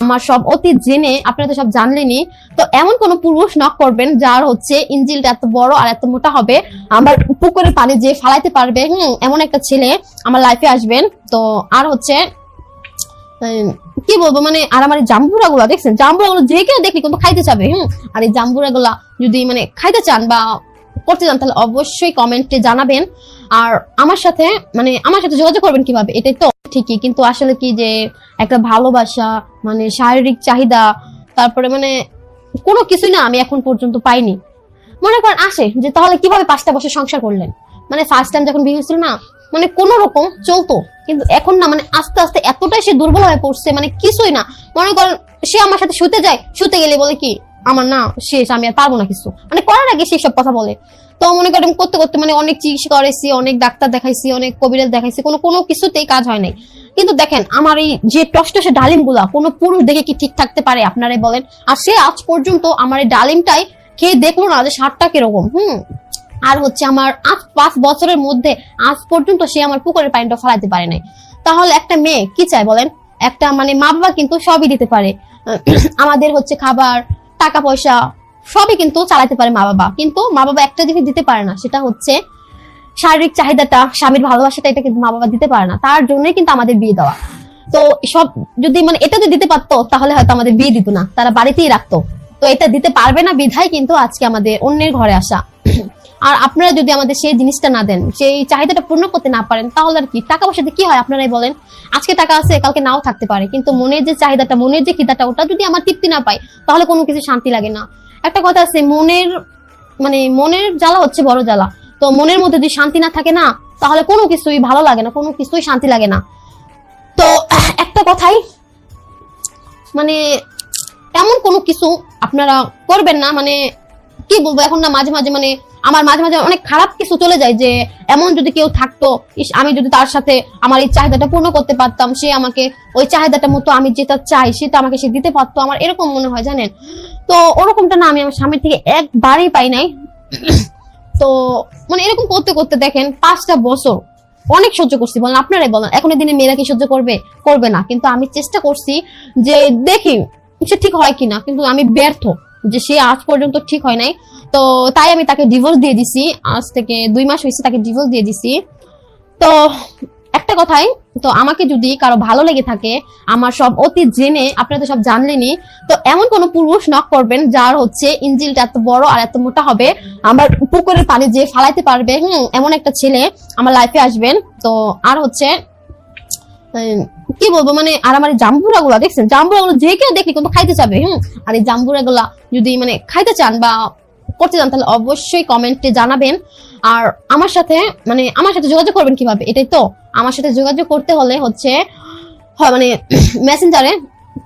আমার সব অতীত জেনে আপনারা তো সব জানলেনই। তো এমন কোন পুরুষ নক করবেন যার হচ্ছে ইঞ্জিলটা এত বড় আর এত মোটা হবে, আমার পুকুরের পানি যে ফালাইতে পারবে, এমন একটা ছেলে আমার লাইফে আসবেন। তো আর হচ্ছে কি বলবো, মানে আর আমার জাম্বুরা গুলা দেখছেন, জাম্বুরা গুলো যে কেউ দেখলি কিন্তু খাইতে চাবে। আর এই জাম্বুরা গুলা যদি মানে খাইতে চান বা করতে চান তাহলে অবশ্যই কমেন্টে জানাবেন। আর আমার সাথে যোগাযোগ করবেন কিভাবে, এটাই তো ঠিকই, কিন্তু আসলে কি যে একটা ভালোবাসা, মানে শারীরিক চাহিদা, তারপরে মানে কোনো কিছুই না আমি এখন পর্যন্ত পাইনি। মনে করেন আসে যে তাহলে কিভাবে 5টা বছর সংসার করলেন, মানে ফার্স্ট টাইম যখন বিয়ে হয়েছিল না, মানে কোন রকম চলতো, কিন্তু এখন না মানে আস্তে আস্তে এতটাই সে দুর্বল হয়ে পড়ছে, মানে কিছুই না। মনে করেন সে আমার সাথে শুতে যায়, শুতে গেলে বলে কি আমার না শেষ, আমি আর পারবো না কিছু, মানে করার আগে সে সব কথা বলে। তো মনে করেন করতে করতে মানে অনেক চিকিৎসা করেছি, অনেক ডাক্তার দেখাইছি, অনেক কবিরাজ দেখাইছি, কোনো কিছুতেই কাজ হয় নাই। কিন্তু দেখেন আমার এই যে টসটসে ডালিম গুলা কোনো পুরুষ দেখে কি ঠিক থাকতে পারে আপনারাই বলেন? আর সে আজ পর্যন্ত আমার এই ডালিমটাই খেয়ে দেখলো না যে স্বাদটা কিরকম। আর হচ্ছে আমার 5 বছরের মধ্যে আজ পর্যন্ত সে আমার পুকুরের পানিটা ফেলাইতে পারে নাই। তাহলে একটা মেয়ে কি চায় বলেন? একটা মানে মা বাবা কিন্তু সবই দিতে পারে, আমাদের হচ্ছে খাবার, টাকা পয়সা সবই কিন্তু চালাতে পারে মা বাবা, কিন্তু মা বাবা একটা জিনিস দিতে পারে না, সেটা হচ্ছে শারীরিক চাহিদাটা, স্বামীর ভালোবাসাটা, এটা কিন্তু মা বাবা দিতে পারে না। তার জন্যই কিন্তু আমাদের বিয়ে দেওয়া। তো সব যদি মানে এটা যদি দিতে পারতো তাহলে হয়তো আমাদের বিয়ে দিত না, তারা বাড়িতেই রাখতো। তো এটা দিতে পারবে না বিধায় কিন্তু আজকে আমাদের অন্যের ঘরে আসা। আর আপনারা যদি আমাদের সেই জিনিসটা না দেন, সেই চাহিদাটা পূর্ণ করতে না পারেন, তাহলে আর কি টাকা পয়সাতে কি হয় আপনারাই বলেন? আজকে টাকা আছে কালকে নাও থাকতে পারে, কিন্তু মনের যে চাহিদাটা, মনের যে খিদাটা, ওটা যদি আমার তৃপ্তি না পাই তাহলে কোনো কিছু শান্তি লাগে না। একটা কথা আছে, মনের জ্বালা হচ্ছে বড় জ্বালা। তো মনের মধ্যে যদি শান্তি না থাকে না, তাহলে কোনো কিছুই ভালো লাগে না, কোনো কিছুই শান্তি লাগে না। তো একটা কথাই, মানে এমন কোনো কিছু আপনারা করবেন না, মানে কি বলবো এখন না, মাঝে মাঝে মানে আমার মাঝে মাঝে অনেক খারাপ কিছু চলে যায় যে এমন যদি কেউ থাকতো, আমি যদি তার সাথে আমার এই চাহিদাটা পূর্ণ করতে পারতাম, সে আমাকে ওই চাহিদাটা মতো আমি যেটা চাই সেটা আমাকে সে দিতে পারতো, আমার এরকম মনে হয় জানেন। তো ওরকমটা না আমি আমার স্বামীর থেকে একবারই পাই নাই। তো মানে এরকম করতে করতে দেখেন 5টা বছর অনেক সহ্য করছি, বলেন আপনারাই বলেন। এখনের দিনে মেয়েরা কি সহ্য করবে না, কিন্তু আমি চেষ্টা করছি যে দেখি সে ঠিক হয় কিনা, কিন্তু আমি ব্যর্থ যে সে আজ পর্যন্ত ঠিক হয় নাই। তো তাই আমি তাকে ডিভোর্স দিয়ে দিছি, আজ থেকে 2 মাস হয়েছে তাকে ডিভোর্স দিয়ে দিছি। তো একটা কথাই, তো আমাকে যদি কারো ভালো লেগে থাকে, আমার সব অতীত জেনে আপনারা তো সব জানলেনই, তো এমন কোন পুরুষ নক করবেন যার হচ্ছে ইঞ্জিলটা এত বড় আর এত মোটা হবে, আমার পুকুরের পানি যে ফালাইতে পারবে, এমন একটা ছেলে আমার লাইফে আসবেন। তো আর হচ্ছে কি বলবো, মানে আর আমার জাম্বুরা গুলা দেখছেন, জাম্বুরা গুলো যে কেউ দেখলি কিন্তু খাইতে চাবে। আর এই জাম্বুরা গুলা যদি মানে খাইতে চান বা করতে চান তাহলে অবশ্যই কমেন্টে জানাবেন। আর আমার সাথে যোগাযোগ করবেন কিভাবে, এটাই তো। আমার সাথে যোগাযোগ করতে হলে হচ্ছে মানে মেসেঞ্জারে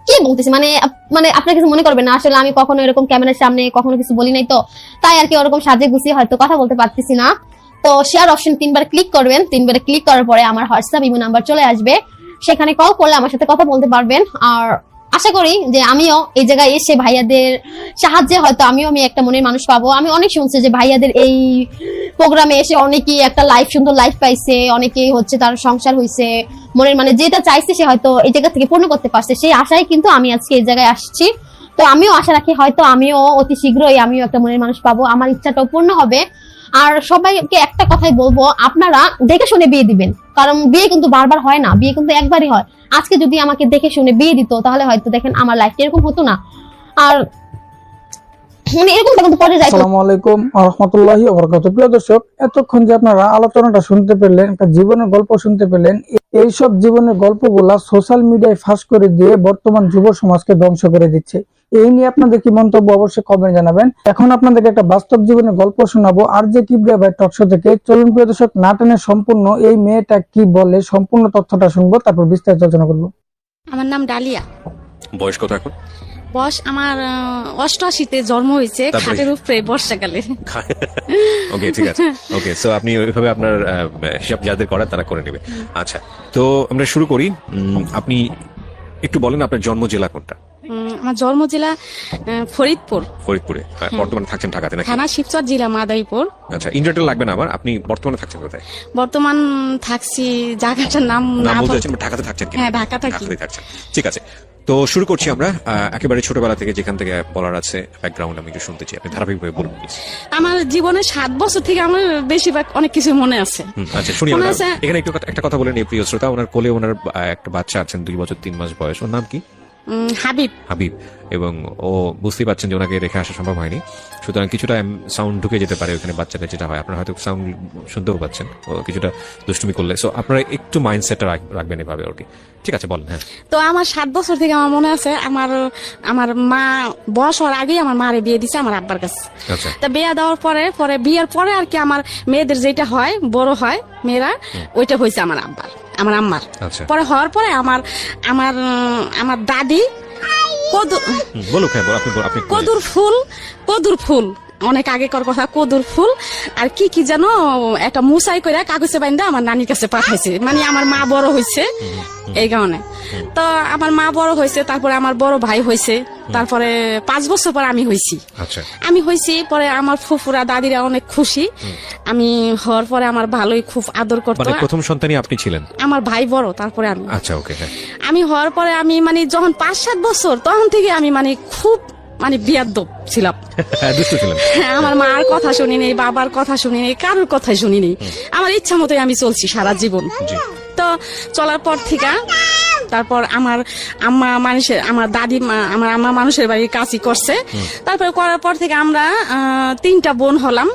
কি বলতেছি, মানে আপনারা কিছু মনে করবেন না, আসলে আমি কখনো এরকম ক্যামেরার সামনে কখনো কিছু বলি নাই, তো তাই আর কি ওরকম সাজে গুছিয়ে হয়তো কথা বলতে পারতেছি না। তো শেয়ার অপশন 3বার ক্লিক করবেন, 3বারে ক্লিক করার পরে আমার হোয়াটসঅ্যাপ ইমো নাম্বার চলে আসবে, সেখানে কল করলে আমার সাথে কথা বলতে পারবেন। আর আশা করি যে আমিও এই জায়গায় এসে ভাইয়াদের সাহায্যে হয়তো আমিও একটা মনের মানুষ পাবো। আমি অনেক শুনছি যে ভাইয়াদের এই প্রোগ্রামে এসে অনেকেই একটা সুন্দর লাইফ পাইছে, অনেকেই হচ্ছে তার সংসার হয়েছে, মনের মানে যেটা চাইছে সে হয়তো এই জায়গা থেকে পূর্ণ করতে পারছে। সেই আশায় কিন্তু আমি আজকে এই জায়গায় আসছি। তো আমিও আশা রাখি হয়তো আমিও অতি শীঘ্রই আমিও একটা মনের মানুষ পাবো, আমার ইচ্ছাটাও পূর্ণ হবে। আর সবাইকে একটা কথাই বলবো, আপনারা দেখে শুনে বিয়ে দিবেন, কারণ বিয়ে কিন্তু বারবার হয় না, বিয়ে কিন্তু একবারই হয়। আজকে যদি আমাকে দেখে শুনে বিয়ে দিত তাহলে হয়তো দেখেন আমার লাইফটা এরকম হতো না। আর মানে এরকম কিন্তু পরে যাই। আসসালামু আলাইকুম ওয়া রাহমাতুল্লাহি ওয়া বারাকাতুহু। প্রিয় দর্শক, এতক্ষণ যে আপনারা আলোচনাটা শুনতে পেলেন, একটা জীবনের গল্প শুনতে পেলেন, এই সব জীবনের গল্পগুলা সোশ্যাল মিডিয়ায় ফাঁস করে দিয়ে বর্তমান যুব সমাজকে ধ্বংস করে দিচ্ছে। এই নিয়ে আপনাদের কি মন্তব্য অবশ্যই কমেন্ট জানাবেন। এখন আপনাদেরকে একটা বাস্তব জীবনের গল্প শোনাবো RJ কিবরিয়া ভাই টকশো থেকে। চলুন প্রিয় দর্শক, না টেনে সম্পূর্ণ এই মেয়েটা কি বলে সম্পূর্ণ তথ্যটা শুনবো, তারপর বিস্তারিত আলোচনা করবো। আমার নাম ডালিয়া। বয়স কত এখন? বয়স আমার 88-তে জন্ম হয়েছে, খাটের উপরে বর্ষাকালে। ওকে, ঠিক আছে। ওকে, সো আপনি ওইভাবে আপনার হিসাব যাদের করার তারা করে নেবে। আচ্ছা, তো আমরা শুরু করি। আপনি একটু বলেন আপনার জন্ম জেলা কোনটা? আমার জন্ম জেলা ফরিদপুর। ফরিদপুরে। বর্তমানে থাকছেন ঢাকাতে নাকি? থানা শিবচর, জেলা মাদারীপুর। আচ্ছা, ইন্টারনেট লাগবে না আমার। আপনি বর্তমানে থাকছেন কোথায়? বর্তমান থাকছি জায়গাটার নাম বলতে চাচ্ছেন, ঢাকাতে থাকছেন? হ্যাঁ, ঢাকাতে থাকছেন। ঠিক আছে। তো শুরু করছি আমরা একেবারে ছোটবেলা থেকে, যেখান থেকে বলার আছে ব্যাকগ্রাউন্ড আমি একটু শুনতে চাই, আপনি ধারাবাহিকভাবে বলুন প্লিজ। আমার জীবনে 7 বছর থেকে আমার বেশিরভাগ অনেক কিছু মনে আছে। আচ্ছা শুনি মনে আমরা। আছে। এখানে একটু একটা কথা বলেন, এই প্রিয় শ্রোতা, ওনার কোলে ওনার একটা বাচ্চা আছেন 2 বছর 3 মাস বয়স, ওর নাম কি? হাবিব। হাবিব। এবং ও বুঝতেই পারছেন যে ওনাকে রেখে আসা সম্ভব হয়নি, সুতরাং কিছুটা সাউন্ড ঢুকে যেতে পারে ওখানে বাচ্চাটা, যেটা হয় আপনারা হয়তো সাউন্ড শুনতেও পাচ্ছেন ও কিছুটা দুষ্টুমি করলে। সো আপনারা একটু মাইন্ডসেটটা রাখবেন এভাবে আর কি। ঠিক আছে বলেন। হ্যাঁ, তো আমার 7 বছর থেকে আমার মনে আছে, আমার মা বয়স হওয়ার আগেই আমার মারে বিয়ে দিছে আমার আব্বার কাছে। আচ্ছা তা বিয়ে দেওয়ার পরে বিয়ের পরে আর কি আমার মেয়েদের যেটা হয়, বড় হয় মেয়েরা, ওইটা হয়েছে আমার আম্মার। আচ্ছা পরে হওয়ার পরে আমার দাদি বলুক। হ্যাঁ আপনি কদুর ফুল অনেক আগেকার কথা, কদুর ফুল আর কি যেন একটা মুসাই করে কাগজে বাইন্দা আমার নানির কাছে পাঠাইছে, মানে আমার মা বড় হয়েছে এই কারণে। তো আমার মা বড় হয়েছে, তারপরে আমার বড় ভাই হয়েছে, তারপরে 5 বছর পর আমি হয়েছি। আচ্ছা আমি হয়েছি পরে আমার ফুফুরা দাদিরা অনেক খুশি। আমি হওয়ার পরে আমার ভালোই খুব আদর করতো। মানে প্রথম সন্তানই আপনি ছিলেন? আমার ভাই বড়, তারপরে আমি। আচ্ছা ওকে। হ্যাঁ, আমি হওয়ার পরে আমি মানে যখন 5-7 বছর তখন থেকে আমি মানে খুব বিয়াদ্দপ ছিলাম। দুষ্টু ছিলেন। আমার মার কথা শুনি নেই, বাবার কথা শুনি নেই, কারোর কথাই শুনি নেই, আমার ইচ্ছা মতোই আমি চলছি সারা জীবন। তো চলার পর থেকে তারপর আমার দাদি আমার আম্মা মানুষের বাড়ির কাজই করছে। তারপরে করার পর থেকে আমরা 3টা বোন হলাম।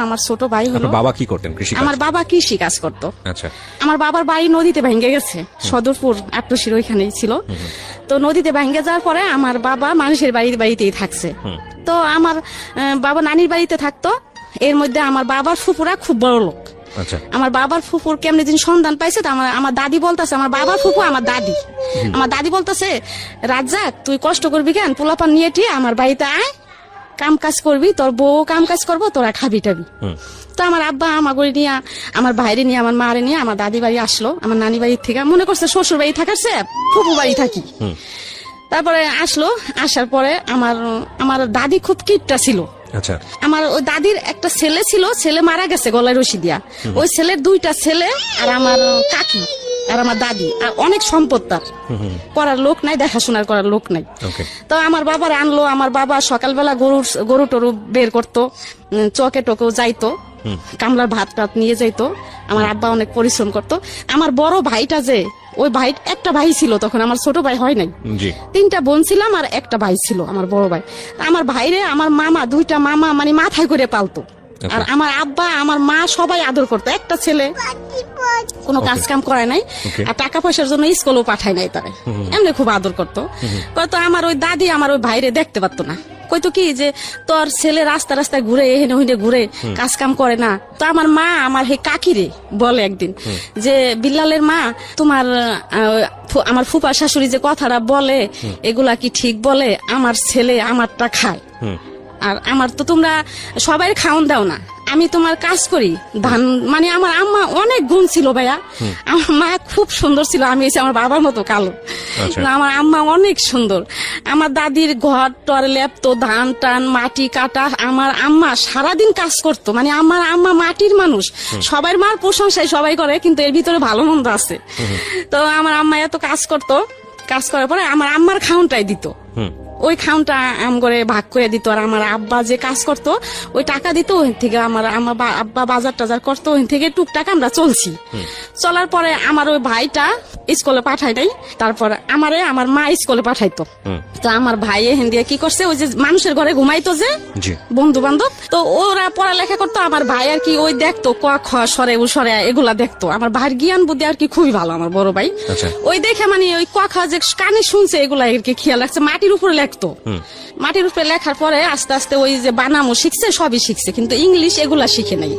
আমার ছোট ভাই হলো। বাবা কি করতেন? কৃষি? আমার বাবা কৃষি কাজ করতো। আচ্ছা। আমার বাবার বাড়ি নদীতে ভেঙে গেছে, সদরপুর আটটুসির ওইখানেই ছিল। তো নদীতে ভেঙে যাওয়ার পরে আমার বাবা মানুষের বাড়িতেই থাকছে। তো আমার বাবা নানির বাড়িতে থাকতো। এর মধ্যে আমার বাবার ফুপুরা খুব বড় লোক। আচ্ছা। আমার বাবার ফুপুর কেমনি দিন সন্ধান পাইছে, তো আমার দাদি বলতেছে, আমার বাবার ফুপু আমার দাদি বলতেছে, রাজ্জাক তুই কষ্ট করবি কেন, পোলাপান নিয়ে টিয়ে আমার বাড়িতে আয়, কাম কাজ করবি, তোর বউ কাম কাজ করবো, তোরা খাবি টাবি। তো আমার আব্বা আমাকে নিয়ে, আমার ভাইরে নিয়ে, আমার মারে নিয়ে আমার দাদি বাড়ি আসলো, আমার নানি বাড়ির থেকে। মনে করছে শ্বশুর বাড়ি থাকারছে ফুপু বাড়ি থাকি। তারপরে আসলো, আসার পরে আমার দাদি খুব কিটটা ছিল। আচ্ছা। আমার ওই দাদির একটা ছেলে ছিল, ছেলে মারা গেছে গলায় রশি দিয়া। ওই ছেলের 2টা ছেলে আর আমার কাকি আর আমার দাদি, আর অনেক সম্পদ তার, করার লোক নাই, দেখাশোনার করার লোক নাই। তো আমার বাবার আনলো, আমার বাবা সকালবেলা গরু টরু বের করতো, চকে টকেও যাইতো, কামলার ভাত টাত নিয়ে যাইতো। আমার আব্বা অনেক পরিশ্রম করতো। আমার বড় ভাইটা যে, ওই ভাই একটা ভাই ছিল তখন, আমার ছোট ভাই হয় নাই, 3টা বোন ছিলাম আর একটা ভাই ছিল আমার বড় ভাই। আমার ভাইরে আমার মামা 2টা মামা মানে মাথায় করে পালতো। আর আমার আব্বা আমার মা সবাই আদর করতো। একটা ছেলে কোনো কাজ কাম করে নাই, আর টাকা পয়সার জন্য স্কুলও পাঠায় নাই তারে, এমনি খুব আদর করতো। তো আমার ওই দাদি আমার ওই ভাইরে দেখতে পারতো না, কইতো কি যে তোর ছেলে রাস্তায় ঘুরে এহেনে ওহেনে ঘুরে কাজ কাম করে না। তো আমার মা আমার হে কাকিরে বলে একদিন যে, বিল্লালের মা তোমার আমার ফুপা শাশুড়ি যে কথাটা বলে এগুলা কি ঠিক বলে? আমার ছেলে আমারটা খায়, আর আমার তো তোমরা সবাই খাওন দাও না, আমি তোমার কাজ করি ধান। মানে আমার আম্মা অনেক গুণ ছিল ভাইয়া, আমার মা খুব সুন্দর ছিল, আমি এসে আমার বাবার মতো কালো। আমার আম্মা অনেক সুন্দর। আমার দাদির ঘর টর লেপতো, ধান টান মাটি কাটা, আমার আম্মা সারাদিন কাজ করতো। মানে আমার আম্মা মাটির মানুষ, সবার মার প্রশংসায় সবাই করে, কিন্তু এর ভিতরে ভালো মন্দ আছে। তো আমার আম্মা এত কাজ করতো, কাজ করার পরে আমার আম্মার খাউনটাই দিত, ওই খাউনটা আম করে ভাগ করে দিত। আর আমার আব্বা যে কাজ করতো ওই টাকা দিত, ওখান থেকে আমার আব্বা বাজার টাজার করতো, ওখান থেকে টুকটাক আমরা চলছি। চলার পরে আমার ওই ভাইটা স্কুলে পাঠাই নাই, তারপর আমার মা স্কুলে পাঠাইতো। তো আমার ভাই এখান দিয়ে কি করছে, ওই যে মানুষের ঘরে ঘুমাইতো যে বন্ধু বান্ধব, তো ওরা পড়ালেখা করতো। আমার ভাই আর কি ওই দেখতো ক খ সরে উ সরে এগুলা দেখতো। আমার ভাইয়ের জ্ঞান বুদ্ধি আর কি খুবই ভালো, আমার বড় ভাই। ওই দেখে মানে ওই ক খ যে কানে শুনছে এগুলা আর কি খেয়াল রাখছে, মাটির উপরে লেখতো। মাটির উপরে লেখার পরে আস্তে আস্তে ওই যে বানামও শিখছে, সবই শিখছে, কিন্তু ইংলিশ এগুলা শিখে নাই।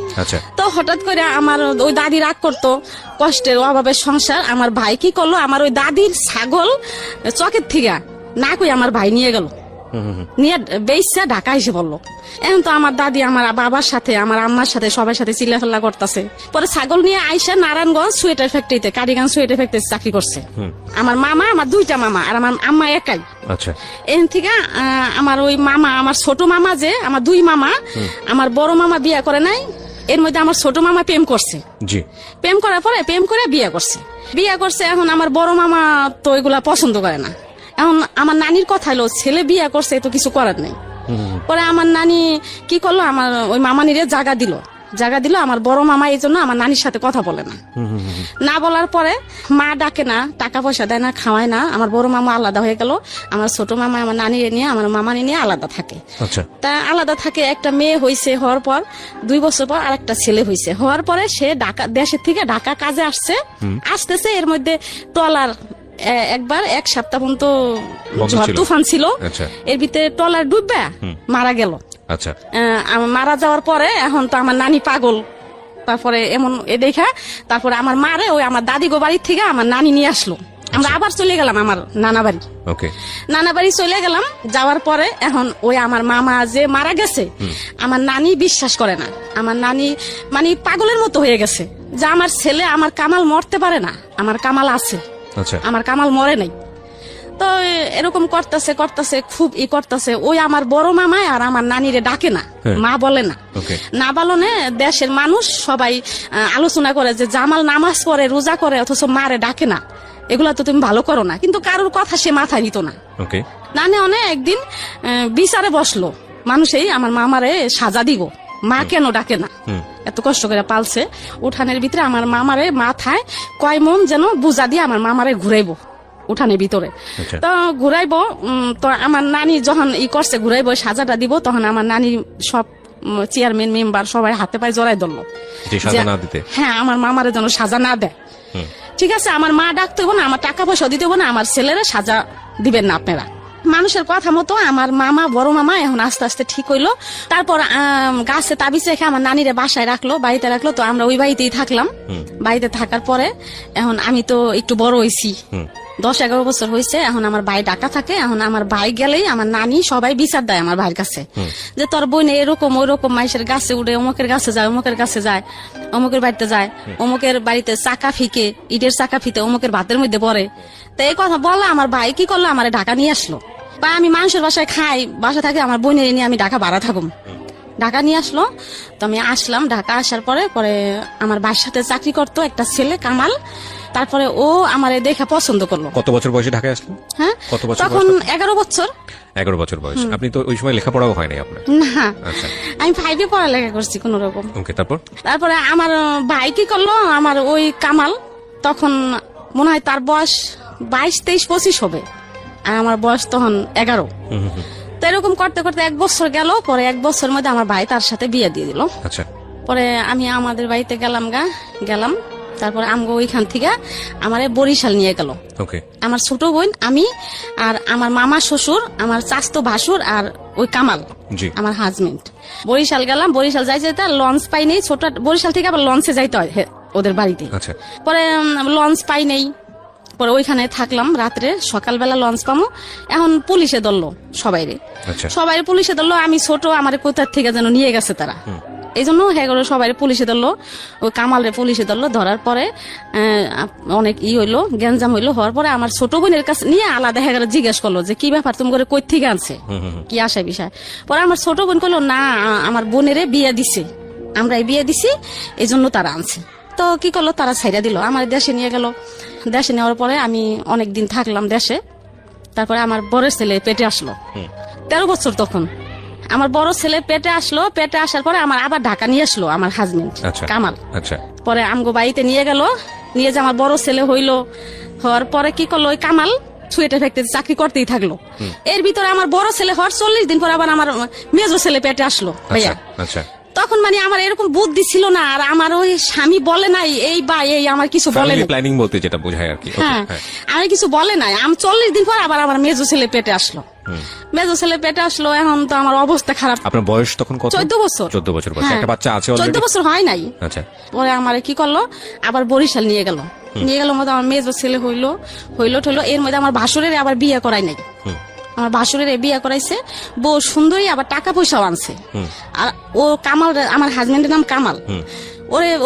তো হঠাৎ করে আমার ওই দাদি রাগ করতো, কষ্টের অভাবের সংসার। আমার ভাই কি করলো, আমার ওই দাদির ছাগল চকের থেকে না কই আমার ভাই নিয়ে গেল, নিয়ে বেইসা ঢাকা এসে বললো। এখন তো আমার দাদি আমার বাবার সাথে আমার আম্মার সাথে সবার সাথে চিল্লাফেল্লা করতেছে। পরে ছাগল নিয়ে আইসা নারায়ণগঞ্জ সোয়েটার ফ্যাক্টরিতে, কারিগঞ্জ সোয়েটার ফ্যাক্টরিতে চাকরি করছে। আমার মামা, আমার 2টা মামা আর আমার আম্মা একাই। এখান থেকে আমার ওই মামা, আমার ছোট মামা যে, আমার 2 মামা, আমার বড় মামা বিয়ে করে নাই, এর মধ্যে আমার ছোট মামা প্রেম করছে। প্রেম করার পরে প্রেম করে বিয়ে করছে। বিয়ে করছে, এখন আমার বড় মামা তো এগুলা পছন্দ করে না। এখন আমার নানির কথা হলো ছেলে বিয়ে করছে, তো কিছু করার নেই। পরে আমার নানি কি করলো, আমার ওই মামানিরে জায়গা দিল আমার বড় মামা, এই জন্য আমার নানির সাথে কথা বলে না বলার পরে মা ডাকে না, টাকা পয়সা দেয় না, খাওয়ায় না। আমার বড় মামা আলাদা হয়ে গেল, আমার ছোট মামা আমার নানিরে নিয়ে আমার মামানি নিয়ে আলাদা থাকে। আচ্ছা, তা আলাদা থাকে, একটা মেয়ে হয়েছে, হওয়ার পর 2 বছর পর আরেকটা ছেলে হয়েছে। হওয়ার পরে সে দেশের থেকে ঢাকা কাজে আসতেছে। এর মধ্যে ট্রলার একবার 1 সপ্তাহ পর্যন্ত ঝড় তুফান ছিল, এর ভিতরে ট্রলার ডুববে মারা গেল। আচ্ছা, মারা যাওয়ার পরে এখন তো আমার নানি পাগল, তারপরে এমন দেখা তারপরে আমার মারে ওই আমার দাদি গো বাড়ির থেকে আমার নানি নিয়ে আসলো। আমরা আবার চলে গেলাম আমার নানা বাড়ি। নানা বাড়ি চলে গেলাম, যাওয়ার পরে এখন ওই আমার মামা যে মারা গেছে, আমার নানি বিশ্বাস করে না। আমার নানি মানে পাগলের মতো হয়ে গেছে যে আমার ছেলে, আমার কামাল মরতে পারে না, আমার কামাল আছে, আমার কামাল মরে নাই। তো এরকম করতেছে খুব করতেছে। ওই আমার বড় মামায় আর আমার নানিরে ডাকে না, মা বলে না বলনে দেশের মানুষ সবাই আলোচনা করে যে জামাল নামাজ পড়ে, রোজা করে, অথচ মারে ডাকে না, এগুলা তো তুমি ভালো করো না। কিন্তু কারোর কথা সে মাথায় নিত না। নানে অনেক একদিন বিচারে বসলো, মানুষই আমার মামারে সাজা দিব, মা কেন ডাকে না, এত কষ্ট করে পালছে। উঠানের ভিতরে আমার মামারে মাথায় কয় মন যেন বুঝা দিয়ে আমার মামারে ঘুরাইবো উঠানের ভিতরে। তো ঘুরাইবো, তো আমার নানি যখন করছে ঘুরাইবো, সাজাটা দিব, তখন আমার নানি সব চেয়ারম্যান মেম্বার সবাই হাতে পায়ে জড়াই ধরলো, হ্যাঁ আমার মামারে যেন সাজা না দেয়। ঠিক আছে, আমার মা ডাকতে হবো না, আমার টাকা পয়সা দিতে হবো না, আমার ছেলেরা সাজা দিবেন না আপনারা। মানুষের কথা মতো আমার মামা, বড় মামা এখন আস্তে আস্তে ঠিক হইলো। তারপর গাছে তাবিজ রেখে আমার নানিরে বাসায় রাখলো, বাড়িতে রাখলো। তো আমরা ওই বাড়িতেই থাকলাম। বাড়িতে থাকার পরে এখন আমি তো একটু বড় হয়েছি, 10-11 বছর হয়েছে। এখন আমার ভাই ঢাকা থাকে। এখন আমার ভাই গেলেই আমার নানি সবাই বিচার দেয় আমার ভাইয়ের কাছে, যে তোর বোন এরকম ওই রকম মাইসের গাছে উঠে, অমুকের কাছে যায়, অমুকের কাছে যায়, অমুকের বাড়িতে যায়, অমুকের বাড়িতে চাকা ফিকে, ইটের চাকা ফিতে অমুকের ভাতের মধ্যে পড়ে। তো এই কথা বলে আমার ভাই কি করলো, আমার ঢাকা নিয়ে আসলো। বা আমি মানুষের বাসায় খাই, বাসা থাকে, আমার বোনের নিয়ে আমি ঢাকা ভাড়া থাকুম। ঢাকা নিয়ে আসলো, তো আমি আসলাম। ঢাকা আসার পরে আমার ভাইয়ের সাথে চাকরি করতো একটা ছেলে কামাল। তারপরে ও আমারে দেখে পছন্দ করলো। কত বছর বয়সে ঢাকায় আসলো? হ্যাঁ, তখন 11 বছর। 11 বছর বয়স। আপনি তো ওই সময় লেখাপড়াও হয়নি আপনার? না, আমি 5-এ পড়ালেখা করছি কোন রকম। তারপরে আমার ভাই কি করলো, আমার ওই কামাল তখন মনে হয় তার বয়স 22, 23, 25 হবে, আর আমার বয়স তখন 11। তো এরকম করতে করতে 1 বছর গেল। পরে 1 বছরের মধ্যে আমার ভাই তার সাথে বিয়ে দিয়ে দিল। পরে আমি আমাদের বাড়িতে গেলাম। তারপরে আমগো ওইখান থেকে আমারে বরিশাল নিয়ে গেল। আমার ছোট বোন, আমি আর আমার মামা শ্বশুর, আমার চাচতো ভাসুর আর ওই কামাল আমার হাজবেন্ড। বরিশাল গেলাম। বরিশাল যাইতে লঞ্চ পাই নেই, ছোট বরিশাল থেকে আবার লঞ্চে যাইতে হয় ওদের বাড়িতে। পরে লঞ্চ পাই নেই, পরে ওইখানে থাকলাম রাত্রে। সকালবেলা লঞ্চ পামো, এখন পুলিশে ধরলো সবাই পুলিশে ধরলো। আমি ছোট, আমার কোথার থেকে যেন নিয়ে গেছে তারা, এই জন্য সবাই পুলিশে ধরলো। ওই কামালরে পুলিশে ধরলো। ধরার পরে অনেক হইলো, গ্যাঞ্জাম হইলো। হওয়ার পরে আমার ছোট বোনের কাছে নিয়ে আলাদা জিজ্ঞেস করলো যে কি ব্যাপার, তুমি করে কই থেকে আনছে, কি আশায় বিষয়। পরে আমার ছোট বোন কইলো না, আমার বোনেরে বিয়ে দিছে, আমরা বিয়ে দিছি, এই জন্য তারা আনছে। তো কি করলো, তারা ছাইড়া দিল, আমার দেশে নিয়ে গেল। দেশে নেওয়ার পরে আমি অনেকদিন থাকলাম দেশে। তারপরে আমার বড় ছেলে পেটে আসলো, 13 বছর তখন। আমার বড় ছেলে পেটে আসলো। পেটে আসার পরে আমার আবার ঢাকা নিয়ে আসলো আমার হাজবেন্ড কামাল। পরে আমগো বাড়িতে নিয়ে গেল, নিয়ে যে আমার বড় ছেলে হওয়ার পরে কি করলো, ওই কামাল ছুয়েটে ফ্যাক্টরিতে চাকরি করতেই থাকলো। এর ভিতরে আমার বড় ছেলে হওয়ার 40 দিন পর আবার আমার মেজো ছেলে পেটে আসলো ভাইয়া। তখন মানে আমার এরকম বুদ্ধি ছিল না, আর আমার ওই স্বামী বলে নাই এই বা এই, আমার কিছু বলে নাই, প্ল্যানিং বলতে যেটা বোঝায় আর কি। হ্যাঁ, আমি কিছু বলে নাই। আমি 40 দিন পর আবার আমার মেজো ছেলে পেটে আসলো। এখন তো আমার অবস্থা খারাপ। আপনার বয়স তখন কত? 14 বছর। 14 বছর বয়স, একটা বাচ্চা আছে অলরেডি? 14 বছর হয় নাই। পরে আমার কি করলো, আবার বরিশাল নিয়ে গেল। মধ্যে আমার মেজো ছেলে হইলো। এর মধ্যে আমার ভাসুরের আবার বিয়ে করাই নাই। আমার ভাসুরের বিয়ে করাইছে, বউ সুন্দরী, আবার টাকা পয়সাও আনছে। আর ও কামাল, আমার হাজবেন্ডের নাম কামাল।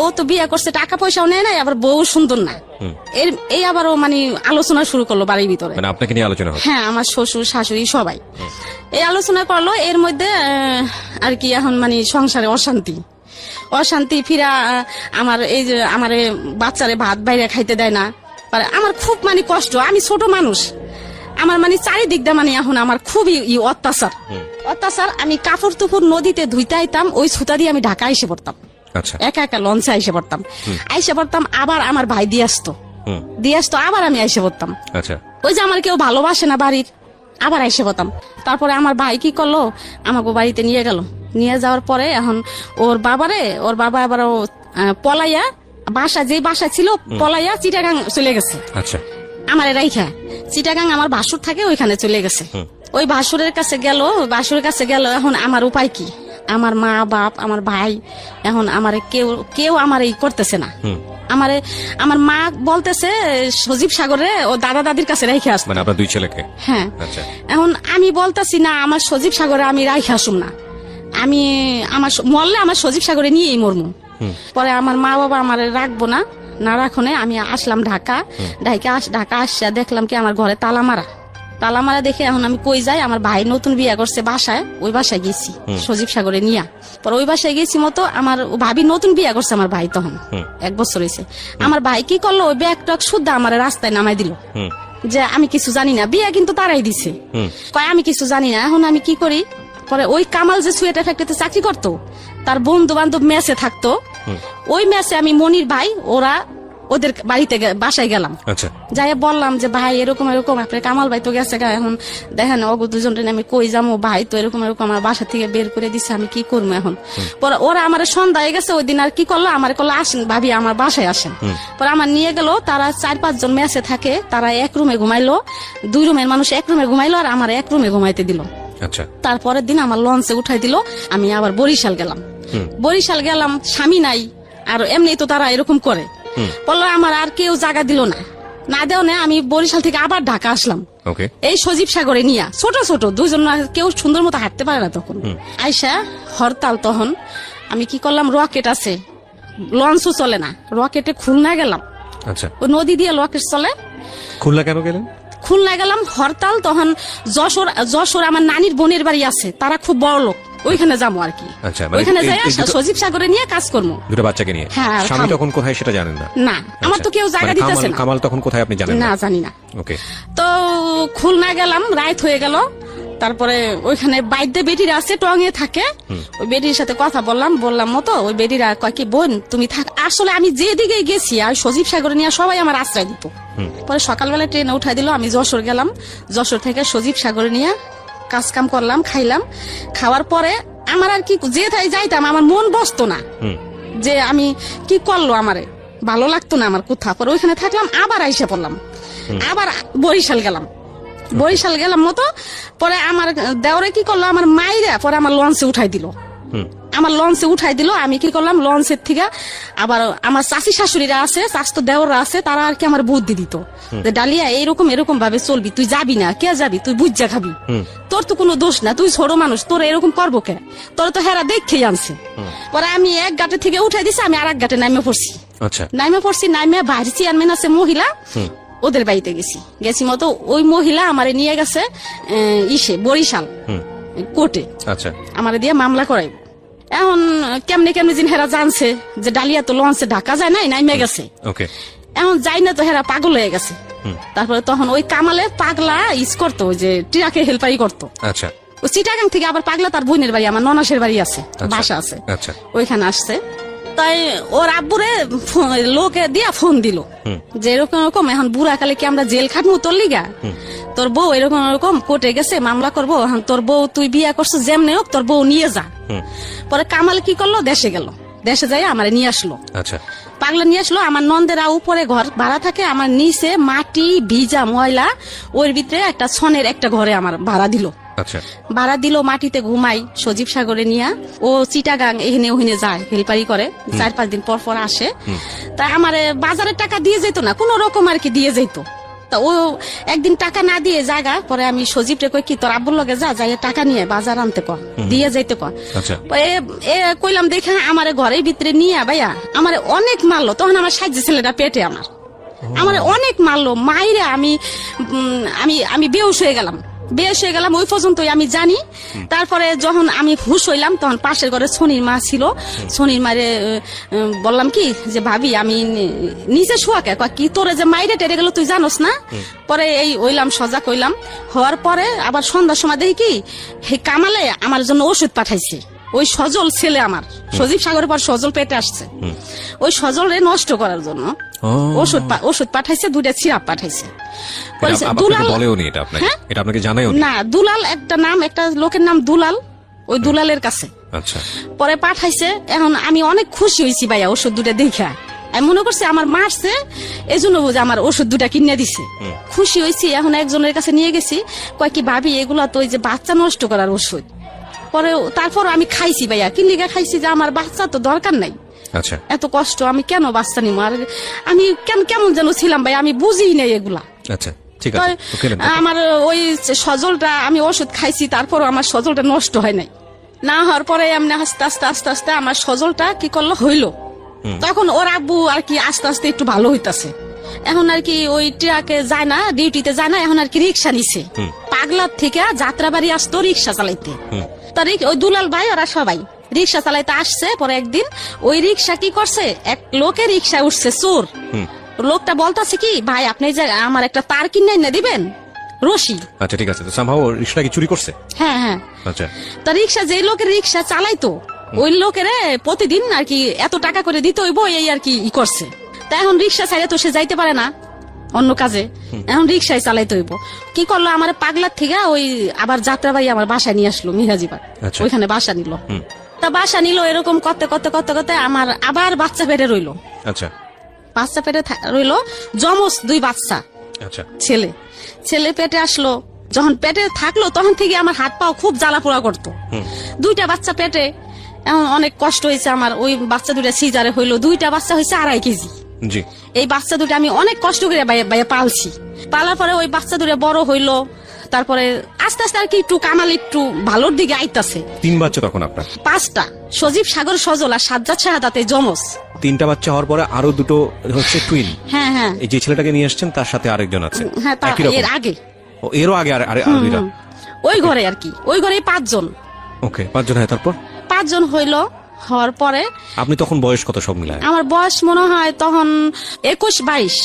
ও তো বিয়ে করছে, টাকা পয়সাও নেয় নাই, আবার বউ সুন্দর না। এই আবার ও মানে আলোচনা শুরু করলো বাড়ির ভিতরে। আপনাকে নিয়ে আলোচনা? হ্যাঁ, আমার শ্বশুর শাশুড়ি সবাই এই আলোচনা করলো। এর মধ্যে আর কি এখন মানে সংসারে অশান্তি ফিরা। আমার এই যে আমার বাচ্চারে ভাত বাইরে খাইতে দেয় না, পরে আমার খুব মানে কষ্ট, আমি ছোট মানুষ, আমার মানে চারিদিক দিয়ে মানে এখন আমার খুবই অত্যাচার। আমি কাপড় তুপড় নদীতে ধুইতে আইতাম, ওই ছুতা দিয়ে আমি ঢাকা এসে পড়তাম, আচ্ছা একা একা লঞ্চে আইসে পড়তাম, আবার আমার ভাই দিয়ে আসতো, আবার আমি আইসে পড়তাম। আচ্ছা ওই যে আমার কেউ ভালোবাসে না বাড়ির, আবার আইসে পড়তাম। তারপরে আমার ভাই কি করলো, আমাকে বাড়িতে নিয়ে গেল, নিয়ে যাওয়ার পরে এখন ওর বাবা আবার পলাইয়া যে বাসা ছিল পলাইয়া চিটাগাং চলে গেছে। আচ্ছা আমার রাইখা চিটাগাং আমার ভাসুর থাকে, ওইখানে চলে গেছে। ওই ভাসুরের কাছে গেল, এখন আমার উপায় কি? আমার মা বাপ, আমার ভাই, এখন আমার কেউ আমার এই করতেছে না। আমার মা বলতেছে সজীব সাগরে ও দাদা দাদির কাছে রেখে আসতো, মানে আপনার 2 ছেলেকে। হ্যাঁ, আচ্ছা এখন আমি বলতেছি না, আমার সজীব সাগরে আমি রাইখে আসুম না, আমি আমার মরলে আমার সজীব সাগরে নিয়েই মরমু। পরে আমার মা বাবা আমার রাখবো না রাখনে আমি আসলাম ঢাকা আসা দেখলাম কি আমার ঘরে তালা মারা দেখে এখন আমি কই যাই, আমার ভাই নতুন বিয়ে করছে বাসায়, ওই বাসায় গেছি সজীব সাগরে নিয়া। পরে ওই বাসায় গেছি মতো আমার ভাবি নতুন বিয়ে করছে, আমার ভাই তখন 1 বছর হয়েছে। আমার ভাই কি করলো, ওই ব্যাগ টক শুদ্ধ আমার রাস্তায় নামাই দিল, যে আমি কিছু জানি না, বিয়ে কিন্তু তারাই দিছে, কয় আমি কিছু জানি না। এখন আমি কি করি, পরে ওই কামাল যে সুয়েটার ফ্যাক্টরিতে চাকরি করতো, তার বন্ধু বান্ধব মেসে থাকতো, ওই মেসে আমি মনির ভাই ওদের বাড়িতে বাসায় গেলাম। আচ্ছা যাই বললাম যে ভাই এরকম আপনার কামাল ভাই তো গেছে, এখন দেখেন অগো দুজনটা আমি কই যাবো, ভাই তো এরকম আমার বাসা থেকে বের করে দিচ্ছে, আমি কি করবো এখন? পরে ওরা আমার সন্ধ্যা হয়ে গেছে, ওই দিন আর কি করলো, আমার করলো আসেন ভাবি আমার বাসায় আসেন। পরে আমার নিয়ে গেল, তারা 4-5 জন মেসে থাকে, তারা এক রুমে ঘুমাইলো, 2 রুমের মানুষ এক রুমে ঘুমাইলো, আর আমার এক রুমে ঘুমাইতে দিল। আচ্ছা তারপরের দিন আমার লঞ্চে উঠাই দিল, আমি আবার বরিশাল গেলাম, স্বামী নাই, আর এমনি তো তারা এরকম করে। বললো আমার আর কেউ জায়গা দিল না দেও না, আমি বরিশাল থেকে আবার ঢাকা আসলাম, এই সজীব সাগরে নিয়া, ছোট 2 জন, কেউ সুন্দর মতো হাঁটতে পারে না তখন। আইসা হরতাল, তখন আমি কি করলাম, রকেট আছে, লঞ্চও চলে না, রকেটে খুলনা গেলাম। আচ্ছা ওই নদী দিয়ে রকেট চলে। খুলনা কেন গেলেন? খুলনা গেলাম হরতাল, তখন যশোর আমার নানির বোনের বাড়ি আছে, তারা খুব বড় লোক, ওইখানে যাবো আর কি। আচ্ছা ওইখানে যাই সজীব সাগরে নিয়ে কাজ করবো, 2 বাচ্চাকে নিয়ে। হ্যাঁ, স্বামী তখন কোথায় সেটা জানেন না? না, আমার তো কেউ জায়গা দিতেছে না। কামাল তখন কোথায় আপনি জানেন না? জানি না। ওকে, তো খুলনা গেলাম, রাত হয়ে গেল, তারপরে ওইখানে বাইদ্যে বেটিরা আছে, টঙে থাকে, ওই বেটির সাথে কথা বললাম মতো, ওই বেটিরা কয় কি বোন তুমি থাক। আসলে আমি যেদিকে গেছি আর সজীব সাগরে নিয়ে সবাই আমার আশ্রয় দিত। পরে সকালবেলা ট্রেনে উঠাই দিল, আমি যশোর গেলাম, যশোর থেকে সজীব সাগরে নিয়ে কাজ কাম করলাম, খাইলাম। খাওয়ার পরে আমার আর কি যেথায় যাইতাম আমার মন বসতো না, যে আমি কি করলো, আমারে ভালো লাগতো না আমার কোথা। পরে ওইখানে থাকলাম, আবার আইসা পড়লাম, আবার বরিশাল গেলাম মতো। পরে আমার দেওরে কি করলো, আমার মাইরা পরে আমার লঞ্চে উঠাই দিল। আমি কি করলাম, লঞ্চের থেকে আবার আমার চাষি শাশুড়িরা আছে, চাষতো দেওররা আছে, তারা আর কি আমার বুদ্ধি দিত যে ডালিয়া এরকম ভাবে চলবি, তুই যাবি না, কে যাবি, তুই বুঝা খাবি, তোর তো কোনো দোষ না, তুই ছোট মানুষ, তোর এরকম করবো কে, তোর তো হেরা দেখেই আনছে। পরে আমি এক ঘাটে থেকে উঠাই দিছি, আমি আর এক ঘাটে নামে পড়ছি। নামে বাইরে চেয়ারম্যান আছে মহিলা, ওদের বাড়িতে গেছি মতো, ওই মহিলা আমারে নিয়ে গেছে বরিশাল কোর্টে, আচ্ছা আমারে দিয়ে মামলা করাই। এখন কেমনে জিন হেরা জানছে যে ডালিয়া তো লঞ্চে ঢাকা যায় নাই, নাইমে গেছে। এখন যাই না তো হেরা পাগল হয়ে গেছে। তারপরে তখন ওই কামালে পাগলা করতো, ওই যে ট্রাকে হেল্পারি করতো। আচ্ছা, ওই চিটাগাং থেকে আবার পাগলা তার বোনের বাড়ি, আমার ননাসের বাড়ি আছে, বাসা আছে, ওইখানে আসছে। তাই ওর আব্বুরে লোকে দিয়া ফোন দিল যে এরকম এখন বুড়া কালে কি আমরা জেল খাটবো তোর লিগা, তোর বউ এরকম কোর্টে গেছে, মামলা করবো, এখন তোর বউ তুই বিয়া করছো, যেমনি হোক তোর বউ নিয়ে যা। পরে কামাল কি করলো, দেশে যাই আমার নিয়ে আসলো। আচ্ছা, পাগলা নিয়ে আসলো। আমার নন্দেরা উপরে ঘর ভাড়া থাকে, আমার নিচে মাটি ভিজা ময়লা, ওর ভিতরে একটা ছনের একটা ঘরে আমার ভাড়া দিল। ভাড়া দিল, মাটিতে ঘুমাই সজীব সাগরে নিয়া। ও চিটাগাং এখানে ওখানে যায়, হেল্পারি করে, 4-5 দিন পর আসে। তাই আমার বাজারের টাকা দিয়ে যেত না, কোন রকম আর কি দিয়ে যেত। তা ও একদিন টাকা না দিয়ে জায়গা, পরে আমি সজীব রে কই কি তোর আব্বুর লগে যাই টাকা নিয়ে বাজার আনতে ক, দিয়ে যাইতে ক। কইলাম দেখে আমার ঘরের ভিতরে নিয়ে ভাইয়া আমার অনেক মারলো। তখন আমার সাহায্য ছেলেটা পেটে আমার অনেক মারলো, মাইরে আমি বেহুশ হয়ে গেলাম। বেশ হয়ে গেলাম ওই পর্যন্তই আমি জানি। তারপরে যখন আমি হুশ হইলাম তখন পাশের ঘরে সোনির মা ছিল। সোনির মারে বললাম কি যে ভাবি আমি নিচে শোয়াকে কি তোরে যে মাইরে টেরে গেল তুই জানোস না। পরে এই ওইলাম সজাগ হইলাম। হওয়ার পরে আবার সন্ধ্যার সময় দেখি কি হে কামালে আমার জন্য ওষুধ পাঠাইছে। ওই সজল ছেলে আমার সজীব সাগরের পর সজল পেটে আসছে, ওই সজল নষ্ট করার জন্য ওষুধ পাঠাইছে, 2টা সিরাপ পাঠাইছে। এটা আপনাকে জানাইও না, দুলাল একটা নাম, একটা লোকের নাম দুলাল, ওই দুলালের কাছে। আচ্ছা, পরে পাঠাইছে। এখন আমি অনেক খুশি হয়েছি ভাইয়া ওষুধ 2টা দেখা। আমি মনে করছি আমার মারছে এই জন্য বুঝে আমার ওষুধ 2টা কিনে দিছে। খুশি হয়েছি। এখন একজনের কাছে নিয়ে গেছি, কয় কি ভাবি এগুলা তো ওই যে বাচ্চা নষ্ট করার ওষুধ। পরে তারপর আমি খাইছি ভাইয়া, কি লিগা খাইছি যে আমার বাচ্চা তো দরকার নাই। আচ্ছা, এত কষ্ট আমি কেন বাচ্চা নিব, আর আমি কেমন যেন ছিলাম ভাই, আমি বুঝি নাই এগুলা। আচ্ছা ঠিক আছে। আমার ওই সজলটা আমি ওষুধ খাইছি, তারপর আমার সজলটা নষ্ট হয় নাই। না হওয়ার পরে এমনি আস্তে আস্তে আস্তে আস্তে আমার সজলটা কি করলো হইলো। তখন ওর আব্বু আর কি আস্তে আস্তে একটু ভালো হইতাছে। এখন আর কি ওই ট্রাকে যায় না, ডিউটিতে যায় না, এখন আর কি রিক্সা নিছে। পাগলার থেকে যাত্রাবাড়ি আসতো রিক্সা চালাইতে। তার ওই দুলাল ভাই ওরা সবাই রিক্সা চালাইতে আসছে। পরে একদিন ওই রিক্সা কি করছে, এক লোকের রিক্সা উঠছে চোর। লোকটা বলতাছে কি ভাই আপনি যে আমার একটা তার কিনে এনে দিবেন, রশি। আচ্ছা ঠিক আছে। তো সামহাও রিক্সা কি চুরি করছে? হ্যাঁ হ্যাঁ। আচ্ছা, তা রিক্সা যে লোকের রিক্সা চালাইতো ওই লোকের প্রতিদিন আর কি এত টাকা করে দিতে হইব, এই আর কি ই করছে। তা এখন রিক্সা চাইলে তো সে যাইতে পারে না অন্য কাজে, এখন রিক্সায় চালাইতে হইব। কি করলো আমার পাগলার থেকে ওই আবার যাত্রাবাড়ি আমার বাসায় নিয়ে আসলো মিরাজিবার। ওইখানে বাসা নিল। তা বাসা নিল, এরকম করতে করতে করতে করতে আমার আবার বাচ্চা পেটে রইলো। আচ্ছা, বাচ্চা পেটে রইলো, জমজ 2 বাচ্চা। আচ্ছা, ছেলে পেটে আসলো। যখন পেটে থাকলো তখন থেকে আমার হাত পাও খুব জ্বালা পোড়া করতো। 2টা বাচ্চা পেটে, এখন অনেক কষ্ট হয়েছে আমার। ওই বাচ্চা 2টা সিজারে হইলো, 2টা বাচ্চা হয়েছে 2.5 কেজি। জি, এই বাচ্চা 2টা আমি অনেক কষ্ট করে বাইরে পালছি। পালার পরে ওই বাচ্চা 2টা বড় হইলো। তারপরে আস্তে আস্তে আর কি একটু কামাল একটু ভালোর দিকে আইতাছে। 3 বাচ্চা তখন আপনার? 5টা, সজীব সাগর সজল আর সাজ্জাদ শাহাদাতে জমজ। 3টা বাচ্চা হওয়ার পরে আরো 2টো হচ্ছে টুইন। হ্যাঁ হ্যাঁ। এই যে ছেলেটাকে নিয়ে আসছেন তার সাথে আরেকজন আছে? হ্যাঁ, এর আগে। এরও আগে আর 2টা ওই ঘরে আর কি, ওই ঘরে 5 জন। ওকে, 5 জন। হ্যাঁ, তারপর 5 জন হইলো। হওয়ার পরে আপনি তখন বয়স কত সব মিলায়? আমার বয়স মনে হয় তখন 21-22।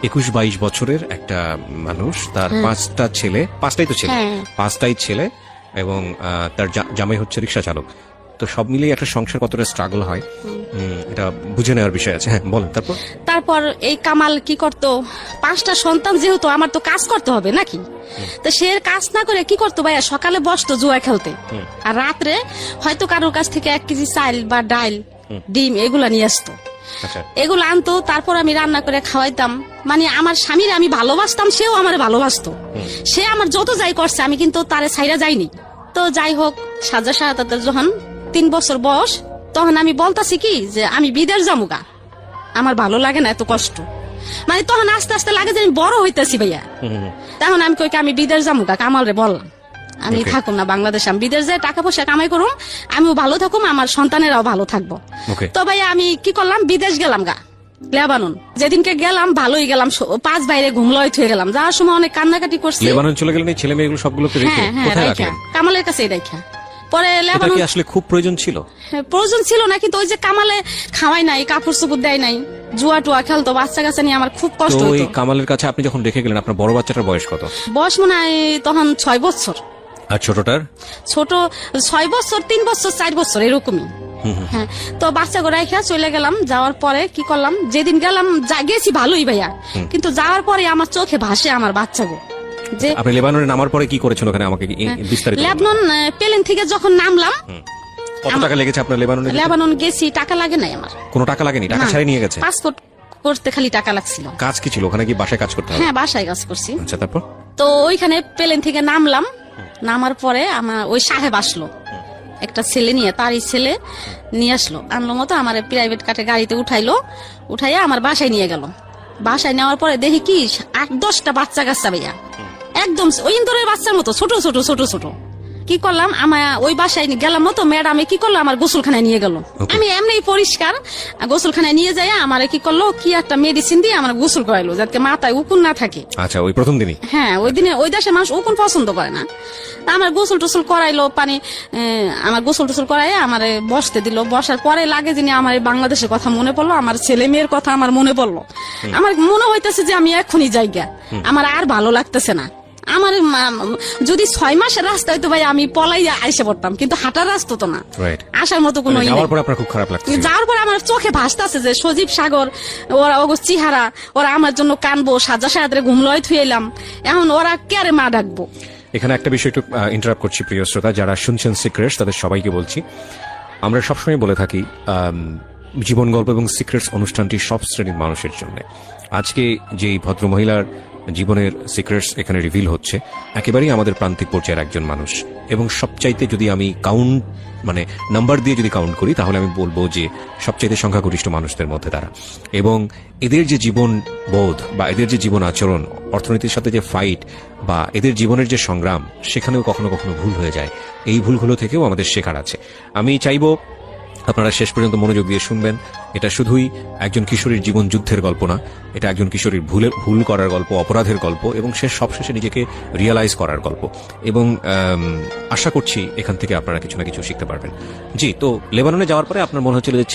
21-22 বছরের একটা মানুষ, তার 5টা ছেলে, 5টাই তো ছেলে, 5টাই ছেলে, এবং তার জামাই হচ্ছে রিক্সা চালক। তো সব মিলিয়ে একটা সংসার কতটা স্ট্রাগল হয় এটা বুঝে নেওয়ার বিষয় আছে। হ্যাঁ বলেন। তারপর এই কামাল কি করতো, 5টা সন্তান যেহেতু আমার তো কাজ করতে হবে নাকি, তো সে কাজ না করে কি করতো ভাইয়া, সকালে বসতো জুয়া খেলতে, আর রাত্রে হয়তো কারোর কাছ থেকে 1 কেজি চাল বা ডাল, ডিম এগুলা নিয়ে আসতো। এগুলো আনতো, তারপর আমি রান্না করে খাওয়াইতাম। মানে আমার স্বামীর আমি ভালোবাসতাম, সেও আমার ভালোবাসতো। সে আমার যত যাই করছে আমি কিন্তু তারে ছাইরা যাইনি। তো যাই হোক, সাজ্জাদ শাহাদাতের যখন 3 বছর বয়স, তখন আমি বলতাছি কি যে আমি বিদেশ যামুগা, আমার ভালো লাগে না এত কষ্ট। মানে তখন আস্তে আস্তে লাগে যে আমি বড় হইতেছি ভাইয়া। তখন আমি কই আমি বিদেশ যামুগা, কামাল রে বললাম আমি থাকুম না বাংলাদেশে, আমি বিদেশ যাই টাকা পয়সা কামাই করুম, আমিও ভালো থাকুম, আমার সন্তানেরাও ভালো থাকবো। তো ভাইয়া আমি কি করলাম, বিদেশ গেলাম গা, লেবানন। যেদিনকে গেলাম ভালোই গেলাম, 5 বাইরে ঘুমলয় থুয়ে গেলাম। যাওয়ার সময় অনেক কান্নাকাটি করছি। লেবানন চলে গেলেন এই ছেলে মেয়েগুলো সবগুলোকে রেখে? কোথায় রাখলেন? কামালের কাছে রেখা। পরে লেবানন কি আসলে খুব প্রয়োজন ছিল? প্রয়োজন ছিল না, কিন্তু ওই যে কামালে খাওয়াই নাই, কাপড় চোপড় দেয় নাই, জুয়া টুয়া খেলতো, বাচ্চা কাছে নিয়ে আমার খুব কষ্ট হতো। ওই কামালের কাছে আপনি যখন রেখে গেলেন, আপনার বড় বাচ্চাটার বয়স কত? বয়স মনে হয় তখন 6 বছর। আর ছোটটার? ছোট 6 বছর, 3 বছর, 4 বছর এরকমই। হ্যাঁ, তো বাচ্চা করে রেখে চলে গেলাম। যাওয়ার পরে কি করলাম, যেদিন গেলাম গেছি ভালোই ভাইয়া, কিন্তু যাওয়ার পরে আমার চোখে ভাসে আমার বাচ্চা গো। যে আপনি লেবাননে নামার পরে কি করেছেন ওখানে, আমাকে বিস্তারিত। লেবানন প্লেন থেকে যখন নামলাম, কত টাকা লেগেছে আপনার লেবাননে? লেবানন গেছি, টাকা লাগে নাই আমার। কোনো টাকা লাগেনি? টাকা ছাড়াই নিয়ে গেছে? পাসপোর্ট করতে খালি টাকা লাগছিল। কাজ কি ছিল ওখানে? কি বাসায় কাজ করতে হবে? হ্যাঁ, বাসায় কাজ করছি। আচ্ছা, তারপর? তো ওইখানে প্লেন থেকে নামলাম। নামার পরে আমার ওই সাহেব আসলো, একটা ছেলে নিয়ে, তারই ছেলে নিয়ে আসলো, আনলো মতো আমার প্রাইভেট কাটে গাড়িতে উঠাইলো, উঠাইয়া আমার বাসায় নিয়ে গেল। বাসায় নেওয়ার পরে দেখি কি 8-10টা বাচ্চা কাচ্চা ভাইয়া, একদম ওই ইন্দোরের বাচ্চার মতো ছোট ছোট ছোট ছোট, কি করলাম, আমার ওই বাসায় গেলাম তো ম্যাডামে কি করলো, আমার গোসলখানায় নিয়ে গেল। আমি এমনি পরিষ্কার গোসলখানায় নিয়ে যাই, আমার কি করলো, কি একটা মেডিসিন দিয়ে আমার গোসল করাইলো যাতে মাথায় উকুন না থাকে। আচ্ছা, ওই প্রথম দিনই? হ্যাঁ, ওই দিনে ওই দেশের মানুষ উকুন পছন্দ করে না। তা আমার গোসল টোসল করাইলো, আমার গোসল টোসল করাই আমার বসতে দিল। বসার পরে লাগে যিনি আমার বাংলাদেশের কথা মনে পড়লো, আমার ছেলে মেয়ের কথা আমার মনে পড়লো। আমার মনে হইতেছে যে আমি এখনই জায়গা, আমার আর ভালো লাগতেছে না। আমার যদি 6 মাসের রাস্তা হইতো ভাই আমি পলাইয়া আইসে পড়তাম, কিন্তু হাঁটার রাস্তা তো না, আসার মতো কোনো যাওয়ার পর আপনার খুব খারাপ লাগছে? যাওয়ার পর আমার চোখে ভাসতেছে যে সজীব সাগর, ওরা ওগো চেহারা, ওরা আমার জন্য কানবো, সাজা সাজারে ঘুমলয় থুয়ে এলাম, এখন ওরা কেয়ারে মা ডাকবো। এখানে একটা বিষয় একটু ইন্টারাপ্ট করছি প্রিয় শ্রোতা, যারা শুনছেন সিক্রেটস তাদের সবাইকে বলছি, আমরা সবসময় বলে থাকি জীবন গল্প এবং সিক্রেটস অনুষ্ঠানটি সব শ্রেণীর মানুষের জন্য। আজকে যে ভদ্রমহিলার জীবনের সিক্রেটস এখানে রিভিল হচ্ছে, একেবারেই আমাদের প্রান্তিক পর্যায়ের একজন মানুষ, এবং সবচাইতে যদি আমি নাম্বার দিয়ে যদি কাউন্ট করি তাহলে আমি বলবো যে সবচাইতে সংখ্যাগরিষ্ঠ মানুষদের মধ্যে তারা। এবং এদের যে জীবন বোধ বা এদের যে জীবন আচরণ, অর্থনীতির সাথে যে ফাইট বা এদের জীবনের যে সংগ্রাম, সেখানেও কখনো কখনো ভুল হয়ে যায়। এই ভুলগুলো থেকেও আমাদের শেখার আছে। আমি চাইবো আপনারা শেষ পর্যন্ত মনোযোগ দিয়ে শুনবেন। এটা শুধুই একজন কিশোরীর জীবন যুদ্ধের গল্প না, এটা একজন কিশোরীর ভুল করার গল্প, অপরাধের গল্প, এবং সবশেষে নিজেকে রিয়েলাইজ করার গল্প। এবং আশা করছি এখান থেকে আপনারা কিছু না কিছু শিখতে পারবেন। জি, তো লেবাননে যাওয়ার পরে আপনার মনে হচ্ছিল যে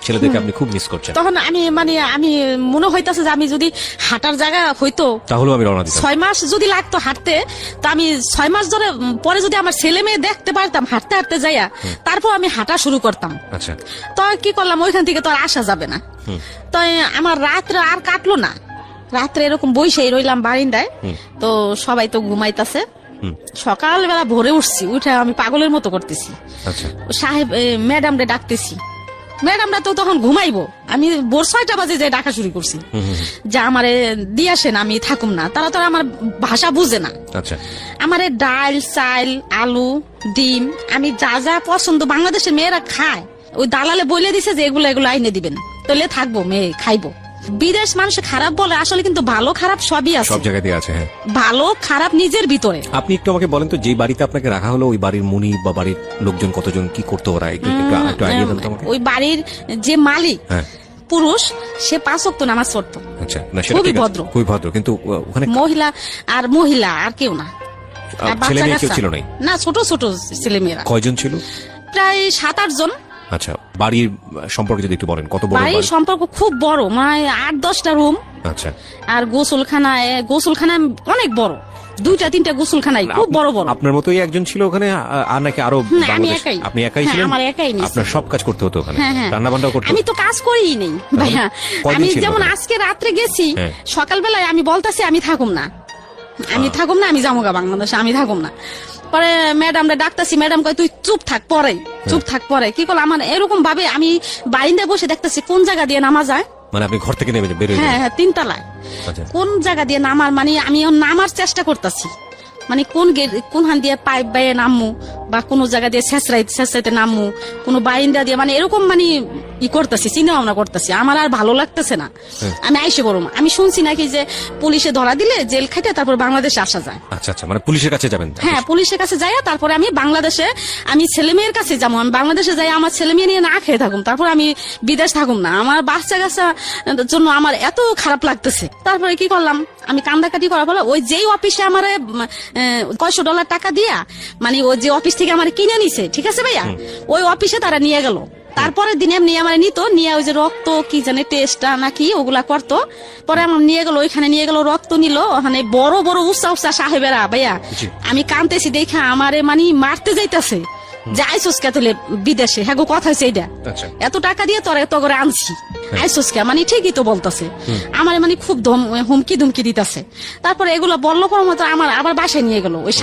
ছেলেদেরকে আপনি খুব মিস করছেন? তখন আমি মনে হইতাছে যে আমি যদি হাঁটার জায়গা হইতো তাহলে আমি রওনা দিতাম। 6 মাস যদি লাগতো হাঁটতে, তা আমি 6 মাস ধরে পরে যদি আমার ছেলে মেয়ে দেখতে পারতাম হাঁটতে হাঁটতে যাইয়া, তারপর আমি হাঁটা শুরু করতাম। আচ্ছা, তো কি করলাম, ওইখান থেকে তো আর আসা যাবে না। তো আমার রাত্রে আর কাটলো না, রাত্রে এরকম বইসেই রইলাম বারিন্দায়। তো সবাই তো ঘুমাইতেছে, সকালবেলা ভোরে উঠছি, উঠে আমি পাগলের মতো করতেছি। সাহেব ম্যাডামরে ডাকতেছি, ম্যাডামরা তো তখন ঘুমাইবো, আমি ভোর 6টা বাজে যে ডাকা শুরু করছি যে আমারে দিয়ে আসেন, আমি থাকুম না। তারা তো আমার ভাষা বুঝে না। আমারে ডাল, চাল, আলু, ডিম, আমি যা যা পছন্দ বাংলাদেশের মেয়েরা খায়, ওই দালালে বলে দিছে যে এগুলো আইনে দিবেন, তাহলে থাকবো, মেয়ে খাইবো। বিদেশ মানুষ খারাপ বলে, আসলে কিন্তু ভালো খারাপ সবই আছে, সব জায়গায় আছে। হ্যাঁ, ভালো খারাপ নিজের ভিতরে। আপনি একটু আমাকে বলেন তো, যে বাড়িতে আপনাকে রাখা হলো, ওই বাড়ির মুনি বা বাড়ির লোকজন কতজন, কি করতো ওরা, একটু আইডিয়া দেন তো আমাকে। ওই বাড়ির যে মালিক পুরুষ, সে 5 ওয়াক্ত নামাজ পড়তো। আচ্ছা, না সেটা খুবই ভদ্র, খুবই ভদ্র, কিন্তু ওখানে মহিলা আর কেউ না, ছেলে মেয়ে কেউ ছিল না, ছোট ছোট ছেলে মেয়েরা। কয়জন ছিল? প্রায় 7-8 জন। আচ্ছা, বাড়ির সম্পর্কে যদি একটু বলেন, কত বড় বাড়ির সম্পর্ক? খুব বড়, মানে 8-10টা রুম। আচ্ছা, আর গোসলখানা অনেক বড়, 2-3টা গোসলখানাই খুব বড় বড়। আপনার মতোই একজন ছিল ওখানে, আর নাকি আরো? আপনি একাই ছিলেন? আমার একাই। আপনার সব কাজ করতে হতো ওখানে, রান্না বান্না করতে? আমি তো কাজ করিই নেই ভাইয়া। আমি যেমন আজকে রাত্রে গেছি, সকালবেলায় আমি বলতাছি আমি থাকুম না, আমি যাবো বাংলাদেশে, আমি থাকুম না। পরে ম্যাডামরা ডাকতেছি, ম্যাডাম কয় তুই চুপ থাক, পরে কি করলাম, আমার এরকম ভাবে আমি বারিন্দায় বসে দেখতেছি কোন জায়গা দিয়ে নামা যায়। মানে আপনি ঘর থেকে নেমে বের হয়ে? হ্যাঁ, 3 তলায়। কোন জায়গা দিয়ে নামার, মানে আমি নামার চেষ্টা করতেছি, মানে কোন হান দিয়ে পাইপ বাইয়ে নামমু, বা কোন জায়গা দিয়ে ছেঁচড়াইতে নামমু, কোন বারিন্দা দিয়ে, মানে এরকম মানে করতেছি, চিন্তা ভাবনা করতেছি। আমার আর ভালো লাগতেছে না, আমি আইসে বলবো। আমি শুনছি নাকি যে পুলিশে ধরা দিলে জেল খাইতে তারপর বাংলাদেশে আসা যায়। আচ্ছা, মানে পুলিশের কাছে যাবেন? হ্যাঁ, পুলিশের কাছে যাই, তারপরে আমি বাংলাদেশে, আমি ছেলে মেয়ের কাছে যাবো। আমি বাংলাদেশে যাই, আমার ছেলে মেয়ে নিয়ে না খেয়ে থাকুম, তারপর আমি বিদেশ থাকুম না। আমার বাচ্চা কাচ্চার জন্য আমার এত খারাপ লাগতেছে। তারপরে কি করলাম, আমি কান্দাকাটি করার ফলে ওই যেই অফিসে আমার $100 টাকা দিয়া, মানে ওই যে অফিস থেকে আমার কিনে নিছে, ঠিক আছে ভাইয়া, ওই অফিসে তারা নিয়ে গেল। তারপরে দিনে এমনি আমার নিয়ে ওই যে রক্ত কি জানে টেস্টটা নাকি ওগুলা করতো, পরে আমার নিয়ে গেল, ওইখানে নিয়ে গেল, রক্ত নিল। ওখানে বড় বড় উচ্চা সাহেবেরা ভাইয়া, আমি কানতেছি দেখা আমারে মানে মারতে যাইতেছে, যাইসোসকা তুলে বিদেশে। হ্যাঁ গো, কথা হয়েছে এইটা, এত টাকা দিয়ে তোরা এত করে আনছি, আইসোসকা, মানে ঠিকই তো বলতেছে আমার, মানে খুব হুমকি ধুমকি দিতেছে। তারপরে এগুলো বললো পর মতো আমার আবার বাসায় নিয়ে গেল ওই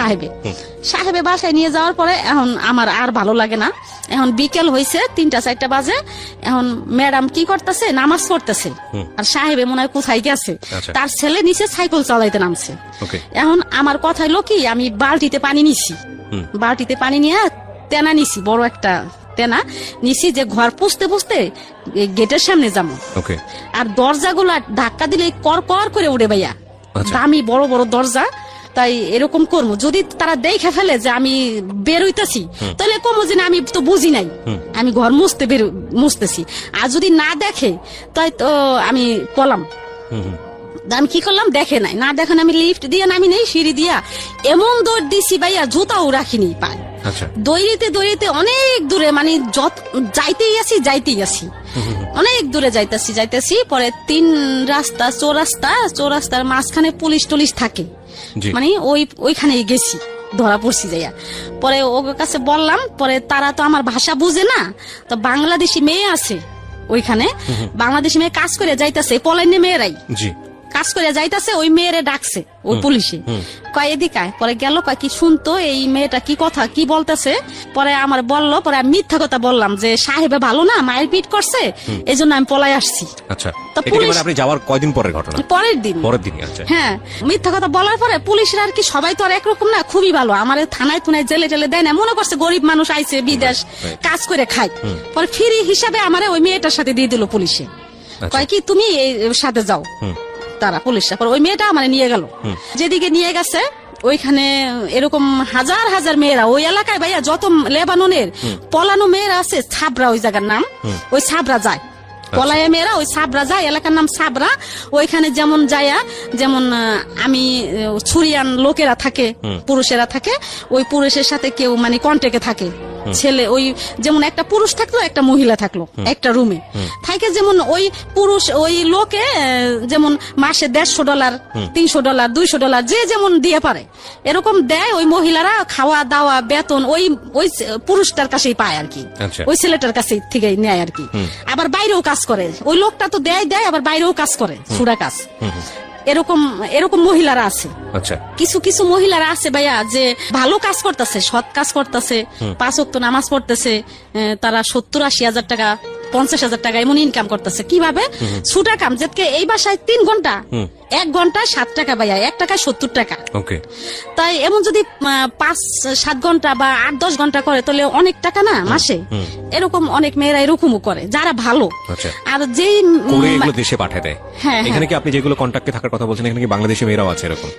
সাহেবে বাসায় নিয়ে যাওয়ার পরে এখন আমার আর ভালো লাগে না। এখন বিকেল হয়েছে, 3-4টা বাজে। এখন ম্যাডাম কি করতেছে, নামাজ পড়তেছে, আর সাহেবে মনে হয় কোথায় গেছে, তার ছেলে নিচে সাইকেল চালাইতে নামছে। এখন আমার কথা হলো কি, আমি বালতিতে পানি নিয়ে তেনা নিছি, বড় একটা তেনা নিছি, যে ঘর পুষতে গেটের সামনে যাবো। আর দরজাগুলা ধাক্কা দিলে কর কর করে উঠে ভাইয়া, দামি বড় বড় দরজা, তাই এরকম করবো, যদি তারা দেখে ফেলে যে আমি বের হইতেছি তাহলে কমো যে না আমি তো বুঝি নাই, আমি ঘর মুছতেছি। আর যদি না দেখে তাই তো আমি পলাম। আমি কি করলাম, দেখে নাই, না দেখেন আমি লিফট দিয়ে নামি নেই, সিঁড়ি দিয়া এমন দৌড় দিছি ভাইয়া, জুতাও রাখিনি পায়। আচ্ছা, দৌড়িতে অনেক দূরে, মানে যাইতেই আসি অনেক দূরে যাইতেছি। পরে 3 রাস্তা চৌরাস্তার মাঝখানে পুলিশ টুলিশ থাকে, জি। মানে ওইখানে গেছি, ধরা পড়ছি যাইয়া। পরে ওর কাছে বললাম, পরে তারা তো আমার ভাষা বুঝে না, তো বাংলাদেশি মেয়ে আছে ওইখানে, বাংলাদেশি মেয়ে কাজ করে যাইতেছে, পলাইনে মেয়েরাই জি কাজ করে যাইতেছে, ওই মেয়েরে ডাকছে ওই পুলিশে, কয় এদিকে আয়। পরে গেল, কয় কি শুনতো এই মেয়েটা কি কথা কি বলতেছে। পরে আমার বললো, পরে আমি মিথ্যা কথা বললাম যে সাহেবে ভালো না, মায়ের পিট করছে, এই জন্য আমি পলাই আসছি। আচ্ছা, তো এটা কি পুলিশ- মানে আপনি যাওয়ার কয়দিন পরের ঘটনা? পরের দিন। আচ্ছা, হ্যাঁ, মিথ্যা কথা বলার পরে পুলিশরা আর কি সবাই তো আর একরকম না, খুবই ভালো। আমার থানায় জেলে দেয় না, মনে করছে গরিব মানুষ আইছে বিদেশ কাজ করে খায়। পরে ফ্রি হিসাবে আমারে ওই মেয়েটার সাথে দিয়ে দিল পুলিশে, কয় কি তুমি এর সাথে যাও। তারা পুলিশরা পরে ওই মেয়েটা আমার নিয়ে গেল, যেদিকে নিয়ে গেছে ওইখানে এরকম হাজার মেয়েরা ওই এলাকায় ভাইয়া, যত লেবাননের পলানো মেয়েরা আছে, ছাবরা ওই জায়গার নাম, ওই ছাবরা যায় পলায়া মেয়েরা, ওই সাবরা যায়, এলাকার নাম সাবরা। ওইখানে যেমন যায়া, যেমন আমি ছুরিয়ান লোকেরা থাকে, পুরুষেরা থাকে, ওই পুরুষের সাথে কেউ মানে কন্ট্যাক্টে থাকে, ছেলে ওই যেমন একটা পুরুষ থাকলো একটা মহিলা থাকলো একটা রুমে থাকে, যেমন ওই পুরুষ ওই লোকে যেমন মাসে $150, $300, $200 যে যেমন দিয়ে পারে এরকম দেয়। ওই মহিলারা খাওয়া দাওয়া বেতন ওই ওই পুরুষটার কাছেই পায় আর কি, আচ্ছা। ওই ছেলেটার কাছে থেকে নেয় আর কি। আবার বাইরেও কাজ করে ওই লোকটা, তো দেয় আবার বাইরেও কাজ করে, সুরা কাজ। এরকম মহিলারা আছে। আচ্ছা, কিছু মহিলারা আছে ভাইয়া যে ভালো কাজ করতেছে, সৎ কাজ করতেছে, 5 ওয়াক্ত নামাজ পড়তেছে, তারা 70-80 হাজার টাকা 50,000 টাকা এমন ইনকাম করতেছে। কিভাবে? ছুটা কাম, যেতে এই বাসায় 3 ঘন্টা, 1 ঘন্টায় 7 টাকা ভাইয়া, 1 টাকায় 70 টাকা। ওকে, তাই এমন যদি 5-7 ঘন্টা বা 8-10 ঘন্টা করে তাহলে অনেক টাকা না মাসে। এরকম অনেক মেয়েরা এরকমও করে যারা ভালো। আচ্ছা। আর যেই করে এগুলো দেশে পাঠায় দেয়। হ্যাঁ, এখানে কি আপনি যেগুলো কন্ট্যাক্টে থাকার কথা বলছেন, এখানে কি বাংলাদেশি মেয়েরাও আছে এরকম?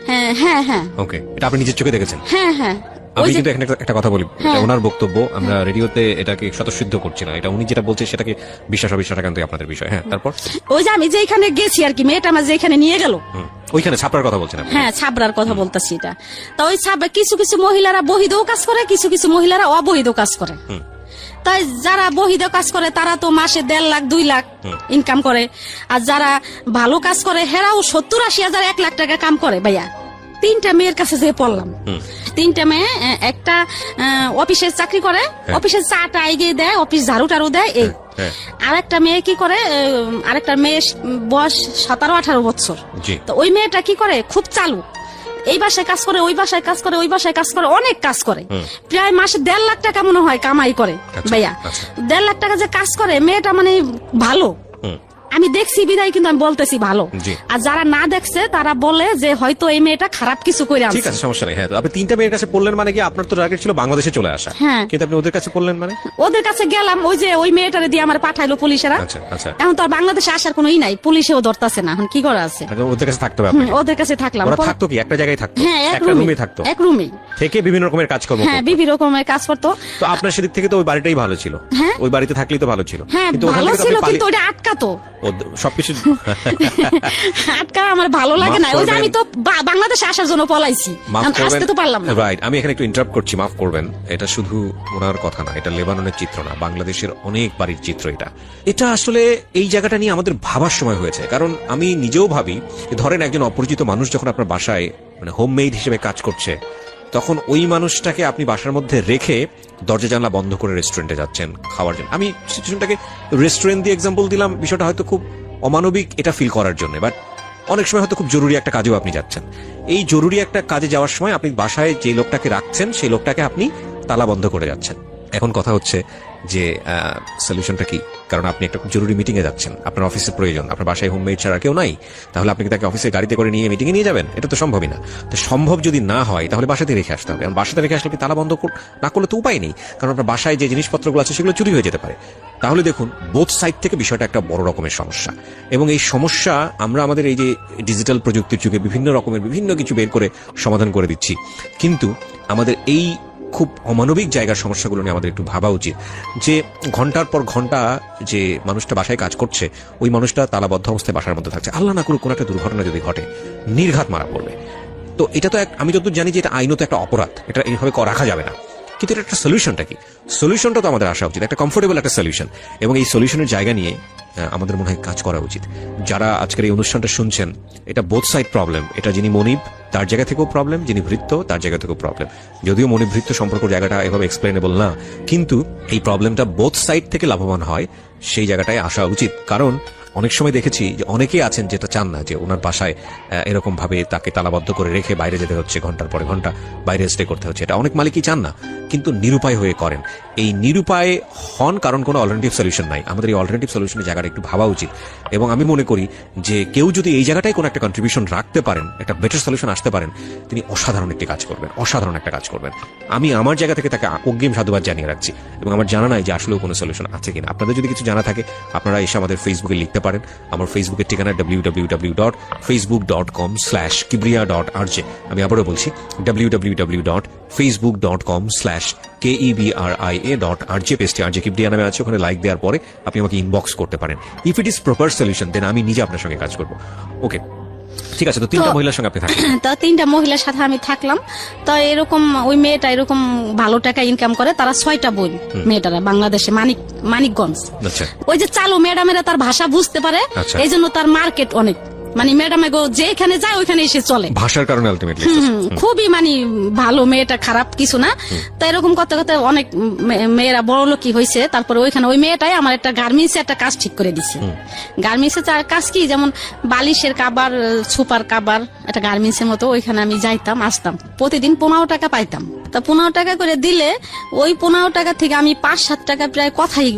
হ্যাঁ। ওকে, এটা আপনি নিজের চোখে দেখেছেন? হ্যাঁ। আমি কিন্তু এখানে একটা কথা বলি, এটা ওনার বক্তব্য, আমরা রেডিওতে এটাকে স্বতঃসিদ্ধ করছি না, এটা উনি যেটা বলছে সেটাকে বিশ্বাস অবিশ্বাস একান্তই আপনাদের বিষয়। হ্যাঁ, তারপর ওই যে আমি যেখানে গেছি আর কি, মেয়েটা আমার যেখানে নিয়ে গেল, ওইখানে ছাপড়ার কথা বলছেন আপনি? হ্যাঁ, ছাবরার কথা বলতেছি এটা। তা ওই ছাবরা কিছু মহিলারা বহিদেও কাজ করে, কিছু মহিলারা অবহিত কাজ করে। তাই যারা বহিদ কাজ করে তারা তো মাসে 1.5 লাখ 2 লাখ ইনকাম করে, আর যারা ভালো কাজ করে হেরাও 70-80 হাজার 1 লাখ টাকা কাম করে ভাইয়া। 3টা মেয়ের কাছে যে পড়লাম, 3টা মেয়ে, একটা অফিসে চাকরি করে, অফিসে চাটা এগিয়ে দেয়, অফিস ঝাড়ু টাড়ু দেয় এই। আরেকটা মেয়ে কি করে, আরেকটা মেয়ে বয়স 17-18 বছর। তো ওই মেয়েটা কি করে, খুব চালু, এই বাসায় কাজ করে, ওই বাসায় কাজ করে, ওই বাসায় কাজ করে, অনেক কাজ করে, প্রায় মাসে 1.5 লাখ টাকা মনে হয় কামাই করে ভাইয়া। 1.5 লাখ টাকা যে কাজ করে, মেয়েটা মানে ভালো, আমি দেখছি বিদায় কিন্তু আমি বলতেছি ভালো। আর যারা না দেখছে তারা বলে যে হয়তো এই মেয়েটা খারাপ কিছু করে আনছে। ঠিক আছে, সমস্যা নেই। হ্যাঁ, আপনি 3টা মেয়ের কাছে পড়লেন মানে কি আপনার তো টার্গেট ছিল বাংলাদেশে চলে আসা, কিন্তু আপনি ওদের কাছে পড়লেন মানে? ওদের কাছে গেলাম, ওই যে ওই মেয়েটারে দিয়ে আমার পাঠাইলো পুলিশেরা। আচ্ছা। এখন তো আর বাংলাদেশে আসার কোনো ই নাই, পুলিশেও ধরতেছে না, এখন কি করা আছে? ওদের কাছে থাকতে হবে আপনাকে? ওদের কাছে থাকলাম। ওরা থাকতো কি একটা জায়গায় থাকতো? হ্যাঁ, একটা রুমে থাকতো, এক রুমে থেকে বিভিন্ন রকমের কাজকর্ম করতো। হ্যাঁ, বিভিন্ন রকমের কাজ করতো। তো আপনার সেদিক থেকে তো ওই বাড়িটাই ভালো ছিল, ওই বাড়িতে থাকলেই তো ভালো ছিল। হ্যাঁ, ভালো ছিল, কিন্তু ওটা আটকাতো সবকিছু আটকা আমার ভালো লাগে না। ওই যে আমি তো বাংলাদেশে আসার জন্য পলাইছি, আসতে তো পারলাম না। রাইট, আমি এখানে একটু ইন্টারাপ্ট করছি, মাফ করবেন। এটা শুধু ওনার কথা না, এটা লেবাননের চিত্র না, বাংলাদেশের অনেক বাড়ির চিত্র। এটা আসলে এই জায়গাটা নিয়ে আমাদের ভাবার সময় হয়েছে, কারণ আমি নিজেও ভাবি, ধরেন একজন অপরিচিত মানুষ যখন আপনার বাসায় মানে হোমমেড হিসেবে কাজ করছে, তখন ওই মানুষটাকে আপনি বাসার মধ্যে রেখে দরজা জানলা বন্ধ করে রেস্টুরেন্টে যাচ্ছেন খাওয়ার জন্য। আমি সিচুয়েশনটাকে রেস্টুরেন্ট দিয়ে এক্সাম্পল দিলাম, বিষয়টা হয়তো খুব অমানবিক এটা ফিল করার জন্য, বাট অনেক সময় হয়তো খুব জরুরি একটা কাজেও আপনি যাচ্ছেন। এই জরুরি একটা কাজে যাওয়ার সময় আপনি বাসায় যে লোকটাকে রাখছেন সেই লোকটাকে আপনি তালা বন্ধ করে যাচ্ছেন। এখন কথা হচ্ছে যে সলিউশনটা কি? কারণ আপনি একটা জরুরি মিটিং এ যাচ্ছেন, আপনার অফিসের প্রয়োজন, আপনার বাসায় হোমমেড ছাড়া কেউ নাই, তাহলে আপনি কি তাকে অফিসে গাড়িতে করে নিয়ে মিটিং এ নিয়ে যাবেন? এটা তো সম্ভবই না। তো সম্ভব যদি না হয় তাহলে বাসাতে রেখে আসতে হবে। বাসাতে রেখে আসলে তালা বন্ধ না করলে তো উপায় নেই, কারণ আপনার বাসায় যে জিনিসপত্রগুলো আছে সেগুলো চুরি হয়ে যেতে পারে। তাহলে দেখুন, বোথ সাইড থেকে বিষয়টা একটা বড় রকমের সমস্যা, এবং এই সমস্যা আমরা আমাদের এই যে ডিজিটাল প্রযুক্তির যুগে বিভিন্ন রকমের বিভিন্ন কিছু বের করে সমাধান করে দিচ্ছি, কিন্তু আমাদের এই খুব অমানবিক জায়গার সমস্যাগুলো নিয়ে আমাদের একটু ভাবা উচিত। যে ঘন্টার পর ঘন্টা যে মানুষটা বাসায় কাজ করছে, ওই মানুষটা তালাবদ্ধ অবস্থায় বাসার মধ্যে থাকছে, আল্লাহ না করুক কোনো একটা দুর্ঘটনা যদি ঘটে, নির্ঘাত মারা পড়বে। তো এটা তো আমি যতদূর জানি যে এটা আইনত একটা অপরাধ, এটা এইভাবে রাখা যাবে না। কিন্তু এটা একটা সলিউশনটা কি? সলিউশনটা তো আমাদের আসা উচিত, একটা কমফোর্টেবল একটা সলিউশন, এবং এই সলিউশনের জায়গা নিয়ে আমাদের মনে হয় কাজ করা উচিত। যারা আজকের এই অনুষ্ঠানটা শুনছেন, এটা বোথ সাইড প্রবলেম। এটা যিনি মনিব তার জায়গা থেকেও প্রবলেম, যিনি ভৃত্য তার জায়গা থেকেও প্রবলেম। যদিও মনিব ভৃত্য সম্পর্ক জায়গাটা এভাবে এক্সপ্লেনেবল না, কিন্তু এই প্রবলেমটা বোথ সাইড থেকে লাভবান হয় সেই জায়গাটায় আসা উচিত। কারণ অনেক সময় দেখেছি যে অনেকেই আছেন যেটা চান না যে ওনার বাসায় এরকম ভাবে তাকে তালাবদ্ধ করে রেখে বাইরে যেতে হচ্ছে, ঘন্টার পরে ঘন্টা বাইরে স্টে করতে হচ্ছে। এটা অনেক মালিকই চান না, কিন্তু নিরুপায় হয়ে করেন। এই নিরুপায় হন কারণ কোনো অল্টারনেটিভ সলিউশন নাই। আমাদের এই অল্টারনেটিভ সলিউশনের জায়গাটা একটু ভাবা উচিত, এবং আমি মনে করি যে কেউ যদি এই জায়গাটায় কোনো একটা কন্ট্রিবিউশন রাখতে পারেন, একটা বেটার সলিউশন আসতে পারেন, তিনি অসাধারণ একটি কাজ করবেন, অসাধারণ একটা কাজ করবেন। আমি আমার জায়গা থেকে তাকে অগ্রিম সাধুবাদ জানিয়ে রাখছি, এবং আমার জানা নাই যে আসলেও কোনো সলিউশন আছে কিনা। আপনাদের যদি কিছু জানা থাকে আপনারা এসে আমাদের ফেসবুকে লিখতে পারেন। আমার ফেসবুকের ঠিকানা www.facebook.com/kibria.rj। আমি আবারও বলছি www.facebook.com/KEBRIA.RJ। পেজটি RJ কিবরিয়া নামে আছে, ওখানে লাইক দেওয়ার পরে আপনি আমাকে ইনবক্স করতে পারেন। If it is proper solution then আমি নিজে আপনার সঙ্গে কাজ করবো। ওকে, ঠিক আছে। তো তিনটা মহিলার সঙ্গে আপনি থাকেন? তো 3টা মহিলার সাথে আমি থাকলাম। তো এরকম ওই মেয়েটা এরকম ভালো টাকা ইনকাম করে, তারা 6টা বোন মেয়েটারা বাংলাদেশে মানিকগঞ্জ। আচ্ছা, ওই যে চালু ম্যাডামেরা তার ভাষা বুঝতে পারে, এই জন্য তার মার্কেট অনেক। মানে ম্যাডামে গো যেখানে যায় ওইখানে এসে চলে, ভাষার কারণে আলটিমেটলি খুবই মানে ভালো, মেয়েটা খারাপ কিছু না। তো এরকম করতে করতে অনেক মেয়েরা বড় লোকই হয়েছে। তারপরে ওইখানে ওই মেয়েটাই আমার একটা গার্মেন্টসে একটা কাজ ঠিক করে দিছে। গার্মেন্টসে কাজ কি, যেমন বালিশের কাবার, সুপার কাবার, একটা গার্মেন্টসের মতো। ওইখানে আমি যাইতাম আসতাম, প্রতিদিন 15 টাকা পাইতাম। তা 15 টাকা করে দিলে ওই 15 টাকা থেকে আমি 5-7 টাকা প্রায় কথাই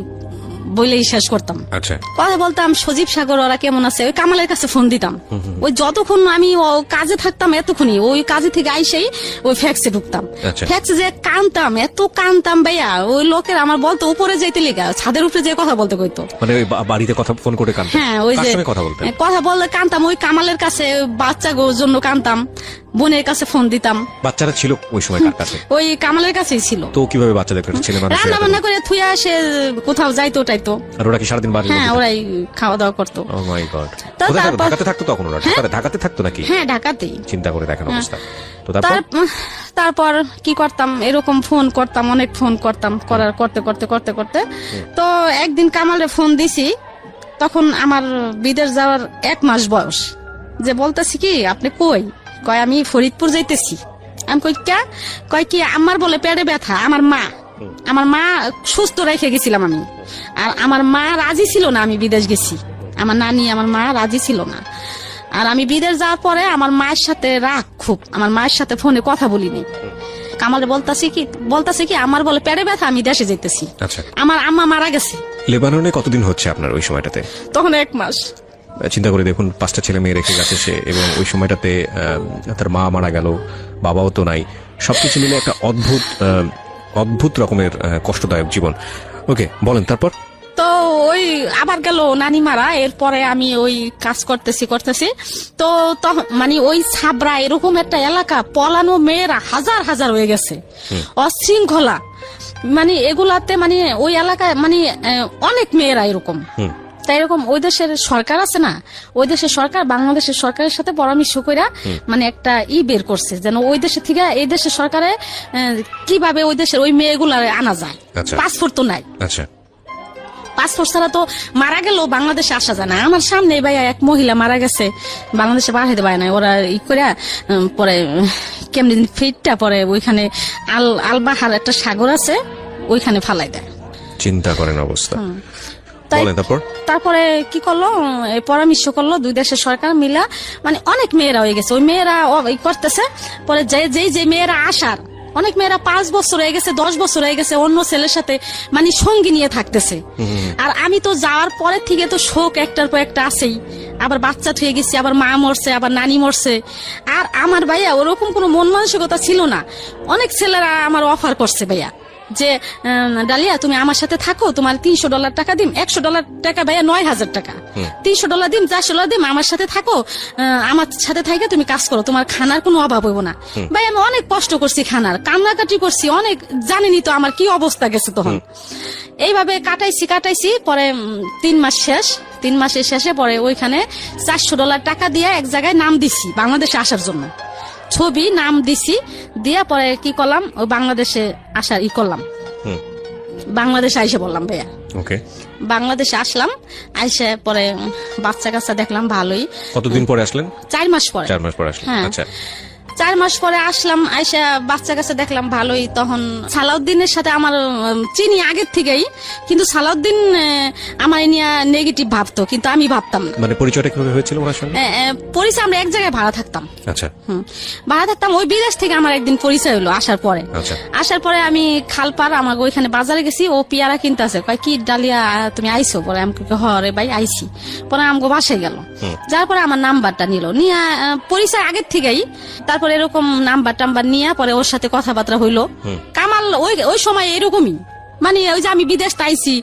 বলেই শেষ করতাম। আচ্ছা, কথা বলতাম, সজীব সাগর ওরা কেমন আছে, ওই কামালের কাছে ফোন দিতাম। ওই যতক্ষণ আমি কাজে থাকতাম এতক্ষণই ওই কাজে থেকে আইসেই ওই ফ্যাক্সে ঢুকতাম। ফ্যাক্সে যে কানতাম, এত কানতাম ভাইয়া, ওই লোকের আমার বলতো উপরে যাইতে লেগা, ছাদের উপরে যে কথা বলতে কইতো, মানে ওই বাড়িতে কথা ফোন করে কানতাম। হ্যাঁ, ওই যে কথা বললে কানতাম, ওই কামালের কাছে বাচ্চা জন্য কানতাম, বোনের কাছে ফোন দিতাম। বাচ্চারা ছিল ওই সময় কার কাছে? ওই কামালের কাছেই ছিল। তো কিভাবে বাচ্চাদের কাছে ছেলে মানুষ রান্না বান্না করে থুয়া সে কোথাও যাইতো টাইতো। আর ওরা কি সারাদিন বাড়ি? হ্যাঁ, ওরাই খাওয়া দাওয়া করতো। ও মাই গড। ঢাকাতে থাকতো তখন ওরা? ঢাকাতে থাকতো নাকি? হ্যাঁ, ঢাকাতেই। চিন্তা করে দেখেন অবস্থা। তো তারপর কি করতাম, এরকম ফোন করতাম, অনেক ফোন করতাম, করতে তো একদিন কামালে ফোন দিছি, তখন আমার বিদেশ যাওয়ার 1 মাস বয়স। যে বলতেছি কি আপনি কই? কয় আমি ফরিদপুর যাইতেছি। আমি কই কে? কয় কি আমার বলে পেটে ব্যথা। আমার মা সুস্থ রেখে গেছিলাম আমি, আর আমার মা রাজি ছিল না আমি বিদেশ গেছি। আমার নানি, আমার মা রাজি ছিল না। আর আমি বিদেশ যাওয়ার পরে আমার মায়ের সাথে রাগ খুব, আমার মায়ের সাথে ফোনে কথা বলিনি। কামালে বলতাছে কি আমার বলে পেটে ব্যথা, আমি দেশে যাইতেছি। আমার আম্মা মারা গেছে। লেবাননে কতদিন হচ্ছে আপনার ওই সময়টাতে? তখন 1 মাস। চিন্তা করে দেখুন, 5টা ছেলে মেয়ে রেখে গেছে সে, এবং ওই সময়টাতে তার মা মারা গেল, বাবাও তো নাই। সবকিছু মিলে একটা অদ্ভুত রকমের কষ্টদায়ক জীবন। ওকে, বলেন তারপর। তো ওই আবার গেল নানি মারা, এরপরে আমি ওই কাজ করতেছি তো মানে ওই ছাবরা এরকম একটা এলাকা, পলানো মেয়েরা হাজার হয়ে গেছে, অশৃঙ্খলা। মানে এগুলাতে মানে ওই এলাকায় মানে অনেক মেয়েরা এরকম। তাই এরকম ওই দেশের সরকার আছে না, ওই দেশের সরকার বাংলাদেশের সরকারের সাথে পরামর্শ করে মানে একটা বের করছে, যেন ওই দেশে থেকে এই দেশের সরকারে কিভাবে ওই দেশের ওই মেয়েগুলা আনা যায়। পাসপোর্ট তো নাই। আচ্ছা, পাসপোর্ট ছাড়া তো মারা গেলেও বাংলাদেশে আসা যায় না। আমার সামনে ভাইয়া এক মহিলা মারা গেছে, বাংলাদেশে বার হইতে পারে না। ওরা করে পরে কেমনি ফিটটা পরে ওইখানে আলবাহার একটা সাগর আছে, ওইখানে ফালাই দেয়। চিন্তা করেন অবস্থা। তারপরে কি করলো, পরামর্শ করলো 2 দেশের সরকার মিলা, মানে অনেক মেয়েরা হয়ে গেছে। ওই মেয়েরা করতেছে, পরে যে মেয়েরা আসার অনেক মেয়েরা 5 বছর হয়ে গেছে, 10 বছর হয়ে গেছে অন্য ছেলের সাথে মানে সঙ্গী নিয়ে থাকতেছে। আর আমি তো যাওয়ার পরের থেকে তো শোক একটার পর একটা আছেই। আবার বাচ্চা থুয়ে গেছি, আবার মা মরছে, আবার নানি মরছে। আর আমার ভাইয়া ওরকম কোনো মন মানসিকতা ছিল না। অনেক ছেলেরা আমার অফার করছে ভাইয়া যে ডালিয়া তুমি আমার সাথে থাকো, তোমার $300 টাকা দিম। $100 টাকা ভাইয়া 9,000 টাকা। $300 দিম, $400 দিম, আমার সাথে থাকো, আমার সাথে থাইকা তুমি কাজ করো, তোমার খানার কোনো অভাব হইব না। ভাই আমি অনেক কষ্ট করছি, খানার কান্নাকাটি করছি অনেক, জানেনি তো আমার কি অবস্থা গেছে তখন। এইভাবে কাটাইছি। পরে 3 মাস শেষ, 3 মাসের শেষে পরে ওইখানে $400 টাকা দিয়ে এক জায়গায় নাম দিছি বাংলাদেশে আসার জন্য, ছবি নাম দিছি। দিয়া পরে কি করলাম, ওই বাংলাদেশে আসার করলাম। বাংলাদেশে আইসে বললাম ভাইয়া, ওকে, বাংলাদেশে আসলাম। আইসে পরে বাচ্চা কাচ্চা দেখলাম ভালোই। কতদিন পরে আসলেন? 4 মাস পরে। 4 মাস পরে আসলেন। হ্যাঁ। আচ্ছা, 4 মাস পরে আসলাম, আইসা বাচ্চা কাছে দেখলাম ভালোই। তখন সালাউদ্দিনের সাথে আমার চিনি আগের থেকেই, কিন্তু সালাউদ্দিন আমার নিয়ে নেগেটিভ ভাবতো, কিন্তু আমি ভাবতাম না। মানে পরিচয়টা কিভাবে হয়েছিল ওনার সঙ্গে? পরিচয় আমরা এক জায়গায় ভাড়া থাকতাম। আচ্ছা, ভাড়া থাকতাম। ওই বিদেশ থেকে আমার একদিন পরিচয় হলো আসার পরে। আচ্ছা, আসার পরে আমি খালপার আমার ওইখানে বাজারে গেছি, ও পেয়ারা কিনতে আছে। কয় কি ডালিয়া তুমি আইসো? পরে আমি হরে ভাই আইসি। পরে আমাকে বাসায় গেল, যার পরে আমার নাম্বারটা নিল, নিয়ে পরিচয় আগের থেকেই। তারপর এরকম নাম্বার টাম্বার নিয়ে পরে ওর সাথে কথাবার্তা হইলো। কামাল ওই সময় এরকমই, মানে ওই যে আমি বিদেশ আইছি,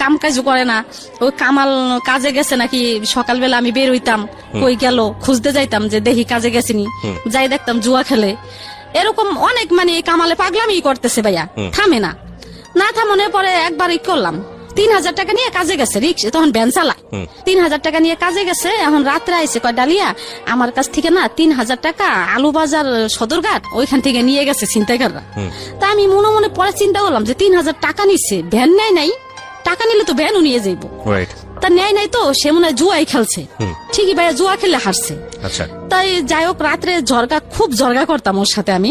কাম কাজ করে না। ওই কামাল কাজে গেছে নাকি, সকালবেলা আমি বের হইতাম, কই গেল খুঁজতে যাইতাম যে দেখি কাজে গেছিনি, যাই দেখতাম জুয়া খেলে। এরকম অনেক মানে এই কামালে পাগলামি করতেছে ভাইয়া, থামে না। না থামনে পরে একবার করলাম, 3,000 টাকা নিয়ে কাজে গেছে, রিক্সা তখন ভ্যান চালায়। 3,000 টাকা নিয়ে কাজে গেছে। এখন রাত্রে আইসে কয় ডালিয়া আমার কাছ থেকে না 3,000 টাকা আলু বাজার সদরঘাট ওইখান থেকে নিয়ে গেছে ছিনতাইকাররা। তা আমি মনে মনে পরে চিন্তা করলাম যে 3,000 টাকা নিচ্ছে, ভ্যান নেয় নাই, টাকা নিলে তো ভ্যানও নিয়ে যাইবো। তা নেয় নাই তো, সে মনে হয় জুয়াই খেলছে। ঠিকই ভাইয়া, জুয়া খেলে হারছে। আচ্ছা, তাই যাই হোক রাত্রে খুব জর্গা করতাম ওর সাথে আমি,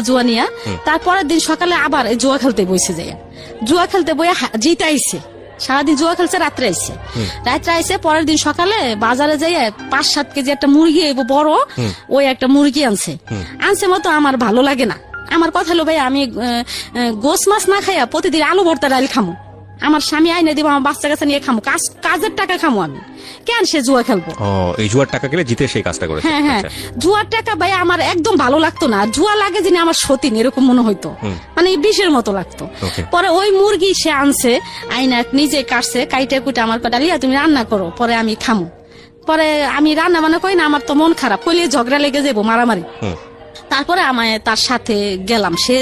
জুয়া নিয়ে। তারপরের দিন সকালে আবার জুয়া খেলতে বসে যাই। জুয়া খেলতে বইয়া জিতে আইসে, সারাদিন জুয়া খেলছে, রাত্রে আইসে। পরের দিন সকালে বাজারে যাই 5-7 কেজি একটা মুরগি বড়, ওই একটা মুরগি আনছে মতো আমার ভালো লাগে না। আমার কথা হলো ভাই আমি গোস মাছ না খাইয়া প্রতিদিন আলু ভর্তা ডাল খামো, আমার স্বামী আইনে দিব, আমার বাচ্চা কাছে নিয়ে খামো, কাজের টাকা খামো আমি, কেন সে জুয়া খেলবো? এই জুয়ার টাকা গেলে জিতে সেই কাজটা করেছে। হ্যাঁ, জুয়ার টাকা ভাই আমার একদম ভালো লাগতো না। জুয়া লাগে যিনি আমার সতীন এরকম মনে হইতো, মানে বিষের মতো লাগতো। পরে ওই মুরগি সে আনছে, আইনা নিজে কাটছে, কাইটে কুটে আমার ডালিয়া তুমি রান্না করো, পরে আমি খামো। পরে আমি রান্না বান্না করি না, আমার তো মন খারাপ, কইলে ঝগড়া লেগে যাবো, মারামারি। তারপরে আমি তার সাথে গেলাম, সে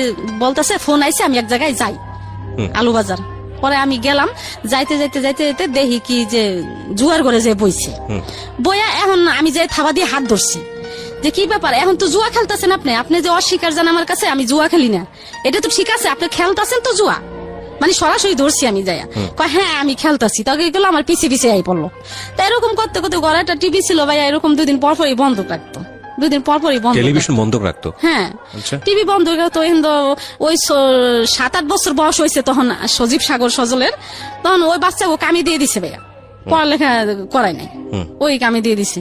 বলতেছে ফোন আইছে আমি এক জায়গায় যাই আলু বাজার। পরে আমি গেলাম, যাইতে দেখি কি যে জুয়ার ঘরে যে বইছে। বইয়া এখন আমি যে থাবা দিয়ে হাত ধরছি যে কি ব্যাপার, এখন তো জুয়া খেলতেছেন আপনি যে অস্বীকার জান আমার কাছে আমি জুয়া খেলি না, এটা তো ঠিক আছে, আপনি খেলতেছেন তো জুয়া, মানে সরাসরি ধরছি আমি যাইয়া। হ্যাঁ আমি খেলতেছি। তখন গেলো আমার পিছিয়ে আই পড়লো। তা এরকম করতে ঘরে একটা টিভি ছিল ভাইয়া, এরকম 2 দিন পরপরই বন্ধ রাখতো, 2 দিন পরপরই বন্ধ, টেলিভিশন বন্ধ রাখতো। হ্যাঁ, টিভি বন্ধ রাখতো। ওই 7-8 বছর বয়স হয়েছে তখন সজীব সাগর সজলের, তখন ওই বাচ্চা ও কামি দিয়ে দিছে ভাইয়া, পড়ালেখা করাই নাই, ওই কামি দিয়ে দিছে।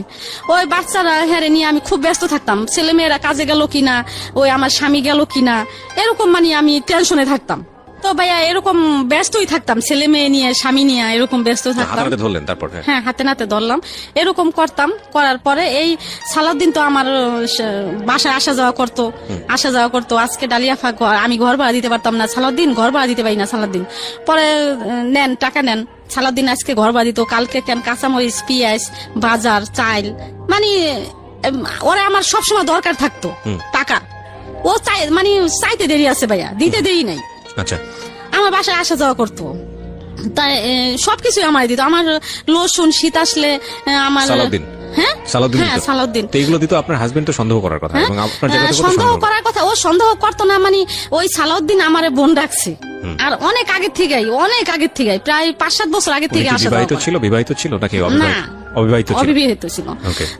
ওই বাচ্চারা হেরে নিয়ে আমি খুব ব্যস্ত থাকতাম, ছেলে মেয়েরা কাজে গেল কিনা, ওই আমার স্বামী গেল কিনা, এরকম মানে আমি টেনশনে থাকতাম। তো ভাইয়া এরকম ব্যস্তই থাকতাম, ছেলে মেয়ে নিয়ে স্বামী নিয়ে এরকম ব্যস্ত থাকতাম। ধরলেন তারপর? হ্যাঁ, হাতে নাতে ধরলাম, এরকম করতাম। করার পরে এই সালাউদ্দিন তো আমার বাসায় আসা যাওয়া করতো। আজকে ডালিয়া আমি ঘর ভাড়া দিতে পারতাম না, সালাউদ্দিন ঘর ভাড়া দিতে পারি না। সালাউদ্দিন পরে নেন টাকা নেন, সালাউদ্দিন আজকে ঘর ভাড়া দিত, কালকে কেন কাঁচামরিচ, পেঁয়াজ, বাজার, চাল, মানে ওরা আমার সবসময় দরকার থাকতো টাকা। ও মানে চাইতে দেরি আছে ভাইয়া, দিতে দেরি নাই। আচ্ছা, আমার বাসায় আসা যাওয়া করতো, তাই সবকিছু আমার দিত। আমার লসুন শীত আসলে আমার সালাউদ্দিন এগুলো দিত। আপনার হাজবেন্ড তো সন্দেহ করার কথা, এবং আপনার সন্দেহ করার কথা, ও সন্দেহ করতো না, মানে ওই সালাউদ্দিন আমারে বোন রাখছে। আর অনেক আগের থেকে প্রায় 5-7 বছর আগে থেকে আসা বিবাহিত ছিল নাকি অবিবাহিত ছিল?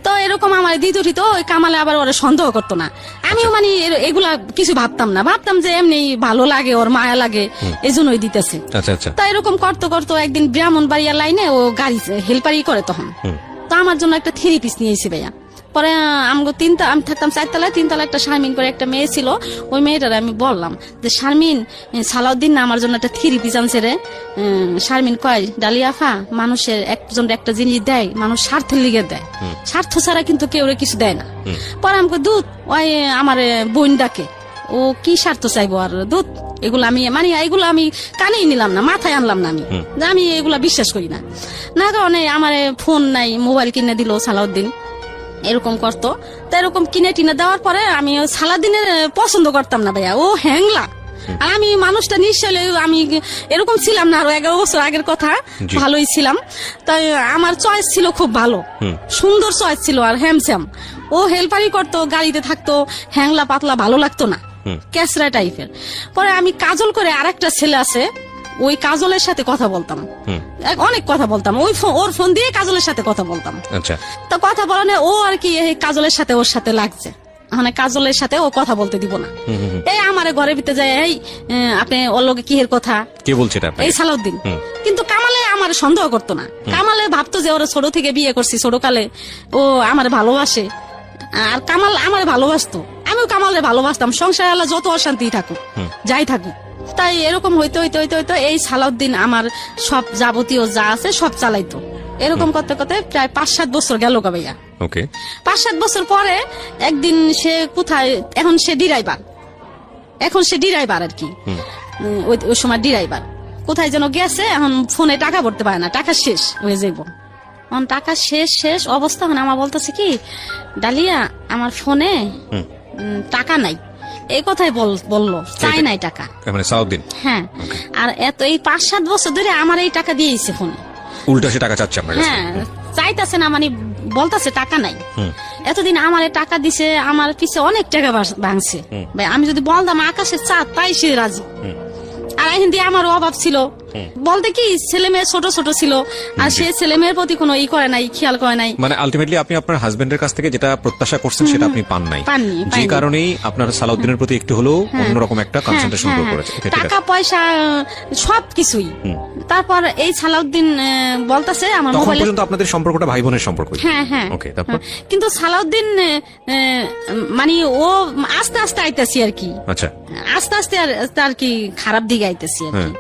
তো এরকম আমার দিত ওই কামালে আবার ওরা সন্দেহ করতো না। আমিও মানে এগুলা কিছু ভাবতাম না, ভাবতাম যে এমনি ভালো লাগে, ওর মায়া লাগে, এই জন্যই দিতেছে। তো এরকম করতো একদিন ব্রাহ্মণবাড়িয়া লাইনে ও গাড়ি হেল্পারি করে, তখন তো আমার জন্য একটা 3 পিস নিয়েছি ভাইয়া। পরে আমি থাকতাম 4 তলায়, 3 তলায় একটা শারমিন করে একটা মেয়ে ছিল। ওই মেয়েটার আমি বললাম যে শারমিন, সালাউদ্দিন না আমার জন্য একটা 3 পিস আনছে রে। শারমিন কয়, ডালিয়া আফা, মানুষের একজন একটা জিনিস দেয় মানুষ স্বার্থের লিগে দেয়, স্বার্থ ছাড়া কিন্তু কেউ কিছু দেয় না। পরে আমাকে দুধ ওই আমার বোন ডাকে, ও কি স্বার্থ চাইবো আর দুধ, এগুলো আমি মানে এগুলো আমি কানেই নিলাম না, মাথায় আনলাম না, আমি এগুলা বিশ্বাস করি না। না কারণে আমার ফোন নাই, মোবাইল কিনে দিল সালাউদ্দিন, এরকম করতো। তো এরকম কিনে টিনে দেওয়ার পরে আমি সালাউদ্দিনের পছন্দ করতাম না ভাইয়া, ও হ্যাংলা। আর আমি মানুষটা নিশ্চয় আমি এরকম ছিলাম না, আরো 11 বছর আগের কথা, ভালোই ছিলাম। তাই আমার চয়েস ছিল খুব ভালো, সুন্দর চয়েস ছিল আর হ্যামস্যাম। ও হেল্পারি করতো, গাড়িতে থাকতো, হ্যাংলা পাতলা ভালো লাগতো না, ক্যাসরা টাইপের। পরে আমি কাজল করে আরেকটা ছেলে আছে, ওই কাজলের সাথে কথা বলতাম, অনেক কথা বলতাম, ওর ফোন দিয়ে কাজলের সাথে কথা বলতাম। আচ্ছা, তো কথা বলানে ও আর কি কাজলের সাথে ওর সাথে লাগছে, মানে কাজলের সাথে ও কথা বলতে দিব না। এই আমার ঘরের ভিতরে যায়, এই আপনি ওর লোকে কি এর কথা, কে বলছে এটা? এই সালাউদ্দিন। কিন্তু কামালে আমার সন্দেহ করতো না, কামালে ভাবতো যে ওরা ছোট থেকে বিয়ে করছি, ছোটকালে ও আমার ভালোবাসে, আর কামাল আমার ভালোবাসতো, আমিও কামালে ভালোবাসতাম। সংসার আল্লাহ যত অশান্তি থাকুক, যাই থাকুক। তাই এরকম হইতে হইতে হইতে হইতে এই সালাউদ্দিন আমার সব যাবতীয় যা আছে সব চালাইতো। এরকম করতে করতে প্রায় 5-7 বছর গেল ভাইয়া। ওকে, 5-7 বছর পরে একদিন সে কোথায়, এখন সে ডিরাইভার আর কি, ওই সময় ডিরাইভার কোথায় যেন গেছে, এখন ফোনে টাকা ভরতে পারে না, টাকা শেষ হয়ে যাইব। এখন টাকা শেষ অবস্থা, এখন আমার বলতেছে কি, ডালিয়া আমার ফোনে টাকা নাই, এই কথাই বললো, চাই নাই টাকা, মানে সালাউদ্দিন। হ্যাঁ, আর এই 5-7 বছর ধরে আমার এই টাকা দিয়েছে ফোনে, উল্টা সে টাকা চাচ্ছে আপনার কাছে। হ্যাঁ, চাইতেছে না, মানে বলতেছে টাকা নাই। এতদিন আমার টাকা দিছে, আমার পিছে অনেক টাকা ভাঙছে ভাই, আমি যদি বলতাম আকাশের চাঁদ তাই সে রাজি। আর হিন্দি আমারও অভাব ছিল, বলতে কি ছেলে মেয়ে ছোট ছোট ছিল, আর সে ছেলে মেয়ের প্রতি কোনো খেয়াল করে নাই। মানে আলটিমেটলি আপনি আপনার হাজবেন্ডের কাছ থেকে যেটা প্রত্যাশা করছেন সেটা আপনি পান নাই, যে কারণেই আপনার সালাউদ্দিনের প্রতি একটু হলেও অন্যরকম একটা কনসেন্ট্রেশন গ্রো করেছে, টাকা পয়সা সবকিছুই। তারপর এই সালাউদ্দিন বলতাছে আমার তখন মোবাইলে, পর্যন্ত আপনাদের সম্পর্কটা ভাই বোনের সম্পর্ক। হ্যাঁ, ওকে, তারপর কিন্তু সালাউদ্দিন মানে ও আস্তে আস্তে আইতেছি আর কি, আচ্ছা, আস্তে আস্তে আর কি খারাপ দিকে আইতেছি আর কি।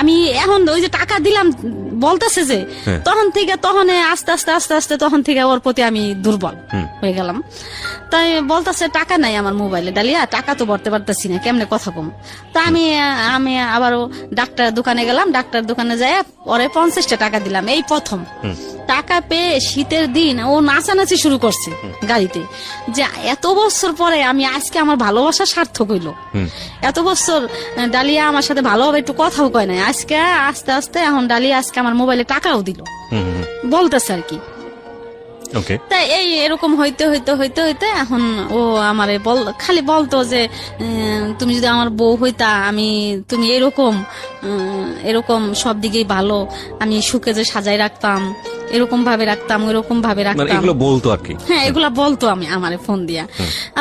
আমি এখন ওই যে টাকা দিলাম বলতেছে যে, তখন আস্তে তখন থেকে ওর প্রতি আমি দুর্বল হয়ে গেলাম। তাই বলতেছে টাকা নাই আমার মোবাইলে, ডালিয়া টাকা তো ভরতে পারতেছি না, কেমনে কথা কম। তা আমি আবারও ডাক্তার দোকানে গেলাম, ডাক্তার দোকানে যাই ওরে 50টা টাকা দিলাম। এই প্রথম টাকা পেয়ে শীতের দিন ও নাচানাচি শুরু করছে গাড়িতে, যে এত বছর পরে আমি আজকে আমার ভালোবাসা সার্থক হইল। এত বছর ডালিয়া আমার সাথে ভালোভাবে একটু কথাও কয় নাই, আজকে আস্তে আস্তে এখন ডালিয়া আজকে আমার মোবাইলে টাকাও দিল, বলতেছে আর কি। তাই এই এরকম হইতে এখন ও আমারে খালি বলতো যে তুমি যদি আমার বউ হইতা, তুমি এরকম সব দিকেই ভালো, আমি সুখে যে সাজাই রাখতাম, এরকম ভাবে রাখতাম, ওইরকম ভাবে রাখতাম, এগুলো বলতো আর কি। হ্যাঁ, এগুলা বলতো আমি আমারে ফোন দিয়া।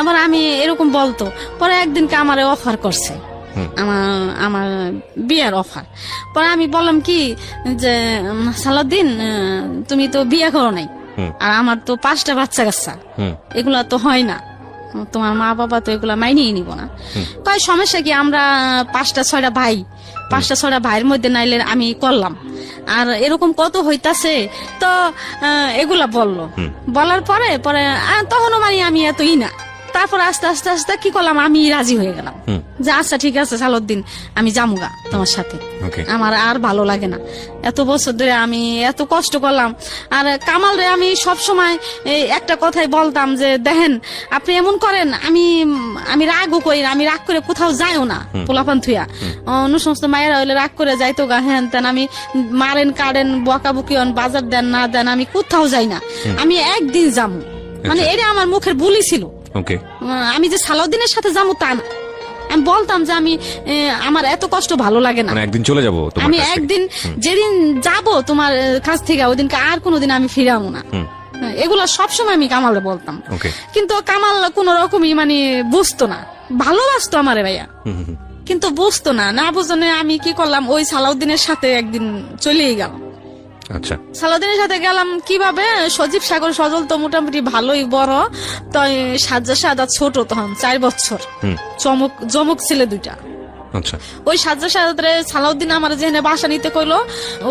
আবার আমি এরকম বলতো। পরে একদিনকে আমারে অফার করছে, আমার বিয়ের অফার। পরে আমি বললাম কি যে সালাউদ্দিন, তুমি তো বিয়ে করো নাই, আর আমার তো 5টা বাচ্চা কাচ্চা, এগুলা তো হয় না, তোমার মা বাবা তো এগুলা মাইনেই নিব না। কয় সমস্যা কি, আমরা 5টা-6টা ভাই, 5টা-6টা ভাইয়ের মধ্যে নাইলে আমি করলাম, আর এরকম কত হইতাছে। তো এগুলা বলার পরে তখনও মানে আমি এতই না। তারপর আস্তে আস্তে কি করলাম, আমি রাজি হয়ে গেলাম যে আচ্ছা ঠিক আছে সালাউদ্দিন, আমি যামুগা তোমার সাথে, আমার আর ভালো লাগে না। এত বছর ধরে আমি এত কষ্ট করলাম। আর কামাল রে আমি সব সময় একটা কথাই বলতাম যে দেখেন আপনি এমন করেন, আমি রাগও করি না, আমি রাগ করে কোথাও যাইও না, পোলাপান থুয়া অন্য সমস্ত মায়েরা হইলে রাগ করে যাইতো গা, হ্যান তেন আমি মারেন কাটেন বকাবকি বাজার দেন না দেন, আমি কোথাও যাই না, আমি একদিন যাবো, মানে এটা আমার মুখের বুলি ছিল। আমি যে সালাউদ্দিনের সাথে যাবো তা না, আমি বলতাম যে আমার এত কষ্ট ভালো লাগে না, একদিন চলে যাবো, আমি একদিন যেদিন যাবো তোমার কাছ থেকে ওইদিনকে আর কোনোদিন আমি ফিরাবো না। এগুলা সবসময় আমি কামালে বলতাম, কিন্তু কামাল কোন রকমই মানে বুঝতো না, ভালোবাসতো আমারে ভাইয়া, কিন্তু বুঝতো না। না বুঝনে আমি কি করলাম, ওই সালাউদ্দিনের সাথে একদিন চলেই গেলাম। আচ্ছা সালাউদ্দিনের সাথে গেলাম কিভাবে, সজীব সাগর সজল তো মোটামুটি ভালোই বড়, তো সাজ্জা সাদা ছোট তখন 4 বছর, জমক ছেলে 2টা। আচ্ছা ওই সাজ্জা সাদাতে সালাউদ্দিন আমার যেখানে বাসা নিতে কইলো,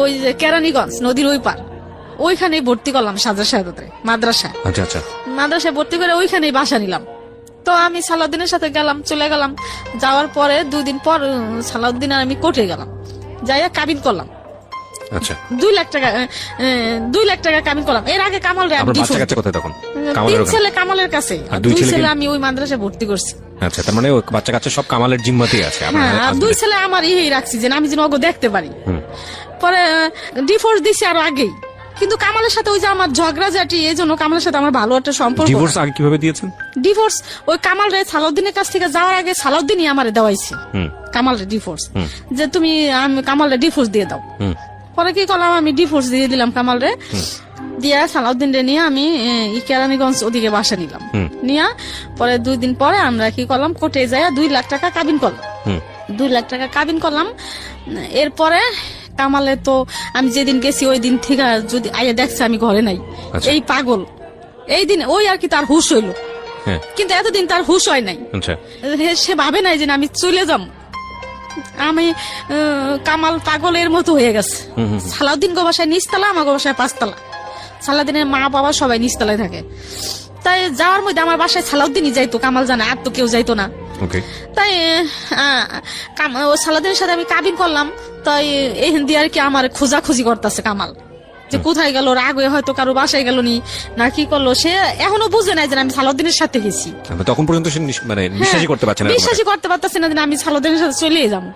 ওই যে কেরানীগঞ্জ নদীর ওই পার, ওইখানেই ভর্তি করলাম সাজ্জা সাদাতে মাদ্রাসায়। আচ্ছা আচ্ছা মাদ্রাসায় ভর্তি করে ওইখানেই বাসা নিলাম। তো আমি সালাউদ্দিনের সাথে গেলাম, চলে গেলাম। যাওয়ার পরে 2 দিন পর সালাউদ্দিন আর আমি কোর্টে গেলাম, যাইয়া কাবিন করলাম। আচ্ছা 2 লাখ টাকা 2 লাখ টাকা কাবিন করলাম। এর আগে কামাল রে আপনার বাচ্চা কাচ্চা কোথায় তখন? কামালের 3 ওখানে? ছেলে কামালের কাছে, আর 2 2 ছেলে আমি ওই মাদ্রাসায় ভর্তি করছি। আচ্ছা তার মানে ওই বাচ্চা কাচ্চা সব কামালের জিম্মাতেই আছে আপনার হ্যাঁ, আর 2 husband-এর? ছেলে আমার রাখছি যে আমি যেন ওকে দেখতে পারি। হুম। পরে ডিভোর্স দিছি আরো আগেই, কিন্তু কামালের সাথে ওই যে আমার ঝগড়াঝাটি, এই জন্য কামালের সাথে আমার ভালো একটা সম্পর্ক। ডিভোর্স আগে কিভাবে দিয়েছেন? ডিভোর্স ওই কামাল রে সালাউদ্দিনের কাছ থেকে যাওয়ার আগে সালাউদ্দিনই আমারে দেওয়াইছে হুম কামাল রে ডিভোর্স, যে তুমি কামাল রে ডিভোর্স দিয়ে দাও। হুম পরে কি করলাম, আমি ডিভোর্স দিয়ে দিলাম কামাল রে, দিয়া সালাউদ্দিন রে নিয়ে আমি কেরানীগঞ্জ ওদিকে বাসা নিলাম। নিয়া পরে 2 দিন পরে আমরা কি করলাম, কোর্টে যাইয়া 2 লাখ টাকা কাবিন করলাম। 2 লাখ টাকা কাবিন করলাম। এরপরে কামালে তো আমি যেদিন গেছি ওই দিন থেকে যদি আইয়া দেখছে আমি ঘরে নাই, আচ্ছা। এই পাগল, এই দিন ওই আর কি তার হুশ হইলো, হ্যাঁ কিন্তু এতদিন তার হুশ হয় নাই। আচ্ছা সে ভাবে নাই যে আমি চলে যাম। আমি কামাল পাগলের মতো হয়ে গেছে। সালাউদ্দিন গো বাসায় নিচতলা, আমার গো বাসায় 5 তলা। সালাউদ্দিনের মা বাবা সবাই নিচতলায় থাকে। তাই যাওয়ার মধ্যে আমার বাসায় সালাউদ্দিনই যাইতো, কামাল জানে, আর তো কেউ যাইতো না। ওকে তাই ও সালাউদ্দিনের সাথে আমি কাবিন করলাম। তাই এই হিন্দি আর কি আমার খোঁজাখুঁজি করতেছে কামাল, যে কোথায় গেল, রাগ হয়ে হয়তো কারো বাসায় গেল নি না কি করলো, সে এখনো বুঝে নাই যে আমি সালাউদ্দিনের সাথে গেছি। তখন পর্যন্ত সে মানে বিশ্বাসই করতে পারছে না আপনাকে? বিশ্বাসই করতে পারতেছে না যে আমি সালাউদ্দিনের সাথে চলে যাবো।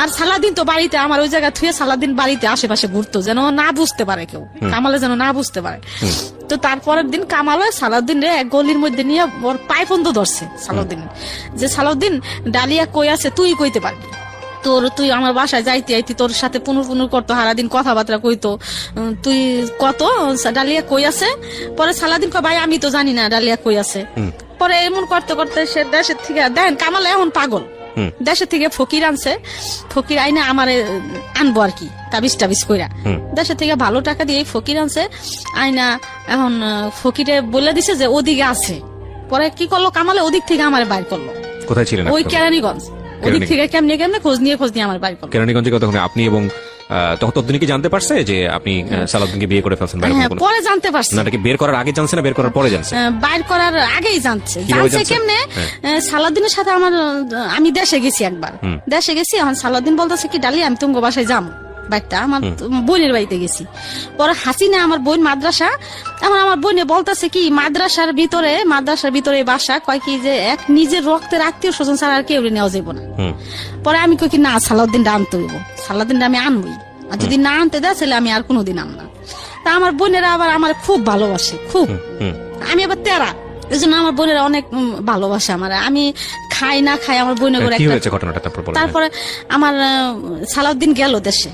আর সালাউদ্দিন তো বাড়িতে, আমার ওই জায়গা থুয়ে সালাউদ্দিন বাড়িতে আশেপাশে ঘুরতো, যেন না বুঝতে পারে কেউ, কামালে যেন না বুঝতে পারে। তো তারপরের দিন কামাল সালাউদ্দিন রে এক গলির মধ্যে নিয়ে ওর পায়ে পর্যন্ত ধরছে সালাউদ্দিন, যে সালাউদ্দিন ডালিয়া কই আছে তুই কইতে পারবি, তুই আমার বাসায় যাইতে আইতি, তোর সাথে পুনর করতো, সারাদিন কথাবার্তা কইতো, তুই কত ডালিয়া কই আছে। পরে সালাউদ্দিন কয় ভাই আমি তো জানি না ডালিয়া কই আছে। পরে এমন করতে করতে সে দেশের থেকে দেখেন কামাল এখন পাগল, দেশের থেকে ফকির আনছে, ফকির আইনে আমারে আনবো আর কি তাবিজ কইরা, দেশের থেকে ভালো টাকা দিয়ে ফকির আনছে আইনা। এখন ফকিরে বলে দিছে যে ওদিকে আছে। পরে কি করলো কামালে, ওদিক থেকে আমারে বাইর করলো। কোথায় ছিলেন? ওই কেরানীগঞ্জ, ওদিক থেকে কেমনে খোঁজ নিয়ে আমার বাইর করলো। কেরানীগঞ্জে কতক্ষণ আপনি এবং তখন ততদিনই কি জানতে পারছে যে আপনি সালাউদ্দিনকে বিয়ে করে ফেলছেন? হ্যাঁ, পরে জানতে পারছে। না, কি বের করার আগে জানছে না বের করার পরে জানছে? বাইর করার আগেই জানছে। কিভাবে জানছে জানছে? কেমনে, সালাউদ্দিনের সাথে আমি দেশে গেছি একবার, দেশে গেছি। এখন সালাউদ্দিন বলতেছে কি ডালি আমি তোমার বাসায় যাম, বাড়িটা আমার বোনের বাড়িতে গেছি। পরে হাসিনা আমার বোন মাদ্রাসা, এখন আমার বোনে বলতেছে কি মাদ্রাসার ভিতরে বাসা, কয় কি যে এক নিজের রক্তের আত্মীয় স্বজন ছাড়া আর কেউ নেওয়া যাবো না। পরে আমি কই কি না, সালাউদ্দিনটা আনতে হইব, সালাউদ্দিনটা আমি আনবই, আর যদি না আনতে দেয় তাহলে আমি আর কোনোদিন আনব না। তা আমার বোনেরা আবার আমার খুব ভালোবাসে, খুব। আমি আবার তেরা, এই জন্য আমার বোনেরা অনেক ভালোবাসে আমার। আমি খাই না খাই আমার বোনে করে। তারপরে আমার সালাউদ্দিন গেল দেশে,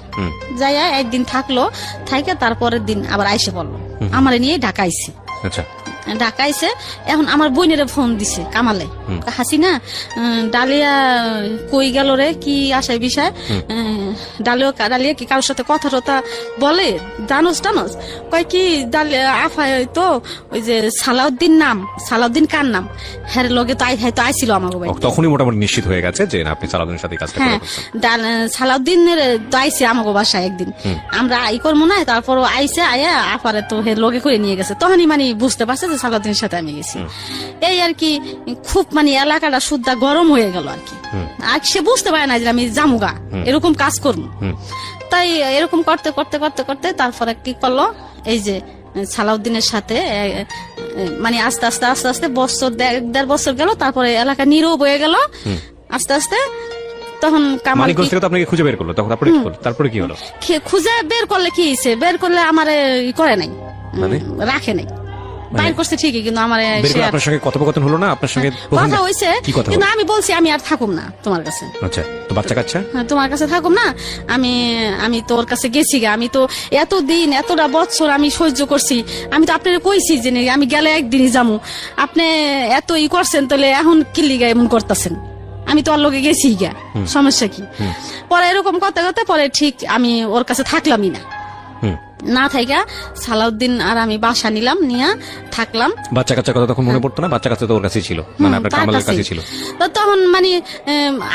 যাইয়া একদিন থাকলো, থাইকা তারপরের দিন আবার আইসে পড়লো, আমার নিয়ে ঢাকাইছে। ঢাকাইছে। এখন আমার বোনের ফোন দিছে কামালে, হাসিনা ডালিয়া কই গেল রে, কি আসায় বিষয়, ডালিয়া কি কারোর সাথে কথা টথা বলে, জানোস কয় কি ডালিয়া আফায় তো ওই যে সালাউদ্দিন কার নাম, হ্যাঁ লগে তো আইছিল আমাকে বাড়ি। তখনই মোটামুটি নিশ্চিত হয়ে গেছে যে আপনি সালাউদ্দিনের সাথে কাজ করতে পারছেন। হ্যাঁ, সালাউদ্দিনের তো আইছে আমাকে বাসায় একদিন, আমরা ই করবো না, তারপর আইছে আয়া আফারে তো হে লগে করে নিয়ে গেছে। তখনই মানে বুঝতে পারছে যে সালাউদ্দিনের সাথে আমি গেছি। এই আর কি খুব মানে এলাকাটা সুদ্ধা গরম হয়ে গেল আর কি। আর সে বুঝতে পারে না যে আমি জামুগা এরকম কাজ করবো। তাই এরকম করতে করতে করতে করতে তারপরে কি করলো, এই যে সালাউদ্দিনের সাথে মানে আস্তে আস্তে আস্তে আস্তে বছর 1.5 বছর গেল, তারপরে এলাকা নীরব হয়ে গেল আস্তে আস্তে। তখন কামাল আপনাকে খুঁজে বের করলো, তখন তারপরে কি হলো? খুঁজে বের করলে কি হয়েছে, বের করলে আমার করে নাই, রাখে নাই, বাইর করছে ঠিকই, কিন্তু আমার আপনার সঙ্গে কথোপকথন হলো না? আপনার সঙ্গে কথা হয়েছে, কিন্তু আমি বলছি আমি আর থাকুম না তোমার কাছে। আচ্ছা, তো বাচ্চা কাচ্চা তোমার কাছে থাকুম না, আমি তোর কাছে গেছি গা, আমি তো এতদিন এতটা বছর আমি সহ্য করছি, আমি তো আপনার কইছি যে আমি গেলে একদিনই যাবো, আপনি এত ই করছেন, তাহলে এখন কিল্লি গা এমন করতেছেন, আমি তো ওর লোকে গেছি গা, সমস্যা কি? পরে এরকম করতে করতে পরে ঠিক আমি ওর কাছে থাকলামই না, না থাইকা সালাউদ্দিন আর আমি বাসা নিলাম, নিয়ে থাকলাম। বাচ্চা কাচ্চার কথা তখন মনে পড়তো না? বাচ্চা কাচ্চা তো ওর কাছেই ছিল, মানে আপনার তার কামালের কাছেই। কাছে ছিল। তো তখন মানে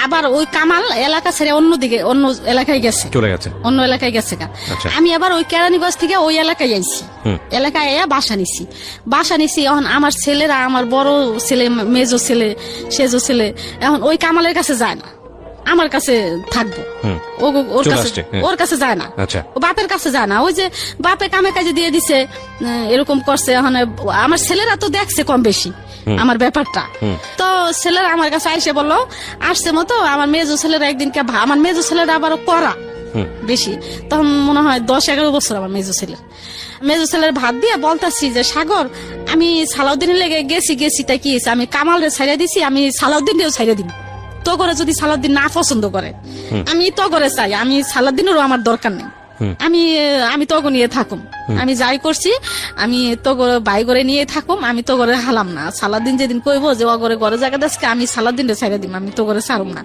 আবার ওই কামাল এলাকা ছেড়ে অন্যদিকে অন্য এলাকায় গেছে, চলে গেছে। অন্য এলাকায় গেছে গা। আচ্ছা। আমি আবার ওই কেরানীগঞ্জ থেকে ওই এলাকায় আইছি, হুম। এলাকায় আইয়া বাসা নিছি। এখন আমার ছেলেরা, আমার বড় ছেলে, মেজো ছেলে, সেজো ছেলে এখন ওই কামালের কাছে যায় না, আমার কাছে থাকবো। হুম। ওর চলে কাছে আসছে, হ্যাঁ। ওর কাছে যায় না, আচ্ছা। ও বাপের কাছে যায় না। ওই যে বাপে কামে কাজে দিয়ে দিছে, এরকম করছে। এখন আমার ছেলেরা তো দেখছে কম বেশি আমার ব্যাপারটা। তো ছেলেরা আমার কাছে আইসে বললো, আসছে মতো আমার মেজো ছেলেরা একদিনকে আমার মেজো ছেলেরা আবার করা বেশি, তখন মনে হয় 10-11 বছর আমার মেজো ছেলের ভাত দিয়ে বলতাছি যে সাগর, আমি সালাউদ্দিনের লেগে গেছি তাই কি হয়েছে, আমি কামালরে ছাইড়া দিছি, আমি সালাউদ্দিনকেও ছাইড়া দিন। তো করে যদি সালাউদ্দিন না পছন্দ করে, আমি তো করে চাই, আমি সালাউদ্দিনেরও আমার দরকার নেই, আমি তো নিয়ে থাকুম, আমি যাই করছি আমি তো বাই করে নিয়ে থাকুম, আমি তো করে হালাম না। সালাউদ্দিন যেদিন কইবো যে ওগরে ঘরে জায়গা দেশকে, আমি সালাউদ্দিনরে ছাইড়া দিম, আমি তো করে ছাড়ুম না।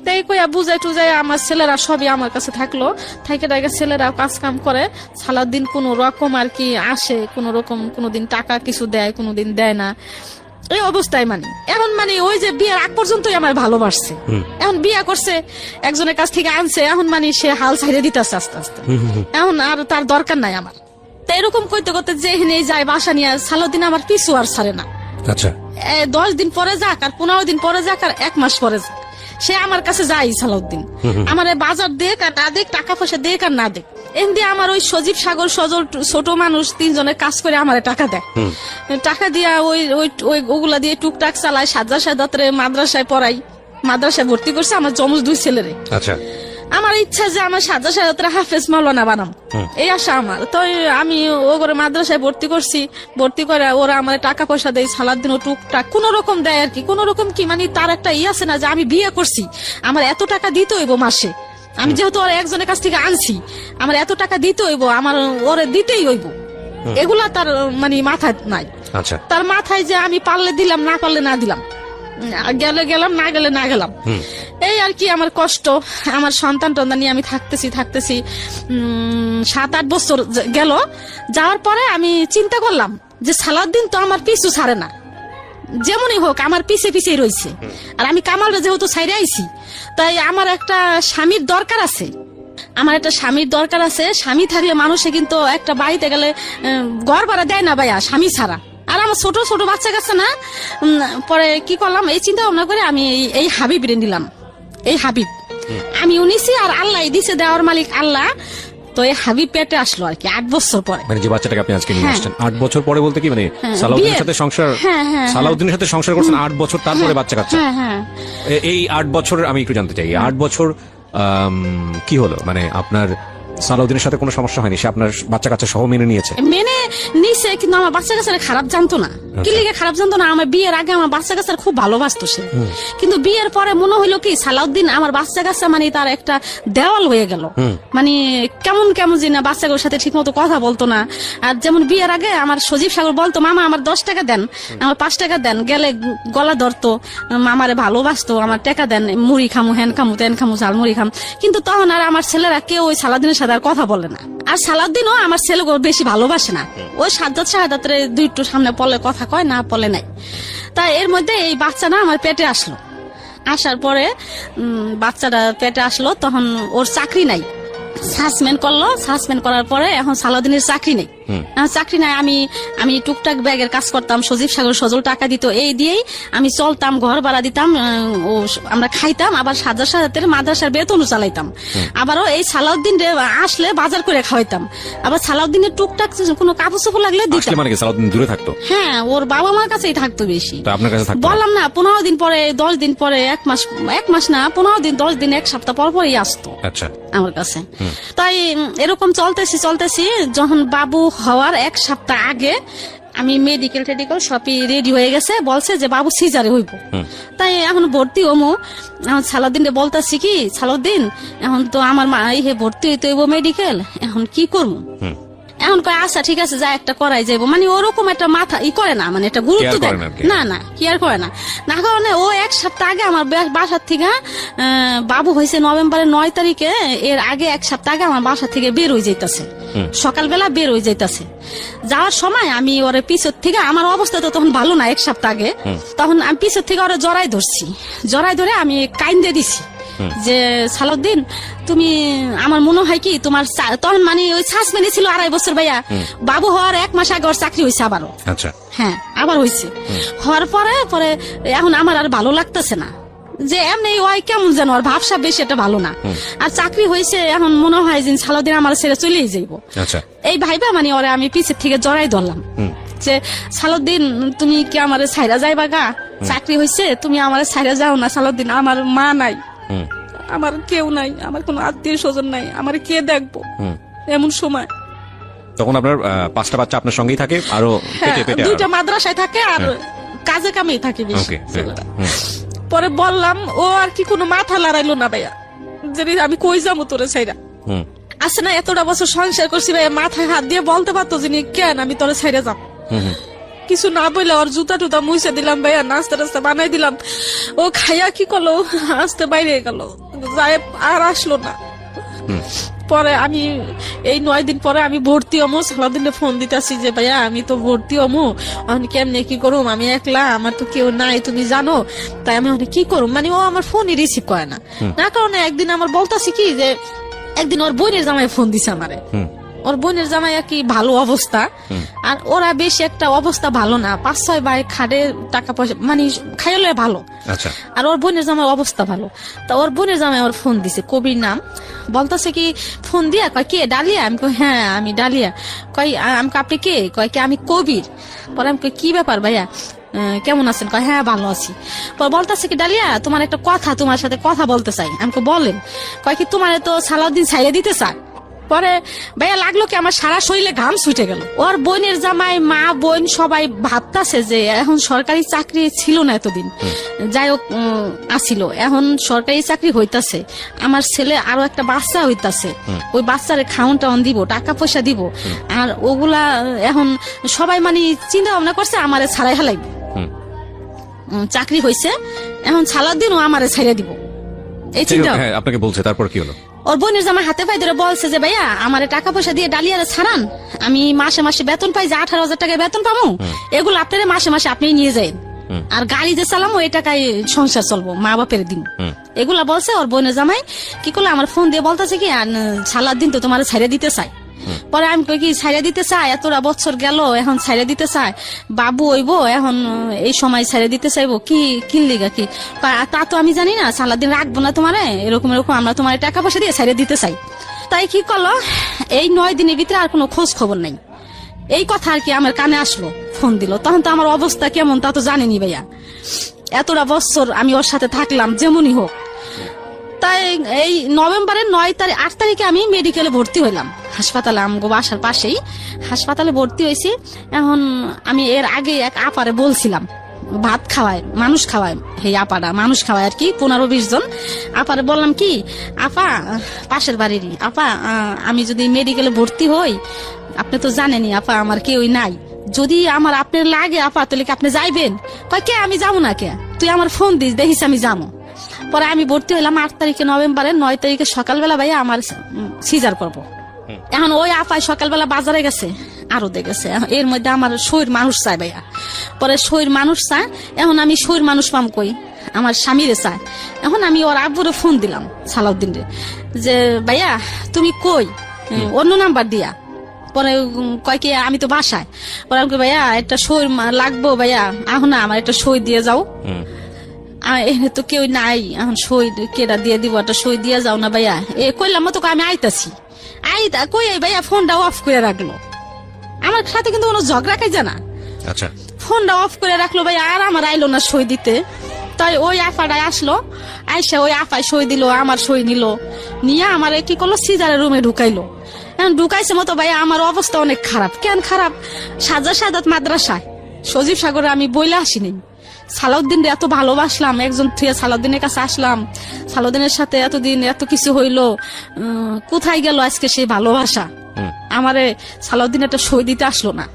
তাই কইয়া বুঝাই টুজাই আমার ছেলেরা সবই আমার কাছে থাকলো, থাইকে ছেলেরা কাজ কাম করে। সালাউদ্দিন কোন রকম আর কি আসে, কোন রকম কোনোদিন টাকা কিছু দেয়, কোনোদিন দেয় না, এই অবস্থায় মানে। এখন মানে ওই যে বিয়ের আগ পর্যন্তই আমার ভালোবাসছে, এখন বিয়ে করছে, একজনের কাছ থেকে আনছে, এখন মানে সে হাল ছাইড়ে দিতেছে আস্তে আস্তে, এখন আর তার দরকার নাই আমার। তো এরকম করতে করতে যে যায় বাসা নিয়ে, সালাউদ্দিন আমার পিছু আর ছাড়ে না। আচ্ছা। 10 দিন পরে যাক আর 15 দিন পরে যাক আর 1 মাস পরে যাক, সে আমার কাছে যাই সালাউদ্দিন। আমার বাজার দেখ আর না দেখ, টাকা পয়সা দেখ আর না দেখ, এমনি আমার ওই সজীব সাগর সজল ছোট মানুষ 3 জনের কাজ করে আমার টাকা দেয়, টাকা দিয়া ওগুলা দিয়ে টুকটাক চালায়। সাজারে মাদ্রাসায় পড়াই, মাদ্রাসায় ভর্তি করছে আমার জমজ 2 ছেলেরে। আচ্ছা। আমার ইচ্ছা যে আমার সাজারে হাফেজ মাওলানা বানাম, এই আশা আমার। তো আমি ওগরে মাদ্রাসায় ভর্তি করছি, ভর্তি করে ওরা আমার টাকা পয়সা দেয়, সালাউদ্দিন ও টুকটাক কোন রকম দেয় আর কি। কোন রকম কি মানে তার একটা আছে না যে আমি বিয়ে করছি, আমার এত টাকা দিতে হইব মাসে, আমি যেহেতু ওরা একজনের কাছ থেকে আনছি, আমার এত টাকা দিতে হইব, আমার ওরে দিতেই হইব, এগুলা তার মানে মাথায় নাই। আচ্ছা। তার মাথায় যে আমি পারলে দিলাম, না পারলে না দিলাম, গেলে গেলাম, না গেলে না গেলাম, এই আর কি আমার কষ্ট। আমার সন্তান টন্তান নিয়ে আমি থাকতেছি 7-8 বছর গেল। যাওয়ার পরে আমি চিন্তা করলাম যে সালাউদ্দিন তো আমার পিছু ছাড়ে না, যেমনই হোক আমার পিছে রয়েছে, আর আমি কামালরে যেহেতু ছাইরে আইছি, তাই আমার একটা স্বামীর দরকার আছে, স্বামী থাকলে মানুষে কিন্তু একটা বাড়িতে গেলে ঘর ভাড়া দেয় না ভাইয়া স্বামী ছাড়া। আর আমার ছোট ছোট বাচ্চা কাছে না, পরে কি করলাম, এই চিন্তা ভাবনা করে আমি এই হাবিব রে নিলাম। এই হাবিব আমি উনিছি, আর আল্লাহ দিছে, দেওয়ার মালিক আল্লাহ। তো এই হাবিব পেটে আসলো আর কি 8 বছর পরে। মানে যে বাচ্চাটাকে আপনি আজকে নিয়ে হ্যাঁ। আসছেন 8 বছর পরে বলতে কি মানে সালাউদ্দিনের সাথে সংসার, সালাউদ্দিনের সাথে সংসার করছেন 8 বছর, তারপরে বাচ্চা কাচ্চা। এই 8 বছর আমি একটু জানতে চাই, 8 বছর কি হলো, মানে আপনার সালাউদ্দিনের সাথে কোনো সমস্যা হয়নি? সে আপনার বাচ্চা কাচ্চা সহ মেনে নিয়েছে? মেনে নিছে, কিন্তু আমার বাচ্চা কাচ্চারা খারাপ জানতো না। কি লিগে খারাপ জানতো না, আমার বিয়ের আগে আমার বাচ্চা কাচ্চার খুব ভালোবাসতো সে, কিন্তু বিয়ের পরে মনে হইলো কি সালাউদ্দিন আমার বাচ্চা কাচ্চা মানে তার একটা দেওয়াল হয়ে গেল, মানে কেমন যে না বাচ্চাগুলোর সাথে ঠিক মতো কথা বলতো না। আর যেমন বিয়ের আগে আমার সজীব সাগর বলতো, মামা আমার 10 টাকা দেন, আমার 5 টাকা দেন, গেলে গলা ধরতো, মামারে ভালোবাসতো, আমার টাকা দেন, মুড়ি খামু, হ্যান খামু, তেন খামু, ঝাল মুড়ি খাম। কিন্তু তখন আর আমার ছেলেরা কেউ ওই সালাউদ্দিনের সাথে আর কথা বলে না, আর সালাউদ্দিনও আমার ছেলেকে বেশি ভালোবাসে না। ওই সাজ্জাদ শাহাদাতের 2 সামনে পড়লে কথা কয়, না পড়লে নাই। তাই এর মধ্যে এই বাচ্চা না আমার পেটে আসলো, আসার পরে বাচ্চাটা পেটে আসলো, তখন ওর চাকরি নাই, সাসপেন্ড করলো। সাসপেন্ড করার পরে এখন সালাউদ্দিনের চাকরি নেই, চাকরি নাই। আমি টুকটাক ব্যাগের কাজ করতাম, সজীব সাগর সজল টাকা দিত, এই দিয়েই আমি চলতাম, ঘর ভাড়া দিতাম, আমরা খাইতাম, আবার সাজার মাদ্রাসার বেতনও চালাইতাম। আবারও এই সালাউদ্দিন আসলে বাজার করে খাওয়াইতাম, আবার সালাউদ্দিনের টুকটাক কোনো কাপড় চোপড় লাগলে দিতাম। মানে সালাউদ্দিন দূরে থাকতো? হ্যাঁ, ওর বাবা মার কাছেই থাকতো বেশি। আপনার কাছে থাকতো? বললাম না, 15 দিন পরে, 10 দিন পরে, 1 মাস না, 15 দিন, 10 দিন, 1 সপ্তাহ পরই আসতো। আচ্ছা। আমার কাছে। তাই এরকম চলতেছি, যখন বাবু হওয়ার 1 সপ্তাহ আগে আমি মেডিকেল সবই রেডি হয়ে গেছে, বলছে যে বাবু সিজারে হইব। তাই এখন ভর্তি হমু, এখন সালাউদ্দিন বলতেছি কি, সালাউদ্দিন এখন তো আমার মা ভর্তি হইতে হইব মেডিকেল, এখন কি করবো? এখন কয় আচ্ছা ঠিক আছে যা একটা করাই যাইবো, মানে ওরকম একটা মাথা করে না, মানে একটা গুরুত্ব Care দেয় করে না আর কি। না, কি আর করে না। না কারণে ও এক সপ্তাহ আগে আমার বাসার থেকে বাবু হয়েছে নভেম্বরের 9 তারিখে, এর আগে এক সপ্তাহ আগে আমার বাসা থেকে বের হয়ে যাইতাছে, সকালবেলা বের হয়ে যাইতাছে। যাওয়ার সময় আমি ওরে পিছর থেকে, আমার অবস্থা তো তখন ভালো না এক সপ্তাহ আগে, তখন আমি পিছর থেকে ওরে জড়াই ধরছি, জড়াই ধরে আমি কাইন্দে দিছি যে সালাউদ্দিন তুমি, আমার মনে হয় কি তোমার তখন মানে ওই সাসপেন্ডে ছিল 2.5 বছর ভাইয়া, বাবু হওয়ার 1 মাস আগে ওর চাকরি হয়েছে আবারও। আচ্ছা, হ্যাঁ আবার হয়েছে, হওয়ার পরে এখন আমার আর ভালো লাগতেছে না, যে এমনি ওই কেমন যেন ওর ভাবসা বেশি একটা ভালো না, আর চাকরি হয়েছে এখন মনে হয় যে সালাউদ্দিন আমার ছেড়ে চলেই যাইব। আচ্ছা, এই ভাইবা মানে ওরে আমি পিছের থেকে জড়াই ধরলাম যে সালাউদ্দিন তুমি কি আমার ছাইরা যাইবা গা, চাকরি হয়েছে তুমি আমার ছাইরা যাও না সালাউদ্দিন, আমার মা নাই, আমার কেউ নাই, আমার কোনো আত্মীয় স্বজন নাই, আমার কে দেখবো এমন সময়। তখন আপনার 5টা বাচ্চা আপনার সঙ্গেই থাকে, আরো পেটে পেটে 2টা মাদ্রাসায় থাকে আর কাজে কামেই থাকে বেশি ওকে। ছেলেটা। পরে বললাম, ও আর কি কোনো মাথা লড়াইলো না ভাইয়া, যে আমি কই যাবো তোরে ছাইরা। আছে না এতটা বছর সংসার করছি ভাইয়া, মাথায় হাত দিয়ে বলতে পারতো যে কেন আমি তোরে ছাইরা যাব। কিছু না বললে ওর জুতা টুতা মুছে দিলাম ভাইয়া, নাস্তা টাস্তা বানাই দিলাম, ও খাইয়া কি করলো আসতে বাইরে গেল, যায় আর আসলো না। পরে আমি এই 9 দিন পরে আমি ভর্তি হমু, সালাউদ্দিনে ফোন দিতেছি যে ভাইয়া আমি তো ভর্তি হমু, আমি কেমনে কি করুম, আমি একলা, আমার তো কেউ নাই তুমি জানো, তাই আমি কি করুম, মানে ও আমার ফোনই রিসিভ করে না। না কারণে একদিন আমার বলতাছি কি যে একদিন ওর বোনের জামাই ফোন দিছে আমারে, ওর বোনের জামাই আর কি ভালো অবস্থা, আর ওরা বেশি একটা অবস্থা ভালো না, 5-6 ভাই খাটে টাকা পয়সা মানে খাইলে ভালো। আচ্ছা, আর ওর বোনের জামাই অবস্থা ভালো, তা ওর বোনের জামাই ওর ফোন দিছে, কবির নাম, বলতেছে কি ফোন দিয়া কয় কে ডালিয়া, আমি কই হ্যাঁ আমি ডালিয়া, কয় আমি আপনি কে, কয় কি আমি কবির। পরে আমি কই কি ব্যাপার ভাইয়া কেমন আছেন, কয় হ্যাঁ ভালো আছি। পরে বলতেছে কি ডালিয়া তোমার একটা কথা, তোমার সাথে কথা বলতে চাই। আমি কই বলেন, কয় কি তোমার তো সালাউদ্দিন ছাইড়ে দিতে চায়। পরে ভাইয়া লাগলো কি আমার সারা শরীরে ঘাম ছুটে গেল। ওর বোনের জামাই মা বোন সবাই ভাবতাছে যে এখন সরকারি চাকরি ছিল না এতদিন, যাই হোক আসিল, এখন সরকারি চাকরি হইতাছে, আমার ছেলে আরো একটা বাচ্চা হইতাছে, ওই বাচ্চারে খাওন টাউন দিব, টাকা পয়সা দিব, আর ওগুলা এখন সবাই মানে চিন্তা ভাবনা করছে আমারে ছাড়াই হালাইব। চাকরি হয়েছে এখন সালাউদ্দিন ও আমারে ছাইড়ে দিব, এই চিন্তা। হ্যাঁ আপনাকে বলছে, তারপর কি হলো? ওর বোনের জামা হাতে পাই ধরে বলছে যে ভাইয়া আমার টাকা পয়সা দিয়ে ডালিয়ারে ছাড়ান, আমি মাসে মাসে বেতন পাই যে 18,000 টাকা বেতন পাবো, এগুলো আপনারা মাসে মাসে আপনি নিয়ে যান, আর গাড়ি যে চালামো এই টাকায় সংসার চলবো, মা বাপের দিন। এগুলা বলছে ওর বোনের জামাই। কি করলো আমার ফোন দিয়ে বলতেছে কি সালাউদ্দিন তো তোমার ছাইড়ে দিতে চাই। পরে আমি কই কি ছাইড়ে দিতে চাই, এতটা বছর গেল এখন ছাইড়ে দিতে চাই, বাবু হইব এখন এই সময় ছাইড়ে দিতে চাইবো কি কিনলিগা কি, তা তো আমি জানি না, সালাউদ্দিন রাখবো না তোমারে, এরকম এরকম আমরা তোমার টাকা পয়সা দিয়ে ছাইড়ে দিতে চাই। তাই কি করলো এই 9 দিনের ভিতরে আর কোনো খোঁজ খবর নাই, এই কথা আর কি আমার কানে আসলো, ফোন দিল। তখন তো আমার অবস্থা কেমন তা তো জানেনি ভাইয়া, এতটা বছর আমি ওর সাথে থাকলাম যেমনই হোক। তাই এই নভেম্বরের 8 তারিখে আমি মেডিকেলে ভর্তি হইলাম, হাসপাতালে, আমগো বাসার পাশেই হাসপাতালে ভর্তি হয়েছি। এখন আমি এর আগে এক আপারে বলছিলাম ভাত খাওয়ায়, মানুষ খাওয়ায়, এই আপারা মানুষ খাওয়ায় আর কি, 15-20 জন আপারে বললাম কি আপা, পাশের বাড়িরই আপা, আমি যদি মেডিকেলে ভর্তি হই, আপনি তো জানেনই আপা আমার কেউই নাই, যদি আমার আপনার লাগে আপা তাহলে কি আপনি যাইবেন? কয় কে আমি যাবো না কে, তুই আমার ফোন দিস দেখিস আমি যাবো। পরে আমি ভর্তি হইলাম 8 তারিখে নভেম্বরের, 9 তারিখে সকালবেলা ভাইয়া আমার সিজার করবো। এখন ওই আপায় সকালবেলা বাজারে গেছে, আরো দেখেছে, এর মধ্যে আমার শরীর মানুষ চাই ভাইয়া। পরে শরীর মানুষ চায়, এখন আমি শরীর মানুষ পাম কই, আমার স্বামীরে চায়। এখন আমি ওর আব্বুরে ফোন দিলাম সালাউদ্দিন রে, যে ভাইয়া তুমি কই, অন্য নাম্বার দিয়া। পরে কয় কি আমি তো বাসায়। পরে আমি ভাইয়া একটা সই লাগবো ভাইয়া, এখন আমার একটা সই দিয়ে যাও, এখানে তো কেউ নাই, এখন সই কেটা দিয়ে দিব, একটা সই দিয়ে যাও না ভাইয়া। এ কইলাম মতো আমি আইতাছি, কই ভাইয়া ফোনটা অফ করে রাখলো, আমার সাথে কিন্তু কোনো ঝগড়া খাই জানা। আচ্ছা, ফোনটা অফ করে রাখলো ভাইয়া, আর আমার আইলো না সই দিতে। তাই ওই আপাটাই আসলো, আইসা ওই আপায় সই দিল, আমার সই নিল, নিয়ে আমার কি করলো সিজারের রুমে ঢুকাইলো। এখন ঢুকাইছে মতো ভাইয়া আমার অবস্থা অনেক খারাপ। কেন খারাপ? সাজা সাদাত মাদ্রাসায় সজীব সাগরে আমি বইলে আসিনি, সালাউদ্দিন এত ভালোবাসলাম, একজন থুয়ে সালাউদ্দিনের কাছে আসলাম, সালাউদ্দিনের সাথে এতদিন এত কিছু হইলো, কোথায় গেল আজকে সেই ভালোবাসা? আমারে সালাউদ্দিন একটা সই দিতে আসলো না।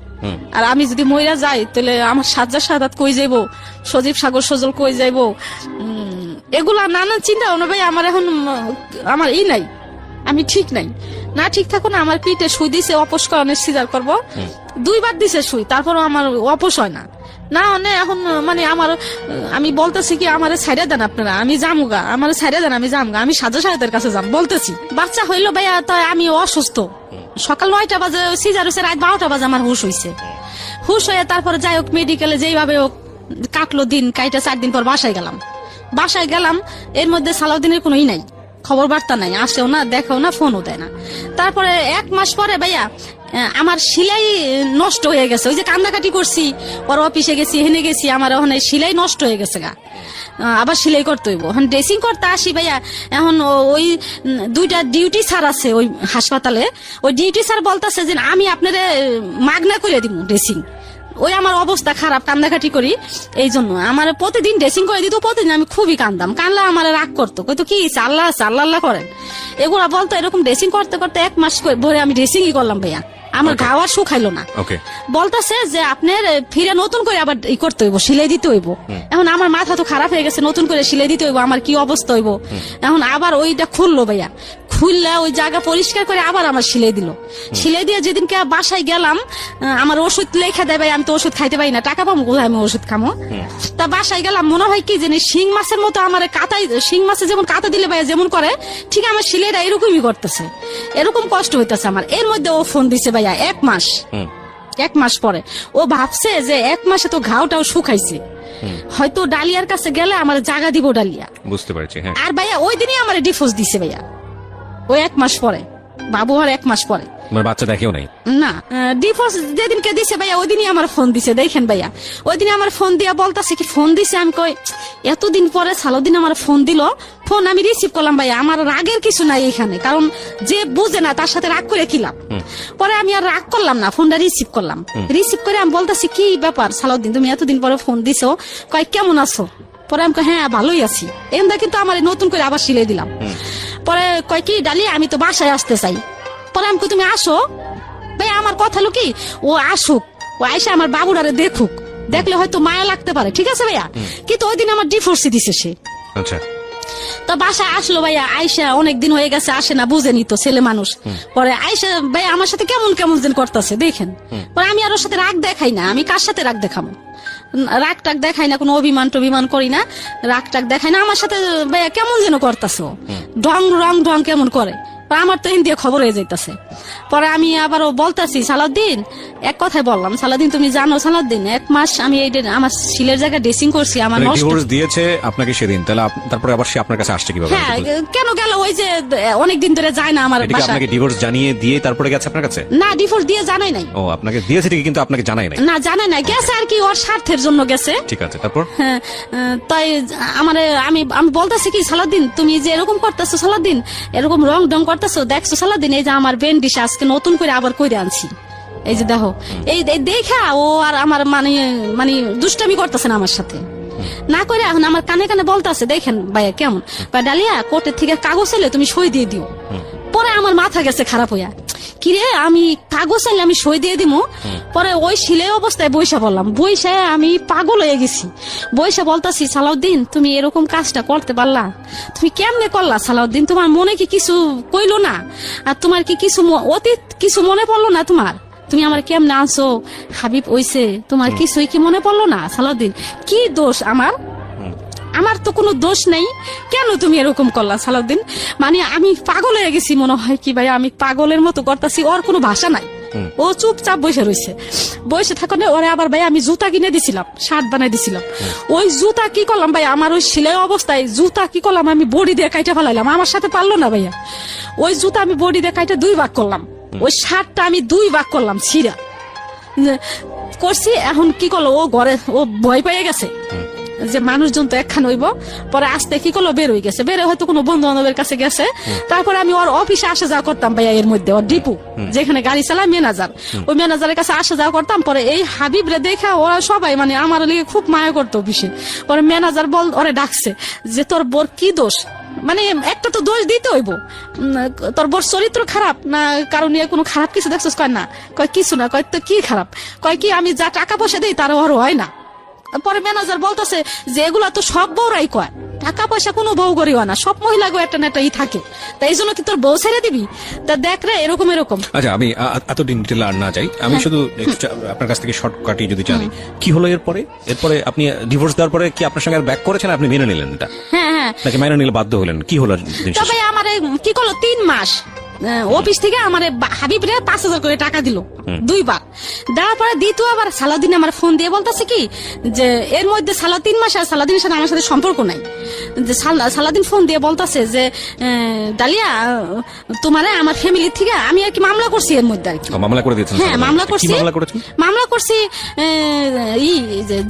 আর আমি যদি মইরা যাই তাহলে আমার সাজ্জাদ কই যাইবো, সজীব সাগর সজল কই যাইবো, এগুলা নানান চিন্তা ভাবনা ভাই আমার এখন আমার নাই, আমি ঠিক নাই। না ঠিক থাকো না, আমার পিঠে সুই দিছে অপস্করণের সিজার করব, 2 বার দিছে সুই, তারপর আমার অপস হয় না। না এখন মানে আমার আমি বলতেছি কি আমারে ছাইড়া দেন আপনারা, আমি যামুগা, আমার ছাইড়া দেন, আমি যামগা, আমি সাজ্জাদের কাছে যাম বলতেছি। বাচ্চা হইলো ভাইয়া, তাই আমি অসুস্থ, সকাল 9টা বাজে সিজার হয়েছে, রাত 12টা বাজে আমার হুশ হয়েছে। হুশ হয়ে তারপরে যাই হোক মেডিকেলে যেইভাবে হোক কাটলো দিন, কাইটা 4 দিন পর বাসায় গেলাম। এর মধ্যে সালাউদ্দিনের কোনোই নাই, খবর বার্তা নাই, আসেও না, দেখাও না, ফোনও দেয় না। তারপরে 1 মাস পরে ভাইয়া আমার সেলাই নষ্ট হয়ে গেছে, ওই যে কান্নাকাটি করছি, ওর অফিসে গেছি, হেনে গেছি, আমার ওখানে সেলাই নষ্ট হয়ে গেছে গা, আবার সেলাই করতে হইব। এখন ড্রেসিং করতে আসি ভাইয়া, এখন ওই 2টা ডিউটি স্যার আছে ওই হাসপাতালে, ওই ডিউটি স্যার বলতেছে যে আমি আপনারে মাগনা করে দিব ড্রেসিং। ওই আমার অবস্থা খারাপ, কান্দাকাটি করি, এই জন্য আমার প্রতিদিন ড্রেসিং করে দিত। প্রতিদিন আমি খুবই কান্দাম, কানলে আমার রাগ করতো, কইতো কি আল্লাহ আল্লাহ করেন, এগুলা বলতো। এরকম ড্রেসিং করতে করতে 1 মাস ভরে আমি ড্রেসিংই করলাম ভাইয়া, আমার ঘাও আর শুকাইলো না। বলতেছে যে আপনার ফিরে নতুন করে আবার ই করতে হইব, সিলাই দিতে হইব। এখন আমার মাথা তো খারাপ হয়ে গেছে, নতুন করে সিলাই দিতে হইব, আমার কি অবস্থা হইব। এখন আবার ওইটা খুললো ভাইয়া, খুললে ওই জায়গা পরিষ্কার করে আবার আমার সিলাই দিল। সিলাই দিয়ে যেদিনকে বাসায় গেলাম, আমার ওষুধ লেখা দেয়, আমি তো ওষুধ খাইতে পারি না, টাকা পাবো কোথায় আমি ওষুধ খামো। তা বাসায় গেলাম, মনে হয় কি জানি শিং মাছের মতো আমার কাতাই, শিং মাছে যেমন কাতা দিলে ভাইয়া যেমন করে, ঠিক আমার সিলাইটা এরকমই করতেছে, এরকম কষ্ট হইতেছে আমার। এর মধ্যে ও ফোন দিছে ভাইয়া 1 মাস পরে। ও ভাবছে যে 1 মাসে তো ঘাওটাও শুকাইছে, হয়তো ডালিয়ার কাছে গেলে আমার জায়গা দিব ডালিয়া, বুঝতে পারছি। আর ভাইয়া ওই দিনই আমার ডিভোর্স দিছে ভাইয়া, ওই 1 মাস পরে, বাবু আর 1 মাস পরে। আমার বাচ্চা দেখেও নাই না, ডিভোর্স যেদিনকে দিছে ভাইয়া ওই দিনই আমার ফোন দিছে। দেখেন ভাইয়া, ওই দিন আমার ফোন দিয়া বলতাছে কি ফোন দিছে, আমি কই এতদিন পরে সালাউদ্দিন আমার ফোন দিল, ফোন আমি রিসিভ করলাম ভাইয়া। আমার রাগের কিছু নাই এখানে, কারণ যে বুঝে না তার সাথে রাগ করে কিলাম। পরে আমি আর রাগ করলাম না, ফোনটা রিসিভ করলাম। রিসিভ করে আমি বলতাছি কি ব্যাপার সালাউদ্দিন, তুমি এতদিন পরে ফোন দিছো, কয় কেমন আছো? পরে আমি হ্যাঁ ভালোই আছি। এমদা কিন্তু আমার নতুন করে আবার সিলাই দিলাম। পরে কয় কি ডালি আমি তো বাসায় আসতে চাই। পরে আমি তুমি আসো ভাই, আমার কথা হলো কি ও আসুক, ও আইসা আমার বাবুরারে দেখুক, দেখলে হয়তো মায়া লাগতে পারে, ঠিক আছে ভাইয়া। কিন্তু ওই দিন আমার ডিভোর্সই দিছে সে। আচ্ছা, তো বাসায় আসলো ভাইয়া, আইসা অনেকদিন হয়ে গেছে আসে না, বুঝেনি তো ছেলে মানুষ। পরে আইসা ভাই আমার সাথে কেমন কেমন যেন করতেছে দেখেন। পরে আমি আর ওর সাথে রাগ দেখাই না, আমি কার সাথে রাগ দেখাবো, রাগ টাগ দেখাই না, কোনো অভিমান টভিমান করি না, রাগ টাগ দেখাই না। আমার সাথে ভাইয়া কেমন যেন করতেছে, ঢং কেমন করে, আমার তো হিন্দি খবর হয়ে যাইতেছে। পরে আমি আবারও বলতেছি সালাউদ্দিন, এক কথায় বললাম সালাউদ্দিন তুমি জানো সালাউদ্দিন 1 মাস আমি এই আমার সিলের জায়গায় ড্রেসিং করছি, আমার নষ্ট ডিভোর্স দিয়েছে আপনাকে সেদিন, তাহলে তারপরে আবার সে আপনার কাছে আসছে কিভাবে? হ্যাঁ কেন গেল, ওই যে অনেকদিন ধরে যায় না আমার বাসায়। আপনাকে ডিভোর্স জানিয়ে দিয়ে তারপরে গেছে আপনার কাছে? না, ডিভোর্স দিয়ে জানাই নাই। ও আপনাকে দিয়েছে ঠিকই, কিন্তু আপনাকে জানাই নাই? না জানাই নাই, গেছে আর কি ওর স্বার্থের জন্য গেছে। ঠিক আছে, তারপর? হ্যাঁ, তাই আমার আমি বলতেছি কি সালাউদ্দিন তুমি যে এরকম করতেছো, সালাউদ্দিন এরকম রং ঢং করতেছো, দেখছো সালাউদ্দিন এই যে আমার বেন্ডিশ আজকে নতুন করে আবার কইরে আনছি, এই যে দেখো, এই দেখা ও আর আমার মানে দুষ্টামি করতেছে না আমার সাথে, না করে এখন আমার কানে কানে বলতেছে দেখেন ভাইয়া কেমন, ডালিয়া কোর্টের থেকে কাগজ এলে তুমি সই দিয়ে দিও। পরে আমার মাথা গেছে খারাপ হইয়া, কিরে আমি কাগজ আনলে আমি সই দিয়ে দিব। পরে ওই সিলাই অবস্থায় বইসা বললাম, বইসা আমি পাগল হয়ে গেছি, বইসা বলতাছি সালাউদ্দিন তুমি এরকম কাজটা করতে পারলা, তুমি কেমনে করলা সালাউদ্দিন, তোমার মনে কি কিছু কইলো না, আর তোমার কি কিছু অতীত কিছু মনে পড়লো না তোমার, তুমি আমার কেমনে আনছো হাবিব ওইছে, তোমার কিছুই কি মনে পড়লো না সালাউদ্দিন, কি দোষ আমার তো কোনো দোষ নেই, কেন তুমি এরকম করলা সালাউদ্দিন, মানে আমি পাগল হয়ে গেছি মনে হয় কি ভাই, আমি পাগলের মতো করতেছি, ওর কোনো ভাষা নাই, ও চুপচাপ বসে রয়েছে, বসে থাকলে ওরে আবার ভাই আমি জুতা কিনে দিছিলাম, শার্ট বানাই দিছিলাম, ওই জুতা কি করলাম ভাই, আমার ওই সেলাই অবস্থায় জুতা কি করলাম আমি বডি দিয়ে কাইটা ফেলাইলাম, আমার সাথে পারলো না ভাইয়া, ওই জুতা আমি বডি দিয়ে কাইটা 2 ভাগ করলাম, ওই শার্টটা আমি 2 ভাগ করলাম, ছিঁড়া করছি। এখন কি করলো ও ঘরে, ও ভয় পেয়ে গেছে, যে মানুষজন তো একখান হইব। পরে আসতে কি করলো, বের হয়ে গেছে, বের হয়ে হয়তো কোনো বন্ধু বান্ধবের কাছে গেছে। তারপরে আমি ওর অফিসে আসা যাওয়া করতাম ভাইয়া, এর মধ্যে ওর ডিপু যেখানে গাড়ি চালায় ম্যানেজার, ওই ম্যানেজারের কাছে আসা যাওয়া করতাম। পরে এই হাবিব রে দেখা ওরা সবাই মানে আমার লিগে খুব মায়া করতো অফিসে। পরে ম্যানেজার ওরে ডাকছে যে তোর বোর কি দোষ, মানে একটা তো দোষ দিতে হইব, তোর বোর চরিত্র খারাপ না কারণ নিয়ে কোনো খারাপ কিছু দেখছিস? কয় না, কয় কিছু না। কয় তো কি খারাপ? কয় কি আমি যা টাকা পয়সা দিই তার ওর হয় না। পরে ম্যানেজার বলতেছে যে এগুলা তো সব বউরাই কয়, টাকা পয়সা কোনো বউ করিও না, সব মহিলাগো একটা না একটা ই থাকে, তাই এই জন্য কি তোর বউ ছেড়ে দিবি? তা দেখ রে এরকম এরকম। আচ্ছা, আমি এতদিন ডিটেল আর না যাই, আমি শুধু আপনার কাছ থেকে শর্টকাটে যদি জানি কি হলো এরপরে আপনি ডিভোর্স দেওয়ার পরে কি আপনার সঙ্গে ব্যাক করেছেন, আপনি মেনে নিলেন এটা? হ্যাঁ, নাকি মেনে নিলে বাধ্য হলেন, কি হলো? তবে আমার কি করলো, 3 মাস অফিস থেকে আমার হাবিব রে 5,000 করে টাকা দিল 2 বার। দেওয়ার পরে দ্বিতীয় আবার সালাউদ্দিন আমার ফোন দিয়ে বলতেছে কি যে এর মধ্যে 3.5 মাস আর সালাউদ্দিনের সাথে আমার সাথে সম্পর্ক নাই। যে সালাউদ্দিন ফোন দিয়ে বলতেছে যে ডালিয়া তোমারে আমার ফ্যামিলি থেকে আমি আর কি মামলা করছি এর মধ্যে আর কি। মামলা করে দিয়েছেন? হ্যাঁ, মামলা করছি। মামলা করছি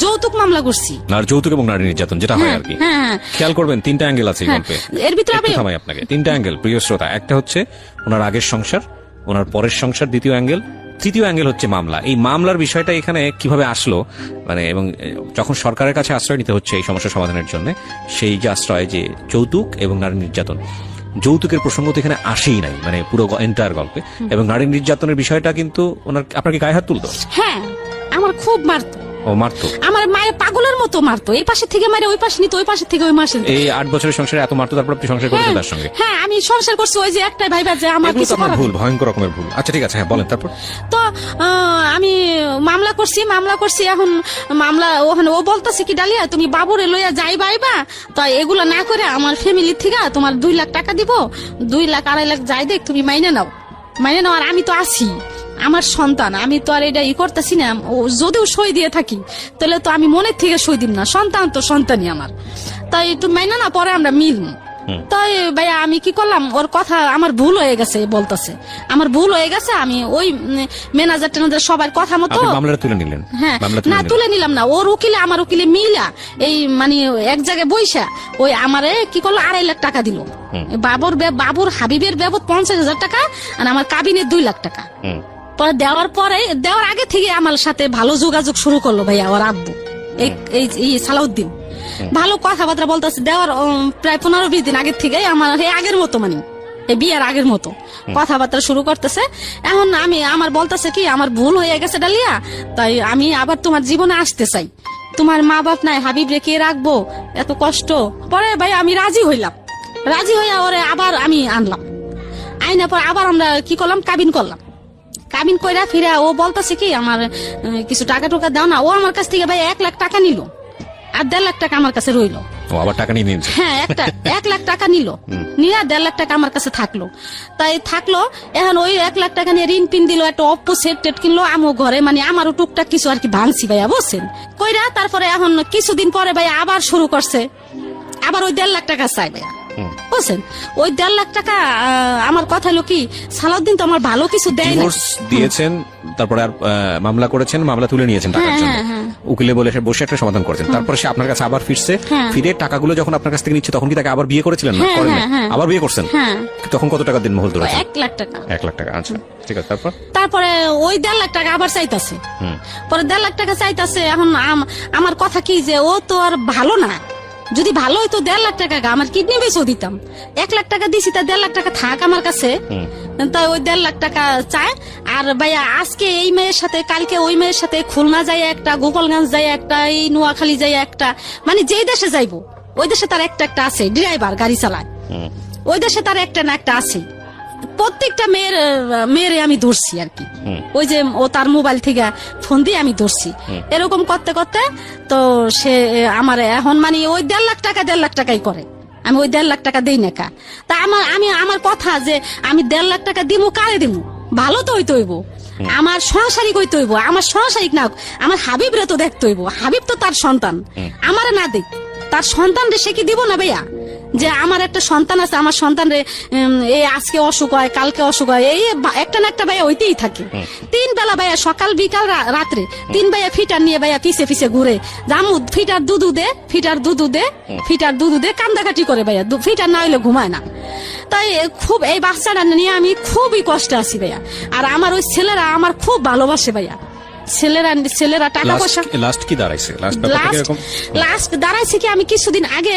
যৌতুক মামলা করছি। আর যৌতুক এবং নারী নির্যাতন যেটা হয় আর কি। হ্যাঁ, খেয়াল করবেন 3টা অ্যাঙ্গেল আছে এই গল্পে। এর ভিতরে আমি থামাই আপনাকে, 3টা অ্যাঙ্গেল প্রিয় শ্রোতা। একটা হচ্ছে ওনার আগের সংসার, ওনার পরের সংসার, দ্বিতীয় অ্যাঙ্গেল, তৃতীয় অ্যাঙ্গেল হচ্ছে মামলা। এই মামলার বিষয়টা এখানে কিভাবে আসলো, মানে এবং যখন সরকারের কাছে আশ্রয় নিতে হচ্ছে এই সমস্যা সমাধানের জন্য, সেই যে আশ্রয় যে যৌতুক এবং নারী নির্যাতন, যৌতুকের প্রসঙ্গ তো এখানে আসেই নাই, মানে পুরো এন্টায়ার গল্পে। এবং নারী নির্যাতনের বিষয়টা কিন্তু আপনার কি গায়ে হাত তুলতো? হ্যাঁ, আমার খুব মারতো। ও মারতো? আমার মায়ের পাগলের মতো মারতো, এই পাশে থেকে মারে ওই পাশে নিত, ওই পাশে থেকে ওই মাসে। এই 8 বছরের সংসারে এত মারতো, তারপর আপনি সংসার করেছেন তার সঙ্গে? হ্যাঁ, আমি সংসার করছি ওই যে একটাই ভাইবা যে আমার কিছু করার ভুল, ভয়ঙ্কর রকমের ভুল। আচ্ছা ঠিক আছে, হ্যাঁ বলেন তারপর। তো আমি মামলা করছি। এখন মামলা ওখানে ও বলতেছে কি ডালিয়া তুমি বাবুরে লইয়া যাই বাইবা, তো এগুলো না করে আমার ফ্যামিলি থেকে তোমার 2 লাখ টাকা দিব, 2 লাখ 2.5 লাখ যাই দেখ তুমি মাইনে নাও। আর আমি তো আছি, আমার সন্তান, আমি তো আর এটা করতেছি না। যদিও সই দিয়ে থাকি তাহলে তো আমি মনের থেকে সই দিব না, সন্তান তো সন্তানই আমার, তাই একটু মাইনে না পরে আমরা মিলবো। তাই ভাইয়া আমি কি করলাম, ওর কথা আমার ভুল হয়ে গেছে বলতেছে, আমার ভুল হয়ে গেছে। আমি ওই ম্যানেজার টেনাজার সবার কথা মতো মামলাটা তুলে নিলেন? হ্যাঁ, না তুলে নিলাম না, ওর উকিলে আমার উকিলে মিলা এই মানে এক জায়গায় বইসা ওই আমারে কি করলো 2.5 লাখ টাকা দিল। বাবুর হাবিবের বাবদ 50,000 টাকা আর আমার কাবিনের 2 লাখ টাকা। পরে দেওয়ার আগে থেকে আমার সাথে ভালো যোগাযোগ শুরু করলো ভাইয়া ওর আব্বু, এই সালাউদ্দিন। ভালো কথাবার্তা বলতেছে, দেওয়ার প্রায় 15-20 দিন আগের থেকে আমার আগের মতো মানে এই বিয়ের আগের মতো কথাবার্তা শুরু করতেছে। এখন আমার বলতেছে কি আমার ভুল হয়ে গেছে ডালিয়া, তাই আমি আবার তোমার জীবনে আসতে চাই, তোমার মা বাপ নাই, হাবিব রেখে রাখবো, এত কষ্ট। পরে ভাই আমি রাজি হইয়া ওরে আবার আমি আনলাম, আইনা পর আবার আমরা কি করলাম, কাবিন কইরা ফিরা ও বলতেছে কি আমার কিছু টাকা টুকা দাও না। ও আমার কাছ থেকে ভাই 1 লাখ টাকা নিল আর 1.5 লাখ টাকা আমার কাছে রইলো। ও আবার টাকা নিয়ে নিয়েছে? হ্যাঁ, 1 লাখ টাকা নিয়ে 1.5 লাখ টাকা আমার কাছে থাকলো। এখন ওই 1 লাখ টাকা নিয়ে ঋণ পিন দিল, একটা অপ্পো সেট টেট কিনলো আমো ঘরে, মানে আমারও টুকটাক কিছু আর কি ভাঙছি ভাইয়া, বুঝছেন কইরা। তারপরে এখন কিছুদিন পরে ভাইয়া আবার শুরু করছে, আবার ওই 1.5 লাখ টাকা চাই ভাইয়া, বুঝছেন। ওই 1.5 লাখ টাকা আমার কথা হলো কি সালাউদ্দিন তো আমার ভালো কিছু দেয় না। দিয়েছেন, তারপরে আর মামলা করেছেন, মামলা তুলে নিয়েছেন টাকার জন্য, উকিলে বলে বসে একটা সমাধান করেছেন। তারপরে সে আপনার কাছে আবার ফিরছে, ফিরে টাকাগুলো যখন আপনার কাছ থেকে নিচ্ছে তখন কি তাকে আবার বিয়ে করেছিলেন? না, করেন না, আবার বিয়ে করছেন। তখন কত টাকা দিন মহল ধরেছেন? 1 লাখ টাকা। 1 লাখ টাকা, আচ্ছা ঠিক আছে। তারপরে ওই 1.5 লাখ টাকা আবার চাইতাছে, পরে 1.5 লাখ টাকা চাইতাছে। এখন আমার কথা কি যে ও তো আর ভালো না, যদি ভালো হইতো 1.5 লাখ টাকা আমার কিডনি বেচও দিতাম। 1 লাখ টাকা দিছি, তা 1.5 লাখ টাকা থাক আমার কাছে, তাই ওই 1.5 লাখ টাকা চায়। আর ভাইয়া আজকে এই মেয়ের সাথে, কালকে ওই মেয়ের সাথে, খুলনা যায় একটা, গোপালগঞ্জ যায় একটা, এই নোয়াখালী যায় একটা, মানে যেই দেশে যাইবো ওই দেশে তার একটা আছে ড্রাইভার, গাড়ি চালায়, ওই দেশে তার একটা না একটা আছে। প্রত্যেকটা মেয়েরে আমি ধরছি আর কি, ওই যে ও তার মোবাইল থেকে ফোন দিয়ে আমি ধরছি। এরকম করতে করতে তো সে আমার এখন মানে ওই 1.5 লাখ টাকাই করে, আমি ওই 1.5 লাখ টাকা দেই না কা। তা আমার কথা যে আমি 1.5 লাখ টাকা দিমু, কারে দিমু? ভালো তো হইতে হইব, আমার সংসারিক হইতে হইব, আমার সংসারিক না আমার হাবিব রে তো দেখতে হইব, হাবিব তো তার সন্তান, আমারে না দেখ তার সন্তান রে সে কি দিব না ভাইয়া? যে আমার একটা সন্তান আছে, আমার সন্তানরে এই আজকে অসুখ হয়, কালকে অসুখ হয়, এই একটা না একটা ভাইয়া হইতেই থাকে। 3 বেলা ভাইয়া, সকাল বিকাল রাত্রে 3 ভাইয়া ফিটার নিয়ে ভাইয়া পিছে পিছে ঘুরে, জামু ফিটার দুধু দে, ফিটার দুধু দে, ফিটার দুধু দে, কান্দাকাটি করে ভাইয়া, ফিটার না হইলে ঘুমায় না। তাই খুব এই বাচ্চাটা নিয়ে আমি খুবই কষ্টে আছি ভাইয়া। আর আমার ওই ছেলেরা আমার খুব ভালোবাসে ভাইয়া, ছেলেরা টাকা পয়সা। লাস্ট কি দাঁড়াইছে? লাস্ট দাঁড়াইছে কি, আমি কিছুদিন আগে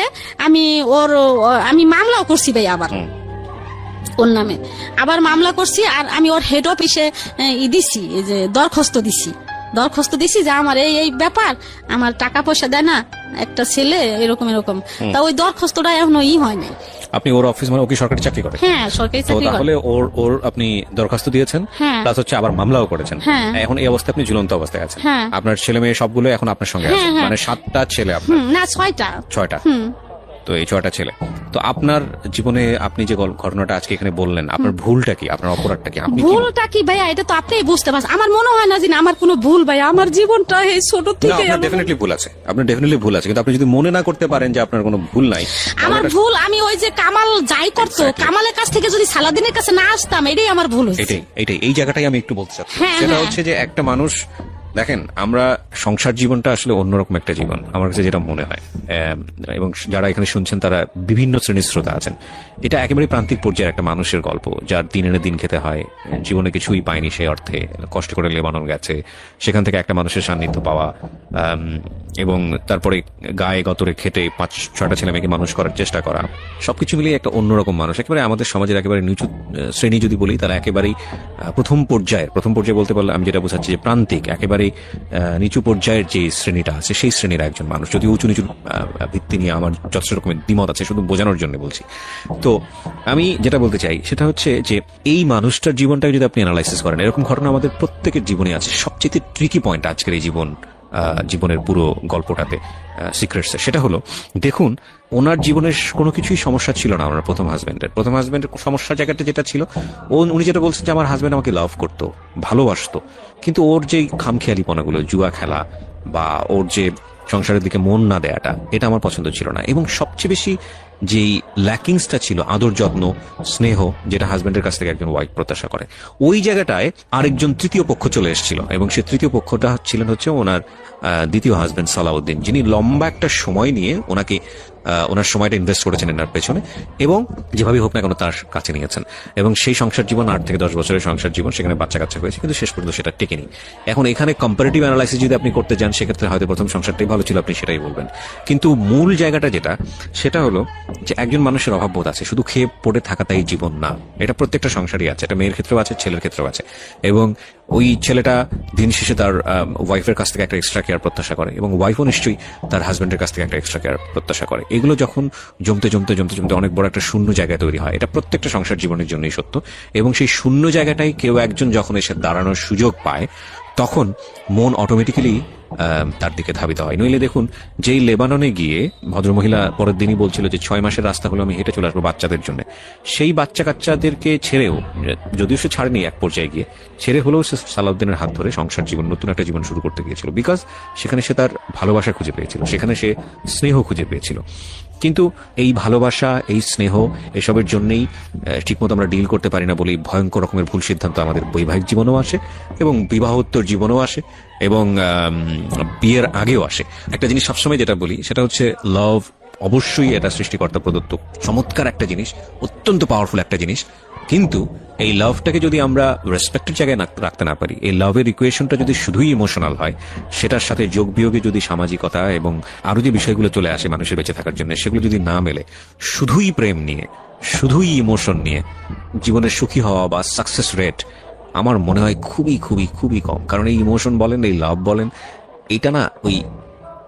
আমি মামলাও করছি ভাই, আবার ওর নামে আবার মামলা করছি। আর আমি ওর হেড অফিসে দিছি, এই যে দরখাস্ত দিছি যে আমার এই ব্যাপার, আমার টাকা পয়সা দেয় না একটা ছেলে, এরকম তা ওই দরখাস্তটা এখনো হয় নাই। আপনি ওর অফিস মানে ওকে সরকারি চাকরি করে? হ্যাঁ, সরকারি চাকরি করে। তাহলে ওর আপনি দরখাস্ত দিয়েছেন, প্লাস হচ্ছে আবার মামলাও করেছেন। এখন এই অবস্থায় আপনি ঝুলন্ত অবস্থায় আছেন। আপনার ছেলে মেয়ে সবগুলো এখন আপনার সঙ্গে আছে, মানে 7টা ছেলে আপনার? না, 6টা। তো এই 6টা ছেলে। তো আপনার জীবনে আপনি যে ঘটনাটা আজকে এখানে বললেন, আপনার ভুলটা কি, আপনার অপরাধটা কি? ভুলটা কি ভাইয়া, এটা তো আপনিই বুঝতে পারছেন। আমার মনে হয় না যে আমার কোনো ভুল ভাইয়া, আমার জীবনটা এই ছোট থেকে। আপনার ডেফিনেটলি ভুল আছে, আপনার ডেফিনেটলি ভুল আছে, কিন্তু আপনি যদি মনে না করতে পারেন যে আপনার কোনো ভুল নাই। আমার ভুল, আমি ওই যে কামাল যাই করতো, কামালের কাছ থেকে যদি সালাদিনের কাছে না আসতাম, এটাই আমার ভুল হয়েছে। এটাই এই জায়গাটাই আমি একটু বলতে চাচ্ছি। সেটা হচ্ছে যে একটা মানুষ, দেখেন, আমরা সংসার জীবনটা আসলে অন্যরকম একটা জীবন আমার কাছে যেটা মনে হয়, এবং যারা এখানে শুনছেন তারা বিভিন্ন শ্রেণীর শ্রোতা আছেন। এটা একেবারে প্রান্তিক পর্যায়ের একটা মানুষের গল্প, যার দিন এনে দিন খেতে হয়, জীবনে কিছুই পায়নি সেই অর্থে, কষ্ট করে লেবানন গেছে, সেখান থেকে একটা মানুষের সান্নিধ্য পাওয়া, এবং তারপরে গায়ে গতরে খেটে 5-6টা ছেলে মেয়েকে মানুষ করার চেষ্টা করা, সবকিছু মিলিয়ে একটা অন্যরকম মানুষ। একেবারে আমাদের সমাজের একেবারে নিচু শ্রেণী যদি বলি, তারা একেবারেই প্রথম পর্যায়ে বলতে পারলে আমি যেটা বোঝাচ্ছি যে প্রান্তিক, একেবারে নিচু পর্যায়ের যে শ্রেণীটা আছে সেই শ্রেণীর একজন মানুষ। যদি উঁচু নিচু ভিত্তি নিয়ে আমার যথেষ্ট রকমের দ্বিমত আছে, শুধু বোঝানোর জন্য বলছি। তো আমি যেটা বলতে চাই সেটা হচ্ছে যে এই মানুষটার জীবনটাকে যদি আপনি অ্যানালাইসিস করেন, এরকম ঘটনা আমাদের প্রত্যেকের জীবনে আছে। সবচেয়ে ট্রিকি পয়েন্ট আজকের এই জীবনের পুরো গল্পটাতে, সিক্রেটসে, সেটা হলো, দেখুন, ওনার জীবনের কোনো কিছুই সমস্যা ছিল না। ওনার প্রথম হাজবেন্ডের সমস্যার জায়গাটা যেটা ছিল, উনি যেটা বলছেন যে আমার হাজবেন্ড আমাকে লাভ করতো, ভালোবাসতো, কিন্তু ওর যে খামখেয়ালিপনাগুলো, জুয়া খেলা বা ওর যে সংসারের দিকে মন না দেয়াটা, এটা আমার পছন্দ ছিল না। এবং সবচেয়ে বেশি যেই ল্যাকিংসটা ছিল, আদর যত্ন স্নেহ, যেটা হাজবেন্ডের কাছ থেকে একজন ওয়াইফ প্রত্যাশা করে, ওই জায়গাটায় আরেকজন তৃতীয় পক্ষ চলে এসেছিল। এবং সে তৃতীয় পক্ষটা ছিলেন হচ্ছে ওনার দ্বিতীয় হাজবেন্ড সালাউদ্দিন, যিনি লম্বা একটা সময় নিয়ে ওনার সময়টা ইনভেস্ট করেছেন এনার পেছনে, এবং যেভাবে হোক না কেন তার কাছে নিয়েছেন। এবং সেই সংসার জীবন 8 থেকে 10 বছরের সংসার জীবন, সেখানে বাচ্চা কাচ্চা হয়েছে, কিন্তু শেষ পর্যন্ত সেটা টেকেনি। এখন এখানে কম্পারেটিভ অ্যানালাইসিস যদি আপনি করতে যান, সেক্ষেত্রে হয়তো প্রথম সংসারটাই ভালো ছিল, আপনি সেটাই বলবেন। কিন্তু মূল জায়গাটা যেটা, সেটা হলো যে একজন মানুষের অভাববোধ আছে, শুধু খেয়ে পড়ে থাকাটাই জীবন না। এটা প্রত্যেকটা সংসারই আছে, এটা মেয়ের ক্ষেত্রেও আছে, ছেলের ক্ষেত্রেও আছে। এবং ওই ছেলেটা দিন শেষে তার ওয়াইফের কাছ থেকে একটা এক্সট্রা কেয়ার প্রত্যাশা করে, এবং ওয়াইফও নিশ্চয়ই তার হাজবেন্ডের কাছ থেকে একটা এক্সট্রা কেয়ার প্রত্যাশা করে। এগুলো যখন জমতে অনেক বড় একটা শূন্য জায়গা তৈরি হয়। এটা প্রত্যেকটা সংসার জীবনের জন্যই সত্য। এবং সেই শূন্য জায়গাটাই কেউ একজন যখন এসে দাঁড়ানোর সুযোগ পায়, তখন মন অটোমেটিক্যালি তার দিকে ধাবিত হয়। নইলে দেখুন, যেই লেবাননে গিয়ে ভদ্রমহিলা পরের দিনই বলছিল যে 6 মাসের রাস্তা হলো আমি হেঁটে চলে আসবো বাচ্চাদের জন্য, সেই বাচ্চা কাচ্চাদেরকে ছেড়েও, যদিও সে ছাড়েনি, এক পর্যায়ে গিয়ে ছেড়ে হলেও সে সালাউদ্দিনের হাত ধরে সংসার জীবন, নতুন একটা জীবন শুরু করতে গিয়েছিল। বিকজ সেখানে সে তার ভালোবাসা খুঁজে পেয়েছিল, সেখানে সে স্নেহ খুঁজে পেয়েছিল। কিন্তু এই ভালোবাসা, এই স্নেহ, এসবের জন্যই ঠিকমতো আমরা ডিল করতে পারি না বলেই ভয়ঙ্কর রকমের ভুল সিদ্ধান্ত আমাদের বৈবাহিক জীবনেও আসে, এবং বিবাহোত্তর জীবনেও আসে, এবং বিয়ের আগেও আসে। একটা জিনিস সবসময় যেটা বলি সেটা হচ্ছে, লাভ অবশ্যই এটা সৃষ্টিকর্তা প্রদত্ত চমৎকার একটা জিনিস, অত্যন্ত পাওয়ারফুল একটা জিনিস। কিন্তু এই লাভটাকে যদি আমরা রেসপেক্টের জায়গায় রাখতে না পারি, এই লাভের ইকুয়েশনটা যদি শুধুই ইমোশনাল হয়, সেটার সাথে যোগ বিয়োগে যদি সামাজিকতা এবং আরো যে বিষয়গুলো চলে আসে মানুষের বেঁচে থাকার জন্য, সেগুলো যদি না মেলে, শুধুই প্রেম নিয়ে, শুধুই ইমোশন নিয়ে জীবনের সুখী হওয়া বা সাকসেস রেট আমার মনে হয় খুবই খুবই খুবই কম। কারণ এই ইমোশন বলেন, এই লাভ বলেন, এটা না ওই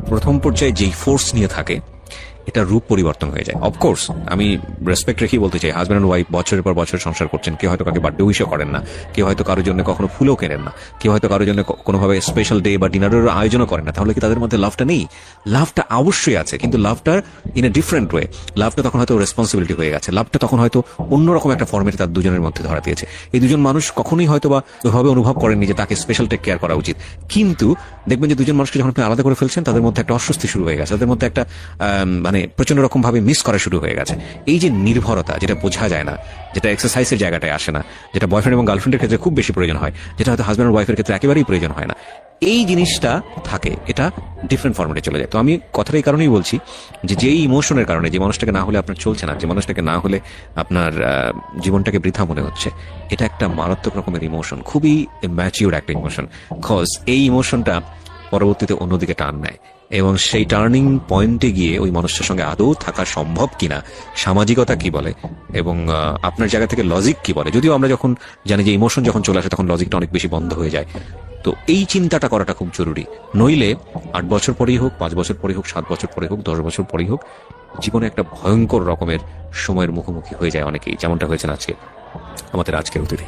প্রথম পর্যায়ে যেই ফোর্স নিয়ে থাকে, এটা রূপ পরিবর্তন হয়ে যায়। অফকোর্স আমি রেসপেক্ট রেখেই বলতে চাই, হাজব্যান্ড অ্যান্ড ওয়াইফ বছরের পর বছর সংসার করছেন, কেউ হয়তো কাউকে বার্থডে উইশও করেন না, কেউ হয়তো কারোর জন্য কখনো ফুলও কেনেন না, কেউ হয়তো কারোর জন্য কোনোভাবে স্পেশাল ডে বা ডিনারের আয়োজনও করেন না, তাহলে কি তাদের মধ্যে লাভটা নেই? লাভটা অবশ্যই আছে, কিন্তু লাভটার ইন এ ডিফারেন্ট ওয়ে। লাভটা তখন হয়তো রেসপন্সিবিলিটি হয়ে গেছে, লাভটা তখন হয়তো অন্যরকম একটা ফর্মেটে তার দুজনের মধ্যে ধরা দিয়েছে। এই দুজন মানুষ কখনোই হয়তো বা ওইভাবে অনুভব করেননি যে তাকে স্পেশাল টেক কেয়ার করা উচিত, কিন্তু দেখবেন যে দুজন মানুষকে যখন আপনি আলাদা করে ফেলছেন, তাদের মধ্যে একটা অস্বস্তি শুরু হয়ে গেছে, তাদের মধ্যে একটা মানে মানে প্রচন্ড রকম ভাবে মিস করা শুরু হয়ে গেছে। এই যে নির্ভরতা, যেটা বোঝা যায় না, যেটা এক্সারসাইজের জায়গাটায় আসে না, যেটা বয়ফ্রেন্ড এবং গার্লফ্রেন্ডের ক্ষেত্রে খুব বেশি প্রয়োজন হয়, যেটা হয়তো হাজব্যান্ড ওয়াইফের ক্ষেত্রে একেবারেই প্রয়োজন হয় না, এই জিনিসটা থাকে, এটা ডিফারেন্ট ফর্মেটে চলে যায়। তো আমি কথাটা এই কারণেই বলছি যে যেই ইমোশনের কারণে, যে মানুষটাকে না হলে আপনার চলছে না, যে মানুষটাকে না হলে আপনার জীবনটাকে বৃথা মনে হচ্ছে, এটা একটা মারাত্মক রকমের ইমোশন, খুবই ম্যাচিউর একটা ইমোশন। কজ এই ইমোশনটা পরবর্তীতে অন্যদিকে টার্ন নেয়, এবং সেই টার্নিং পয়েন্টে গিয়ে ওই মানুষটার সঙ্গে আদৌ থাকা সম্ভব কিনা, সামাজিকতা কি বলে, এবং আপনার জায়গা থেকে লজিক কি বলে। যদিও আমরা যখন জানি যে ইমোশন যখন চলে আসে তখন লজিকটা অনেক বেশি বন্ধ হয়ে যায়। তো এই চিন্তাটা করাটা খুব জরুরি, নইলে 8 বছর পরেই হোক, 5 বছর পরে হোক, 7 বছর পরে হোক, 10 বছর পরেই হোক, জীবনে একটা ভয়ঙ্কর রকমের সময়ের মুখোমুখি হয়ে যায় অনেকেই, যেমনটা হয়েছেন আজকে আমাদের আজকের অতিথি।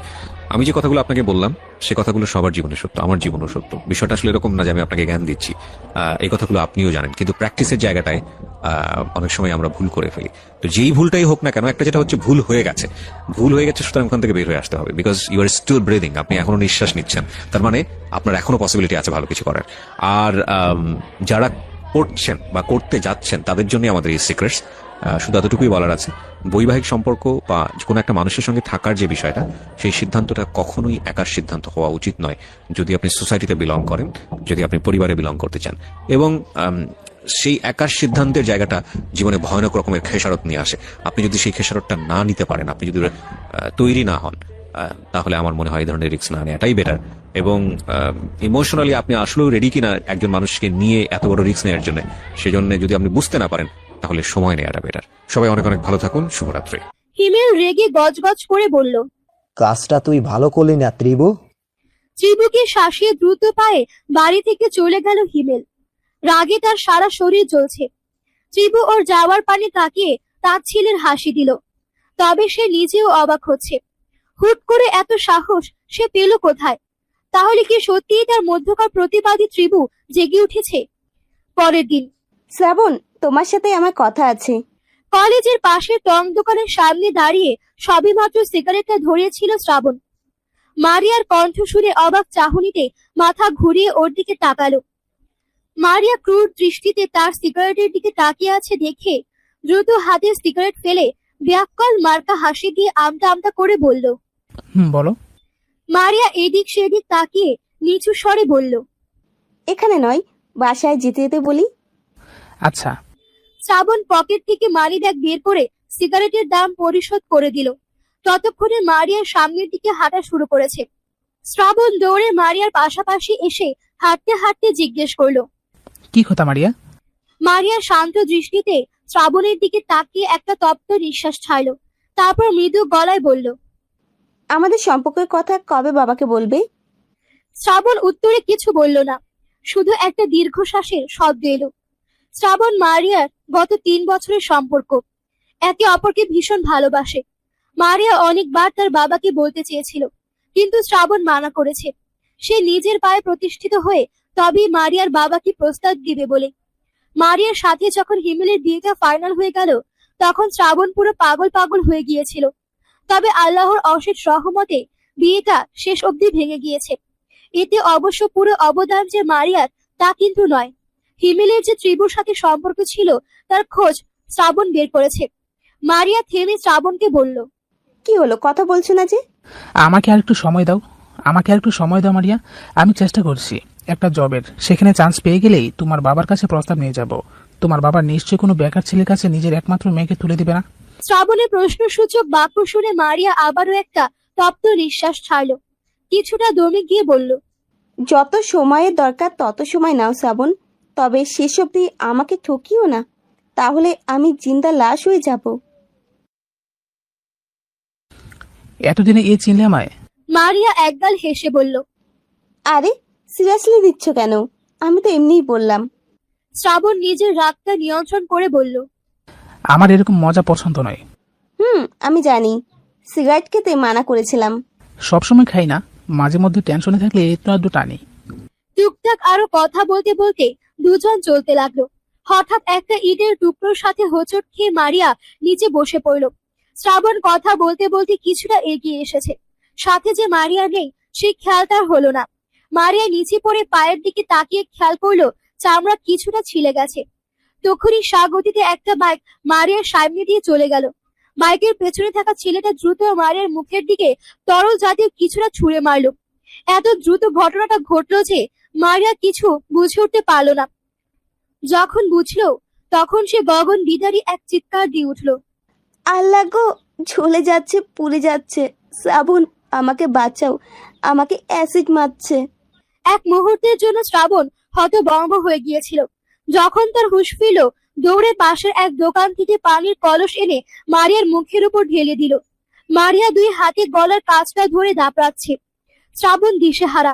আমি যে কথাগুলো আপনাকে বললাম সে কথাগুলো সবার জীবনে সত্য, আমার জীবনও সত্য। বিষয়টা আসলে এরকম না যে আমি আপনাকে জ্ঞান দিচ্ছি, এই কথাগুলো আপনিও জানেন, কিন্তু প্র্যাকটিসের জায়গাটায় অনেক সময় আমরা ভুল করে ফেলি। তো যেই ভুলটাই হোক না কেন, একটা যেটা হচ্ছে ভুল হয়ে গেছে, সুতরাং ওখান থেকে বের হয়ে আসতে হবে, because you are still breathing, আপনি এখনো নিঃশ্বাস নিচ্ছেন, তার মানে আপনার এখনো পসিবিলিটি আছে ভালো কিছু করার। আর যারা করছেন বা করতে যাচ্ছেন তাদের জন্য আমাদের এই সিক্রেটস। শুধু এতটুকুই বলার আছে, বৈবাহিক সম্পর্ক বা কোনো একটা মানুষের সঙ্গে থাকার যে বিষয়টা, সেই সিদ্ধান্তটা কখনোই একার সিদ্ধান্ত হওয়া উচিত নয়। যদি আপনি সোসাইটিতে বিলং করেন, যদি আপনি পরিবারে বিলং করতে চান, এবং সেই একার সিদ্ধান্তের জায়গাটা জীবনে ভয়ানক রকমের খেসারত নিয়ে আসে। আপনি যদি সেই খেসারতটা না নিতে পারেন, আপনি যদি তৈরি না হন, তাহলে আমার মনে হয় এই ধরনের রিস্ক না নেওয়াটাই বেটার। এবং ইমোশনালি আপনি আসলেও রেডি কিনা একজন মানুষকে নিয়ে এত বড় রিস্ক নেওয়ার জন্য, সেজন্য যদি আপনি বুঝতে না পারেন তাহলে সময় নেওয়াটা বেটার। সবাই অনেক অনেক ভালো থাকুন, শুভরাত্রি। হিমেল রেগে গজগজ করে বলল। কাজটা তুই ভালো করলি না ত্রিবু। ত্রিবুকে শাসিয়ে দ্রুত পায়ে বাড়ি থেকে চলে গেল হিমেল। রাগে তার সারা শরীর জ্বলছে। ত্রিবু ওর যাওয়ার পানে তাকিয়ে তাচ্ছিলের হাসি দিল। তবে সে নিজেও অবাক হচ্ছে, হুট করে এত সাহস সে পেল কোথায়? তাহলে কি সত্যিই তার মধ্যকার প্রতিবাদী ত্রিবু জেগে উঠেছে? পরের দিন। শ্রাবণ, তোমার সাথে আমার কথা আছে। কলেজের পাশের টং দোকানের সামনে দাঁড়িয়ে সবেমাত্র সিগারেটটা ধরিয়েছিল শ্রাবণ। মারিয়ার কণ্ঠ শুনে অবাক চাহনিতে মাথা ঘুরিয়ে ওর দিকে তাকালো। মারিয়া ক্রূর দৃষ্টিতে তার সিগারেটের দিকে তাকিয়ে আছে দেখে দ্রুত হাতে সিগারেট ফেলে ব্যাককল মার্কা হাসি দিয়ে আমতা আমতা করে বলল। বলো। মারিয়া এদিক সেদিক তাকিয়ে নিচু স্বরে বলল, এখানে নয়, বাসায় যেতে যেতে বলি। আচ্ছা। শ্রাবণ পকেট থেকে মানি ব্যাগ বের করে সিগারেটের দাম পরিশোধ করে দিল। ততক্ষণে মারিয়ার সামনের দিকে হাঁটা শুরু করেছে। শ্রাবণ দৌড়ে মারিয়ার পাশাপাশি এসে হাঁটতে হাঁটতে জিজ্ঞেস করলো, কি কথা মারিয়া? মারিয়া শান্ত দৃষ্টিতে শ্রাবণের দিকে তাকিয়ে একটা তপ্ত নিঃশ্বাস ছাড়ল। তারপর মৃদু গলায় বলল, আমাদের সম্পর্কের কথা কবে বাবাকে বলবে? শ্রাবণ উত্তরে কিছু বলল না, শুধু একটা দীর্ঘশ্বাসের শব্দ এলো। শ্রাবণ মারিয়ার গত 3 বছরের সম্পর্ক, একে অপরকে ভীষণ ভালোবাসে। মারিয়া অনেকবার তার বাবাকে বলতে চেয়েছিল, কিন্তু শ্রাবণ মানা করেছে। সে নিজের পায়ে প্রতিষ্ঠিত হয়ে তবেই মারিয়ার বাবাকে প্রস্তাব দিবে বলে। মারিয়ার সাথে যখন হিমেলের বিয়েটা ফাইনাল হয়ে গেল, তখন শ্রাবণ পুরো পাগল পাগল হয়ে গিয়েছিল। তবে আল্লাহর অশেষ রহমতে বিয়েটা শেষ অবধি ভেঙে গিয়েছে। এতে অবশ্য পুরো অবদান যে মারিয়ার তা কিন্তু নয়। হিমেলের যে ত্রিবুর সাথে সম্পর্ক ছিল তার খোঁজ শ্রাবণ বের করেছে। মারিয়া থেমে শ্রাবণকে বলল, কি হলো, কথা বলছো না যে? আমাকে আর একটু সময় দাও, মারিয়া। আমি চেষ্টা করছি একটা জবের, সেখানে চান্স পেয়ে গেলেই তোমার বাবার কাছে প্রস্তাব নিয়ে যাব। তোমার বাবা নিশ্চয়ই কোনো বেকার ছেলের কাছে নিজের একমাত্র মেয়েকে তুলে দিবে না। শ্রাবণের প্রশ্নসূচক বাক্য শুনে মারিয়া আবারও একটা তপ্ত নিঃশ্বাস ছাড়ল। কিছুটা দমে গিয়ে বলল, যত সময়ের দরকার তত সময় নাও শ্রাবণ, তবে শেষ অবধি আমাকে ঠকিও না, তাহলে আমি জিন্দা লাশ হয়ে যাব। এতদিনে এ চিনলে আমায়? মারিয়া একগাল হেসে বলল। আরে সিরিয়াসলি দিচ্ছ কেন? আমি তো এমনিই বললাম। শ্রাবণ নিজের রাগটা নিয়ন্ত্রণ করে বলল, আমার এরকম মজা পছন্দ নয়। আমি জানি, সিগারেট খেতে মানা করেছিলাম। সবসময় খাই না, মাঝে মধ্যে টেনশনে থাকলে একটু আধটু টানি। টুকটাক আরো কথা বলতে বলতে দুজন চলতে লাগলো। হঠাৎ একটা ইটের টুকরোর সাথে হোঁচট খেয়ে মারিয়া নিচে বসে পড়ল। শ্রাবণ কথা বলতে বলতে কিছুটা এগিয়ে এসেছে, সাথে যে মারিয়া নেই সেই খেয়াল তার হলো না। মারিয়া নিচে পড়ে পায়ের দিকে তাকিয়ে খেয়াল করলো চামড়া কিছুটা ছিলে গেছে। তখনই স্বাগতিতে একটা বাইক মারিয়ার সামনে দিয়ে চলে গেল। বাইকের পেছনে থাকা ছেলেটা দ্রুত মারিয়ার মুখের দিকে তরল জাতীয় কিছুটা ছুঁড়ে মারল। এত দ্রুত ঘটনাটা ঘটলো যে মারিয়া কিছু বুঝে উঠতে পারল না। যখন বুঝলো তখন সে গগন বিদারী এক চিৎকার দিয়ে উঠলো। আল্লাহ গো, ঝলে যাচ্ছে, পুড়ে যাচ্ছে। শ্রাবণ, আমাকে বাঁচাও, আমাকে অ্যাসিড মারছে। এক মুহূর্তের জন্য শ্রাবণ হতভম্ব হয়ে গিয়েছিল। যখন তার হুঁশ ফিরল, দৌড়ে পাশের এক দোকান থেকে পানির কলস এনে মারিয়ার মুখের উপর ঢেলে দিল। মারিয়া দুই হাতে গলার কাছটা ধরে দাপড়াচ্ছে। শ্রাবণ দিশেহারা।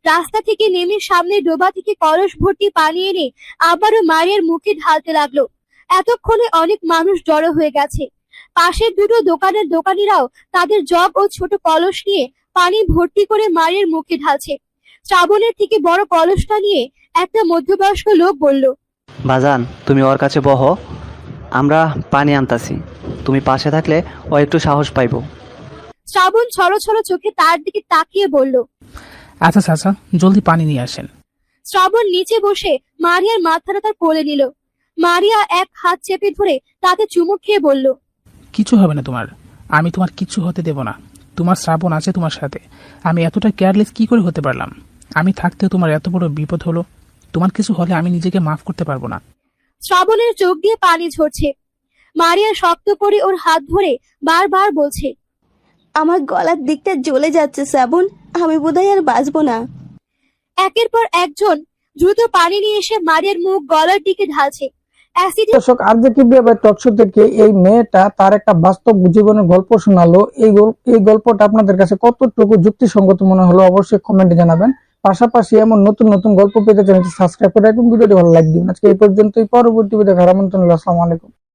রাস্তা থেকে নেমে সামনে ডোবা থেকে কলস ভর্তি পানি এনে আবারও মারিয়ার মুখে ঢালতে লাগলো। এতক্ষণে অনেক মানুষ জড়ো হয়ে গেছে। পাশের দুটো দোকানের দোকানিরাও তাদের জগ ও ছোট কলস নিয়ে পানি ভর্তি করে মারিয়ার মুখে ঢালছে। শ্রাবণের থেকে বড় কলসটা নিয়ে একটা মধ্যবয়স্ক লোক বলল, বাজান, তুমি ওর কাছে বহো, আমরা পানি আনতাছি। তুমি পাশে থাকলে ও একটু সাহস পাইব। শ্রাবণ ছড়ো ছড়ো চোখে তার দিকে তাকিয়ে বলল, আচ্ছা চাচা, জলদি পানি নিয়ে আসেন। শ্রাবণ নিচে বসে মারিয়ার মাথাটা তার কোলে নিল। মারিয়া এক হাত চেপে ধরে তাতে চুমুক খেয়ে বলল, কিছু হবে না তোমার, আমি তোমার কিচ্ছু হতে দেব না। তোমার শ্রাবণ আছে তোমার সাথে। আমি এতটা কেয়ারলেস কি করে হতে পারলাম? আমি থাকতেও তোমার এত বড় বিপদ হলো। তোমার কিছু হলে আমি নিজেকে মাফ করতে পারবো না। শ্রাবণের চোখ দিয়ে পানি ঝরছে। মারিয়া শক্ত করে ওর হাত ধরে বারবার বলছে, আমার গলার দিকটা জ্বলে যাচ্ছে শ্রাবণ, আমি বোধহয় আর বাঁচবো না। একের পর একজন দ্রুত পানি নিয়ে এসে মারিয়ার মুখ গলার দিকে ঢালছে। অ্যাসিডে দর্শক, আর যে কি বিয়ে টক শো থেকে এই মেয়েটা তার একটা বাস্তব জীবনের গল্প শোনালো। এই গল্পটা আপনাদের কাছে কতটুকু যুক্তিসঙ্গত মনে হলো অবশ্যই কমেন্টে জানাবেন। পাশাপাশি এমন নতুন নতুন গল্প পেতে চ্যানেলটি সাবস্ক্রাইব করে রাখুন, ভিডিওটি ভালো লাইক দিন। আজকে এই পর্যন্তই, পরবর্তী ভিডিও দেখার আমন্ত্রণ রইলো। আসসালামু আলাইকুম।